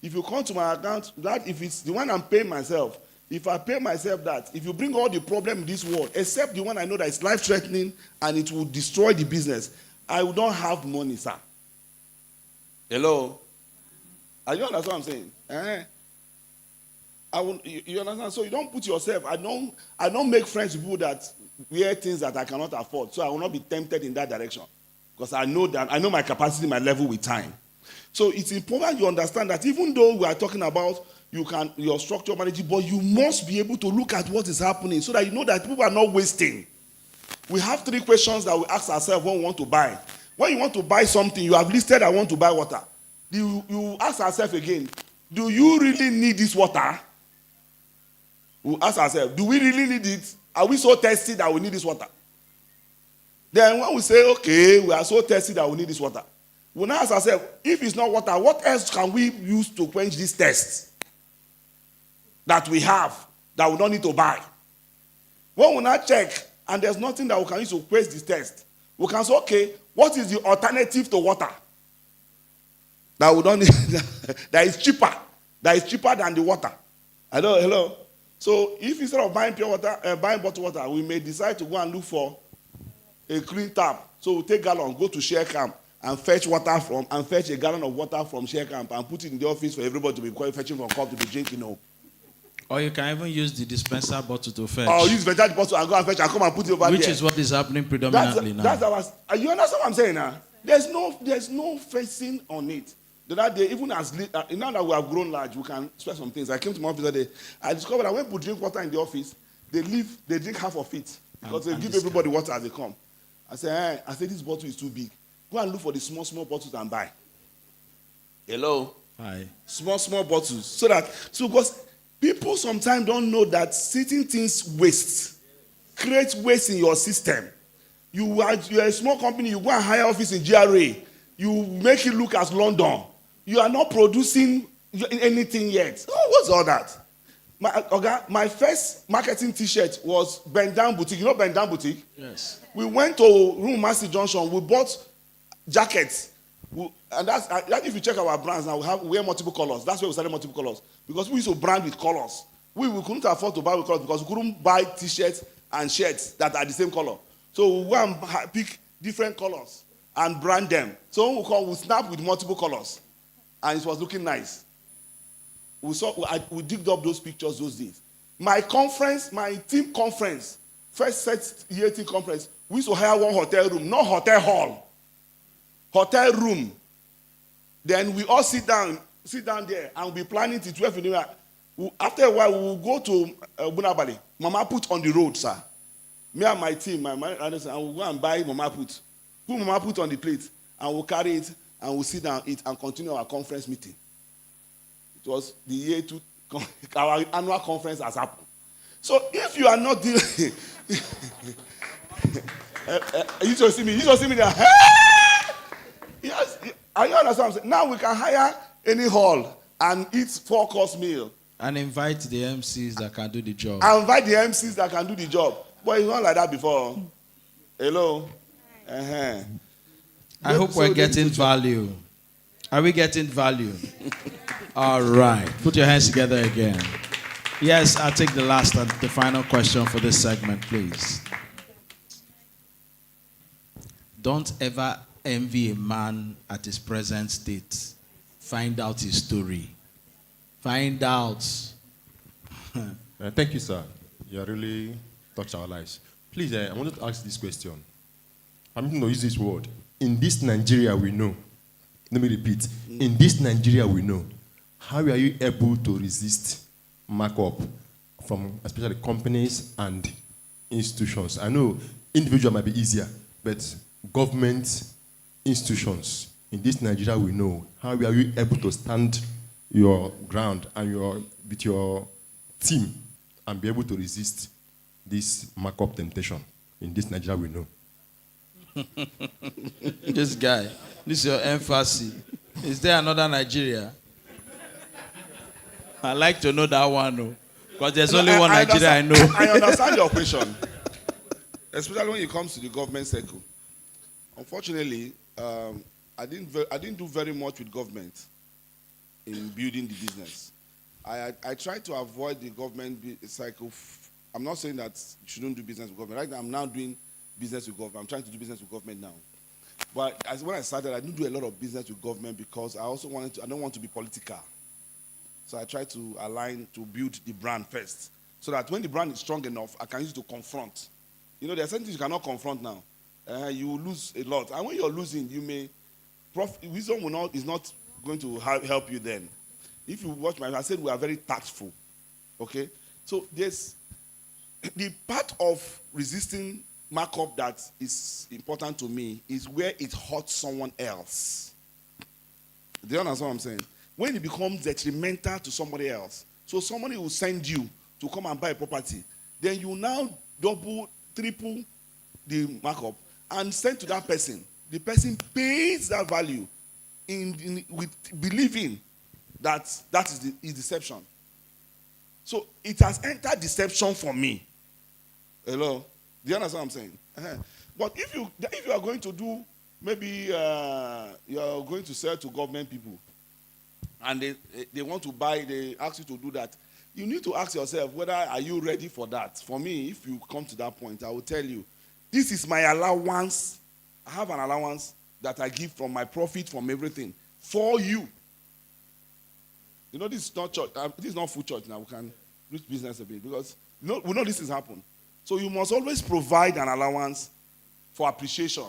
If you come to my account, if it's the one I'm paying myself, if I pay myself that, if you bring all the problem in this world, except the one I know that is life-threatening and it will destroy the business, I will not have money, sir. Hello? Are you understand what I'm saying? You understand? So you don't put yourself, I don't make friends with people that wear things that I cannot afford. So I will not be tempted in that direction. Because I know my capacity, my level with time. So it's important you understand that even though we are talking about you can your structure manage it, but you must be able to look at what is happening so that you know that people are not wasting. We have 3 questions that we ask ourselves when we want to buy. When you want to buy something, you have listed, I want to buy water. You ask ourselves again, do you really need this water? We ask ourselves, do we really need it? Are we so thirsty that we need this water? Then when we say, okay, we are so thirsty that we need this water, we now ask ourselves, if it's not water, what else can we use to quench this thirst that we have, that we don't need to buy? When we now check, and there's nothing that we can use to quench this thirst, we can say, okay, what is the alternative to water that we don't need, that is cheaper than the water? Hello? So if instead of buying pure water, buying bottled water, we may decide to go and look for a clean tap. So we take gallon, go to share camp and fetch a gallon of water from share camp and put it in the office for everybody to be fetching from cup to be drinking. Or you can even use the dispenser bottle to fetch. Or use the bottle and go and fetch and come and put it over there. Which is what is happening predominantly now. You understand what I'm saying now? There's no fencing on it. The other day, even now that we have grown large, we can spare some things. I came to my office the other day. I discovered that when people drink water in the office, they drink half of it because they give everybody water as they come. I said, this bottle is too big. Go and look for the small bottles and buy. Hello? Hi. Small bottles. So because people sometimes don't know that certain things create waste in your system. You are a small company, you go and hire office in GRA. You make it look as London. You are not producing anything yet. Oh, what's all that? My first marketing T-shirt was Bend Down Boutique. You know Bend Down Boutique? Yes. We went to Room Massey Junction. We bought jackets. And that's if you check our brands now, we wear multiple colors. That's why we started multiple colors. Because we used to brand with colors. We couldn't afford to buy with colors because we couldn't buy T-shirts and shirts that are the same color. So we go and pick different colors and brand them. So we snap with multiple colors. And it was looking nice. We digged up those pictures those days. My team conference, first set year team conference, we used to hire one hotel room, not hotel hall. Hotel room. Then we all sit down there and we'll be planning till 12 in the night. After a while, we will go to Bunabali. Mama put on the road, sir. Me and my team, my manager, and we'll go and buy Mama put. Put Mama put on the plate and we'll carry it and we'll sit down, eat, and continue our conference meeting. It was the year our annual conference has happened. So if you are not doing, you just see me there. Yes, are you understand what I'm saying? Now we can hire any hall and eat 4-course meal. And invite the MCs that can do the job. But it's not like that before. Hello? Uh-huh. I hope we're getting value. Are we getting value? All right. Put your hands together again. Yes, I'll take the last and the final question for this segment, please. Don't ever envy a man at his present state. Find out his story. Find out. Thank you, sir. You really touched our lives. Please, I wanted to ask this question. I'm going to use this word. In this Nigeria we know, let me repeat. In this Nigeria we know, how are you able to resist markup from especially companies and institutions? I know individual might be easier, but government institutions, in this Nigeria we know, how are you able to stand your ground and with your team and be able to resist this markup temptation? In this Nigeria we know. This guy, this is your emphasis. Is there another Nigeria? I like to know that one, because there's only one Nigeria I know. I understand your question, especially when it comes to the government circle. Unfortunately, I didn't do very much with government in building the business. I try to avoid the government cycle. I'm not saying that you shouldn't do business with government. Right now, I'm now doing business with government. I'm trying to do business with government now. But when I started, I didn't do a lot of business with government because I don't want to be political. So I try to align to build the brand first. So that when the brand is strong enough, I can use it to confront. You know, there are certain things you cannot confront now. You will lose a lot. And when you're losing, wisdom is not going to help you then. If you watch I said we are very tactful. Okay? So there's the part of resisting markup that is important to me is where it hurts someone else. Do you understand what I'm saying? When it becomes detrimental to somebody else. So somebody will send you to come and buy a property. Then you now double, triple the markup and send to that person. The person pays that value with believing that is deception. So it has entered deception for me. Hello? Do you understand what I'm saying? But if you are going to do, maybe you are going to sell to government people, and they want to buy, they ask you to do that, you need to ask yourself whether are you ready for that. For me, if you come to that point, I will tell you, this is my allowance. I have an allowance that I give from my profit, from everything, for you. You know, this is not church. This is not full church now. We can reach business a bit because we know this has happened. So you must always provide an allowance for appreciation.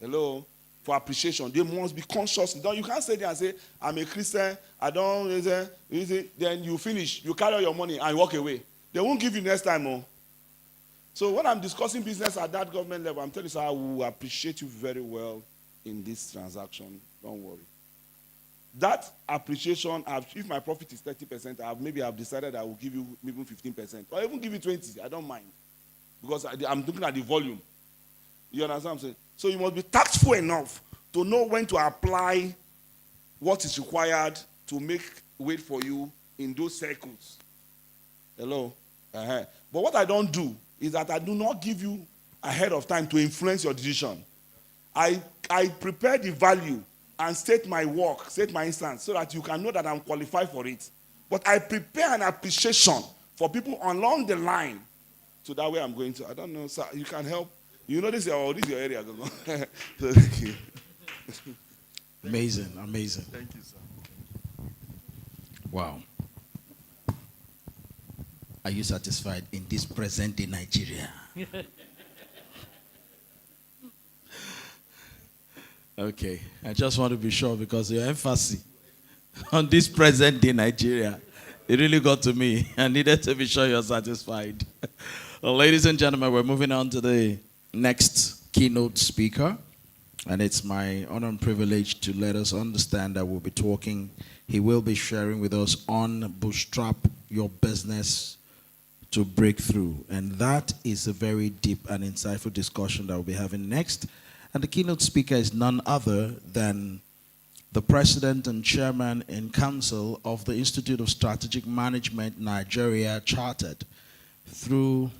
Hello? For appreciation. They must be conscious. You can't say there and say, I'm a Christian, I don't, then you finish, you carry your money and walk away. They won't give you next time. Oh. So when I'm discussing business at that government level, I'm telling you, sir, I will appreciate you very well in this transaction. Don't worry. That appreciation, if my profit is 30%, maybe I've decided I will give you maybe 15%. Or even give you 20%. I don't mind. Because I'm looking at the volume. You understand what I'm saying? So you must be tactful enough to know when to apply what is required to make weight for you in those circles. Hello? But what I don't do is that I do not give you ahead of time to influence your decision. I prepare the value and state my work, state my instance, so that you can know that I'm qualified for it. But I prepare an appreciation for people along the line. So that way I'm going to. I don't know, sir. You can help. You know this is your area. So, thank you. Amazing, amazing. Thank you, sir. Wow. Are you satisfied in this present day Nigeria? Okay, I just want to be sure because your emphasis on this present day Nigeria, it really got to me. I needed to be sure you're satisfied. Well, ladies and gentlemen, we're moving on to the next keynote speaker. And it's my honor and privilege to let us understand that we'll be talking, he will be sharing with us on bootstrap your business to break through. And that is a very deep and insightful discussion that we'll be having next. And the keynote speaker is none other than the president and chairman in council of the Institute of Strategic Management, Nigeria, Chartered. Through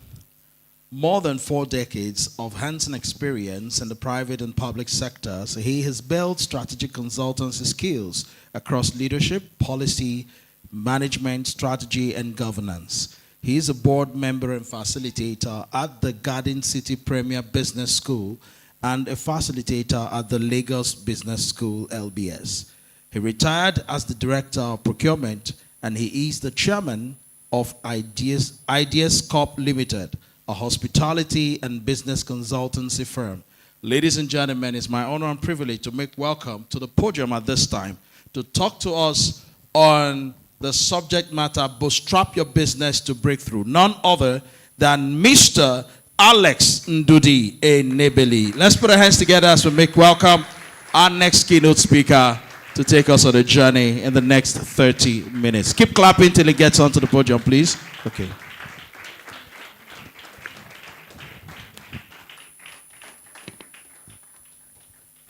more than 4 decades of hands-on experience in the private and public sectors, he has built strategic consultancy skills across leadership, policy, management, strategy, and governance. He is a board member and facilitator at the Garden City Premier Business School and a facilitator at the Lagos Business School, LBS. He retired as the director of procurement, and he is the chairman of Ideas Corp Limited, a hospitality and business consultancy firm. Ladies and gentlemen, it's my honor and privilege to make welcome to the podium at this time to talk to us on the subject matter, bootstrap your business to breakthrough. None other than Mr. Alex Ndudi Enebeli. Let's put our hands together as we make welcome our next keynote speaker to take us on a journey in the next 30 minutes. Keep clapping till he gets onto the podium, please. Okay.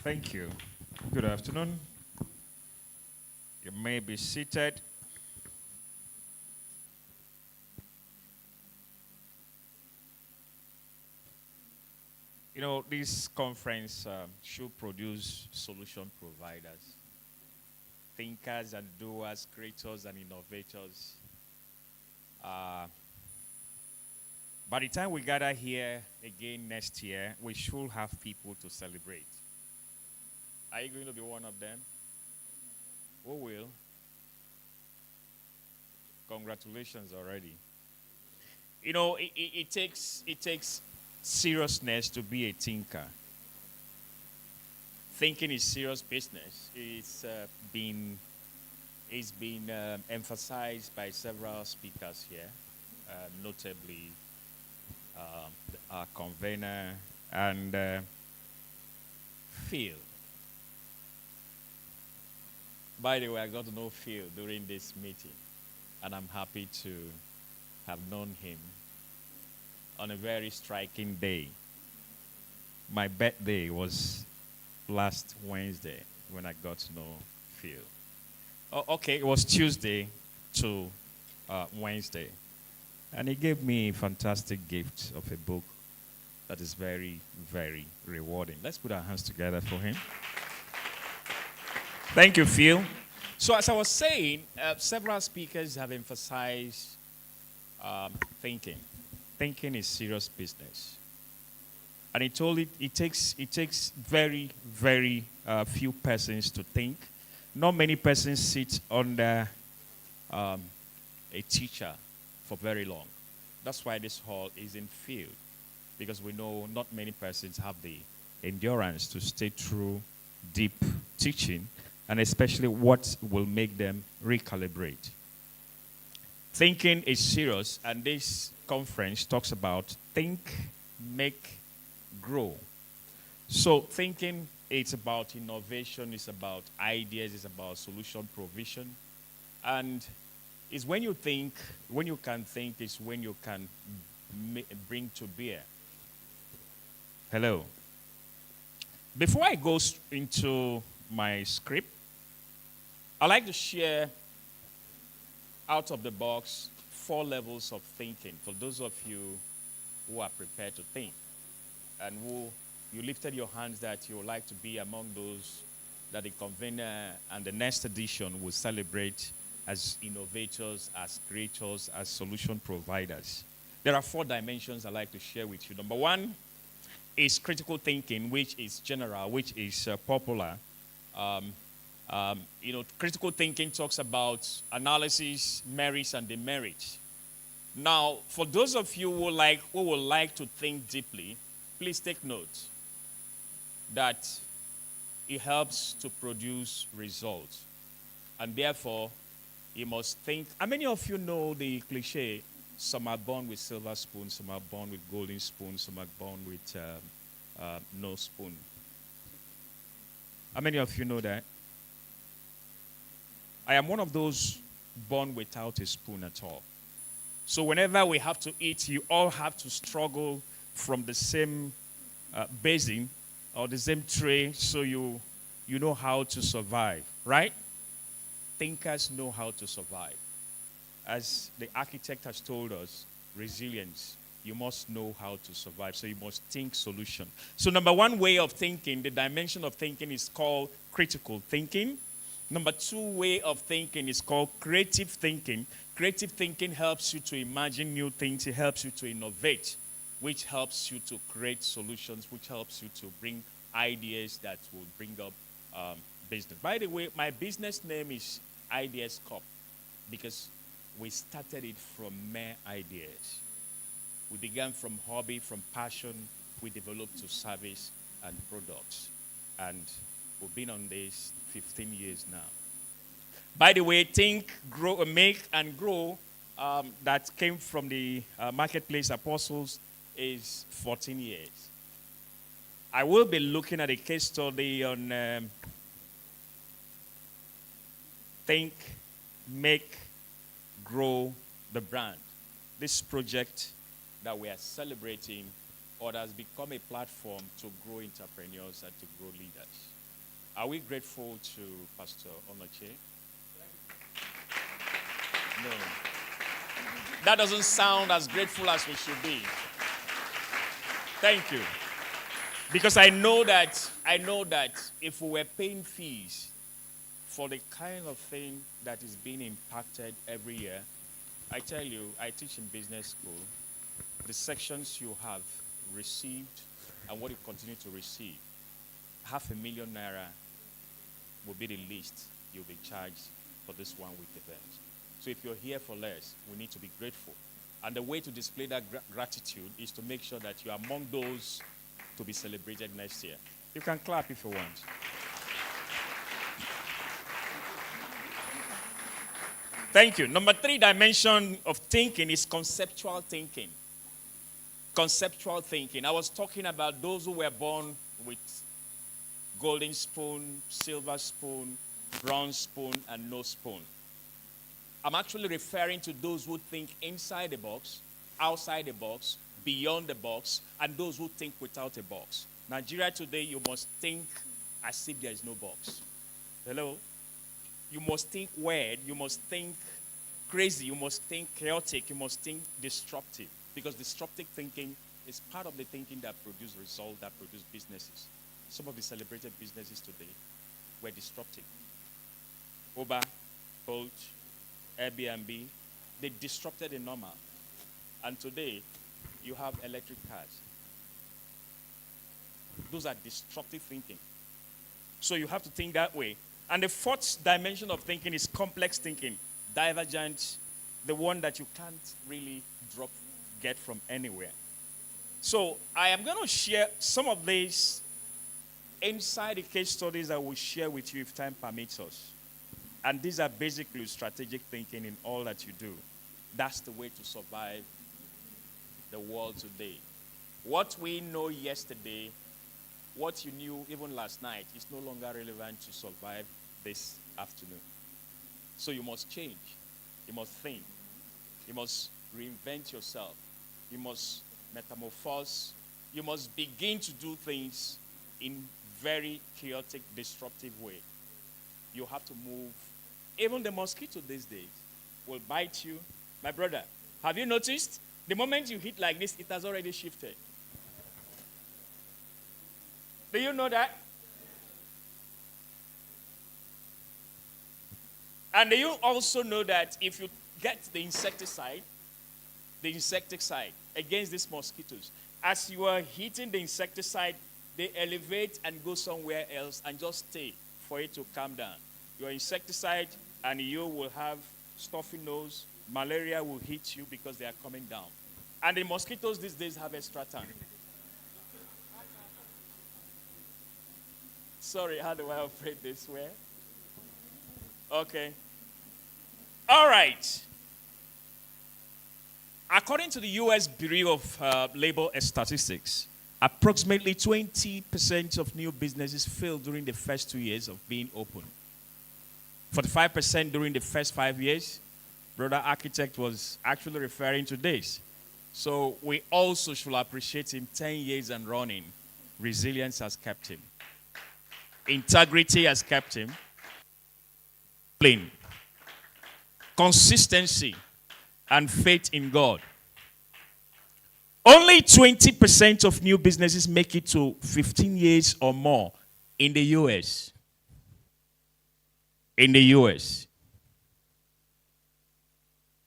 Thank you. Good afternoon. You may be seated. You know, this conference should produce solution providers, thinkers and doers, creators and innovators. By the time we gather here again next year, we should have people to celebrate. Are you going to be one of them? Who will? Congratulations already. You know, it takes seriousness to be a thinker. Thinking is serious business. It's been it's been emphasized by several speakers here, notably our convener and Phil. By the way, I got to know Phil during this meeting, and I'm happy to have known him on a very striking day. My birthday was last Wednesday when I got to know Phil. Oh, okay, it was Tuesday to Wednesday. And he gave me a fantastic gift of a book that is very, very rewarding. Let's put our hands together for him. Thank you, Phil. So as I was saying, several speakers have emphasized thinking. Thinking is serious business. And it takes very, very few persons to think. Not many persons sit under a teacher for very long. That's why this hall is in field, because we know not many persons have the endurance to stay through deep teaching, and especially what will make them recalibrate. Thinking is serious, and this conference talks about think, make, grow. So thinking, it's about innovation, it's about ideas, it's about solution provision. And it's when you think, when you can think, it's when you can bring to bear. Hello. Before I go into my script, I'd like to share out of the box 4 levels of thinking for those of you who are prepared to think and who you lifted your hands that you would like to be among those that the convener and the next edition will celebrate as innovators, as creators, as solution providers. There are 4 dimensions I'd like to share with you. Number 1 is critical thinking, which is general, which is popular. Critical thinking talks about analysis, merits, and demerits. Now, for those of you who would like to think deeply, please take note that it helps to produce results. And therefore, you must think. How many of you know the cliche, some are born with silver spoons, some are born with golden spoons, some are born with no spoon? How many of you know that? I am one of those born without a spoon at all. So whenever we have to eat, you all have to struggle from the same basin or the same tray, so you know how to survive, right? Thinkers know how to survive. As the architect has told us, resilience, you must know how to survive. So you must think solution. So number 1 way of thinking, the dimension of thinking, is called critical thinking. Number 2 way of thinking is called creative thinking. Creative thinking helps you to imagine new things. It helps you to innovate, which helps you to create solutions, which helps you to bring ideas that will bring up business. By the way, my business name is Ideas Corp because we started it from mere ideas. We began from hobby, from passion. We developed to service and products. And we've been on this 15 years now. By the way, think, grow, make, and grow, that came from the Marketplace Apostles, is 14 years. I will be looking at a case study on think, make, grow the brand. This project that we are celebrating or has become a platform to grow entrepreneurs and to grow leaders. Are we grateful to Pastor Onoche? No. That doesn't sound as grateful as we should be. Thank you. Because I know that if we were paying fees for the kind of thing that is being impacted every year, I tell you, I teach in business school, the sections you have received and what you continue to receive, ₦500,000 will be the least you'll be charged for this 1 week event. So if you're here for less, we need to be grateful. And the way to display that gratitude is to make sure that you're among those to be celebrated next year. You can clap if you want. Thank you. Number 3 dimension of thinking is conceptual thinking. Conceptual thinking. I was talking about those who were born with golden spoon, silver spoon, bronze spoon, and no spoon. I'm actually referring to those who think inside the box, outside the box, beyond the box, and those who think without a box. Nigeria today, you must think as if there is no box. Hello? You must think weird, you must think crazy, you must think chaotic, you must think disruptive. Because disruptive thinking is part of the thinking that produces results, that produce businesses. Some of the celebrated businesses today were disruptive. Uber, Bolt, Airbnb, they disrupted the normal. And today, you have electric cars. Those are disruptive thinking. So you have to think that way. And the 4th dimension of thinking is complex thinking, divergent, the one that you can't really get from anywhere. So I am going to share some of these inside the case studies I will share with you if time permits us. And these are basically strategic thinking in all that you do. That's the way to survive the world today. What we know yesterday, what you knew even last night, is no longer relevant to survive this afternoon. So you must change. You must think. You must reinvent yourself. You must metamorphose. You must begin to do things in very chaotic, disruptive way. You have to move. Even the mosquito these days will bite you. My brother, have you noticed? The moment you hit like this, it has already shifted. Do you know that? And do you also know that if you get the insecticide against these mosquitoes, as you are hitting the insecticide, they elevate and go somewhere else and just stay for it to calm down. Your insecticide and you will have stuffy nose, malaria will hit you because they are coming down. And the mosquitoes these days have extra time. Sorry, how do I operate this way? Okay. All right. According to the U.S. Bureau of Labor Statistics, approximately 20% of new businesses fail during the first 2 years of being open. 45% during the first 5 years. Brother Architect was actually referring to this. So we also should appreciate him 10 years and running. Resilience has kept him. Integrity has kept him. Plain. Consistency and faith in God. Only 20% of new businesses make it to 15 years or more in the U.S. In the U.S.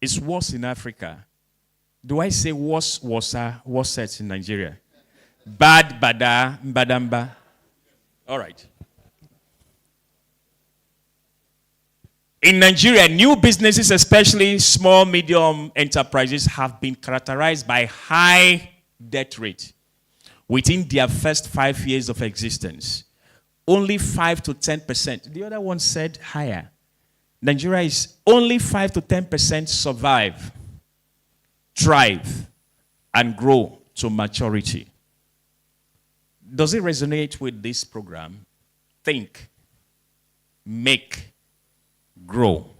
It's worse in Africa. Do I say worse, worse in Nigeria? Bad, bada, badamba. All right. In Nigeria, new businesses, especially small, medium enterprises, have been characterized by high debt rate within their first 5 years of existence. Only 5 to 10%. The other one said higher. Nigeria is only 5 to 10% survive, thrive, and grow to maturity. Does it resonate with this program? Think, make, grow.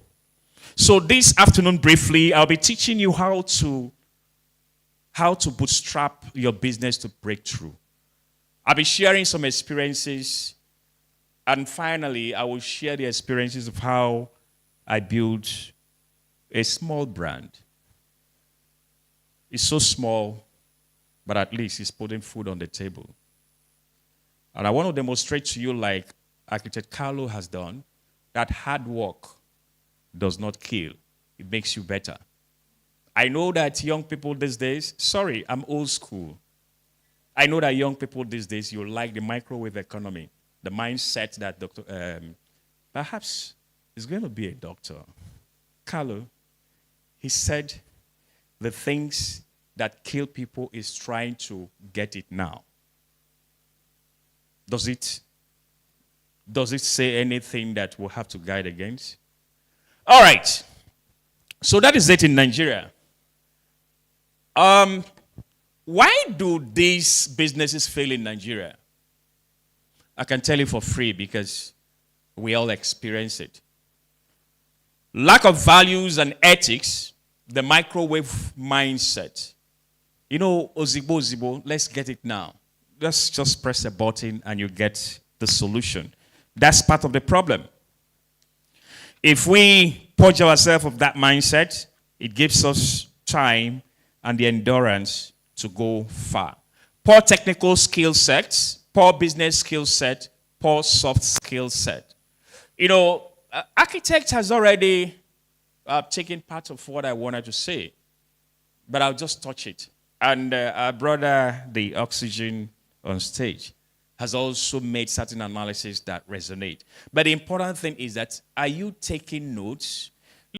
So this afternoon, briefly, I'll be teaching you how to bootstrap your business to break through. I'll be sharing some experiences, and finally, I will share the experiences of how I built a small brand. It's so small, but at least it's putting food on the table. And I want to demonstrate to you, like Architect Carlo has done, that hard work does not kill. It makes you better. I know that young people these days, sorry, I'm old school. I know that young people these days, you like the microwave economy, the mindset that perhaps is going to be a doctor. Carlo, he said the things that kill people is trying to get it now. Does it say anything that we'll have to guide against? All right. So that is it in Nigeria. Why do these businesses fail in Nigeria? I can tell you for free because we all experience it. Lack of values and ethics, the microwave mindset. You know, Ozibo Ozibo, let's get it now. Let's just press a button and you get the solution. That's part of the problem. If we purge ourselves of that mindset, it gives us time and the endurance to go far. Poor technical skill sets, poor business skill set, poor soft skill set. You know, architect has already taken part of what I wanted to say, but I'll just touch it. And our brother, the Oxygen on stage, has also made certain analysis that resonate. But the important thing is that, are you taking notes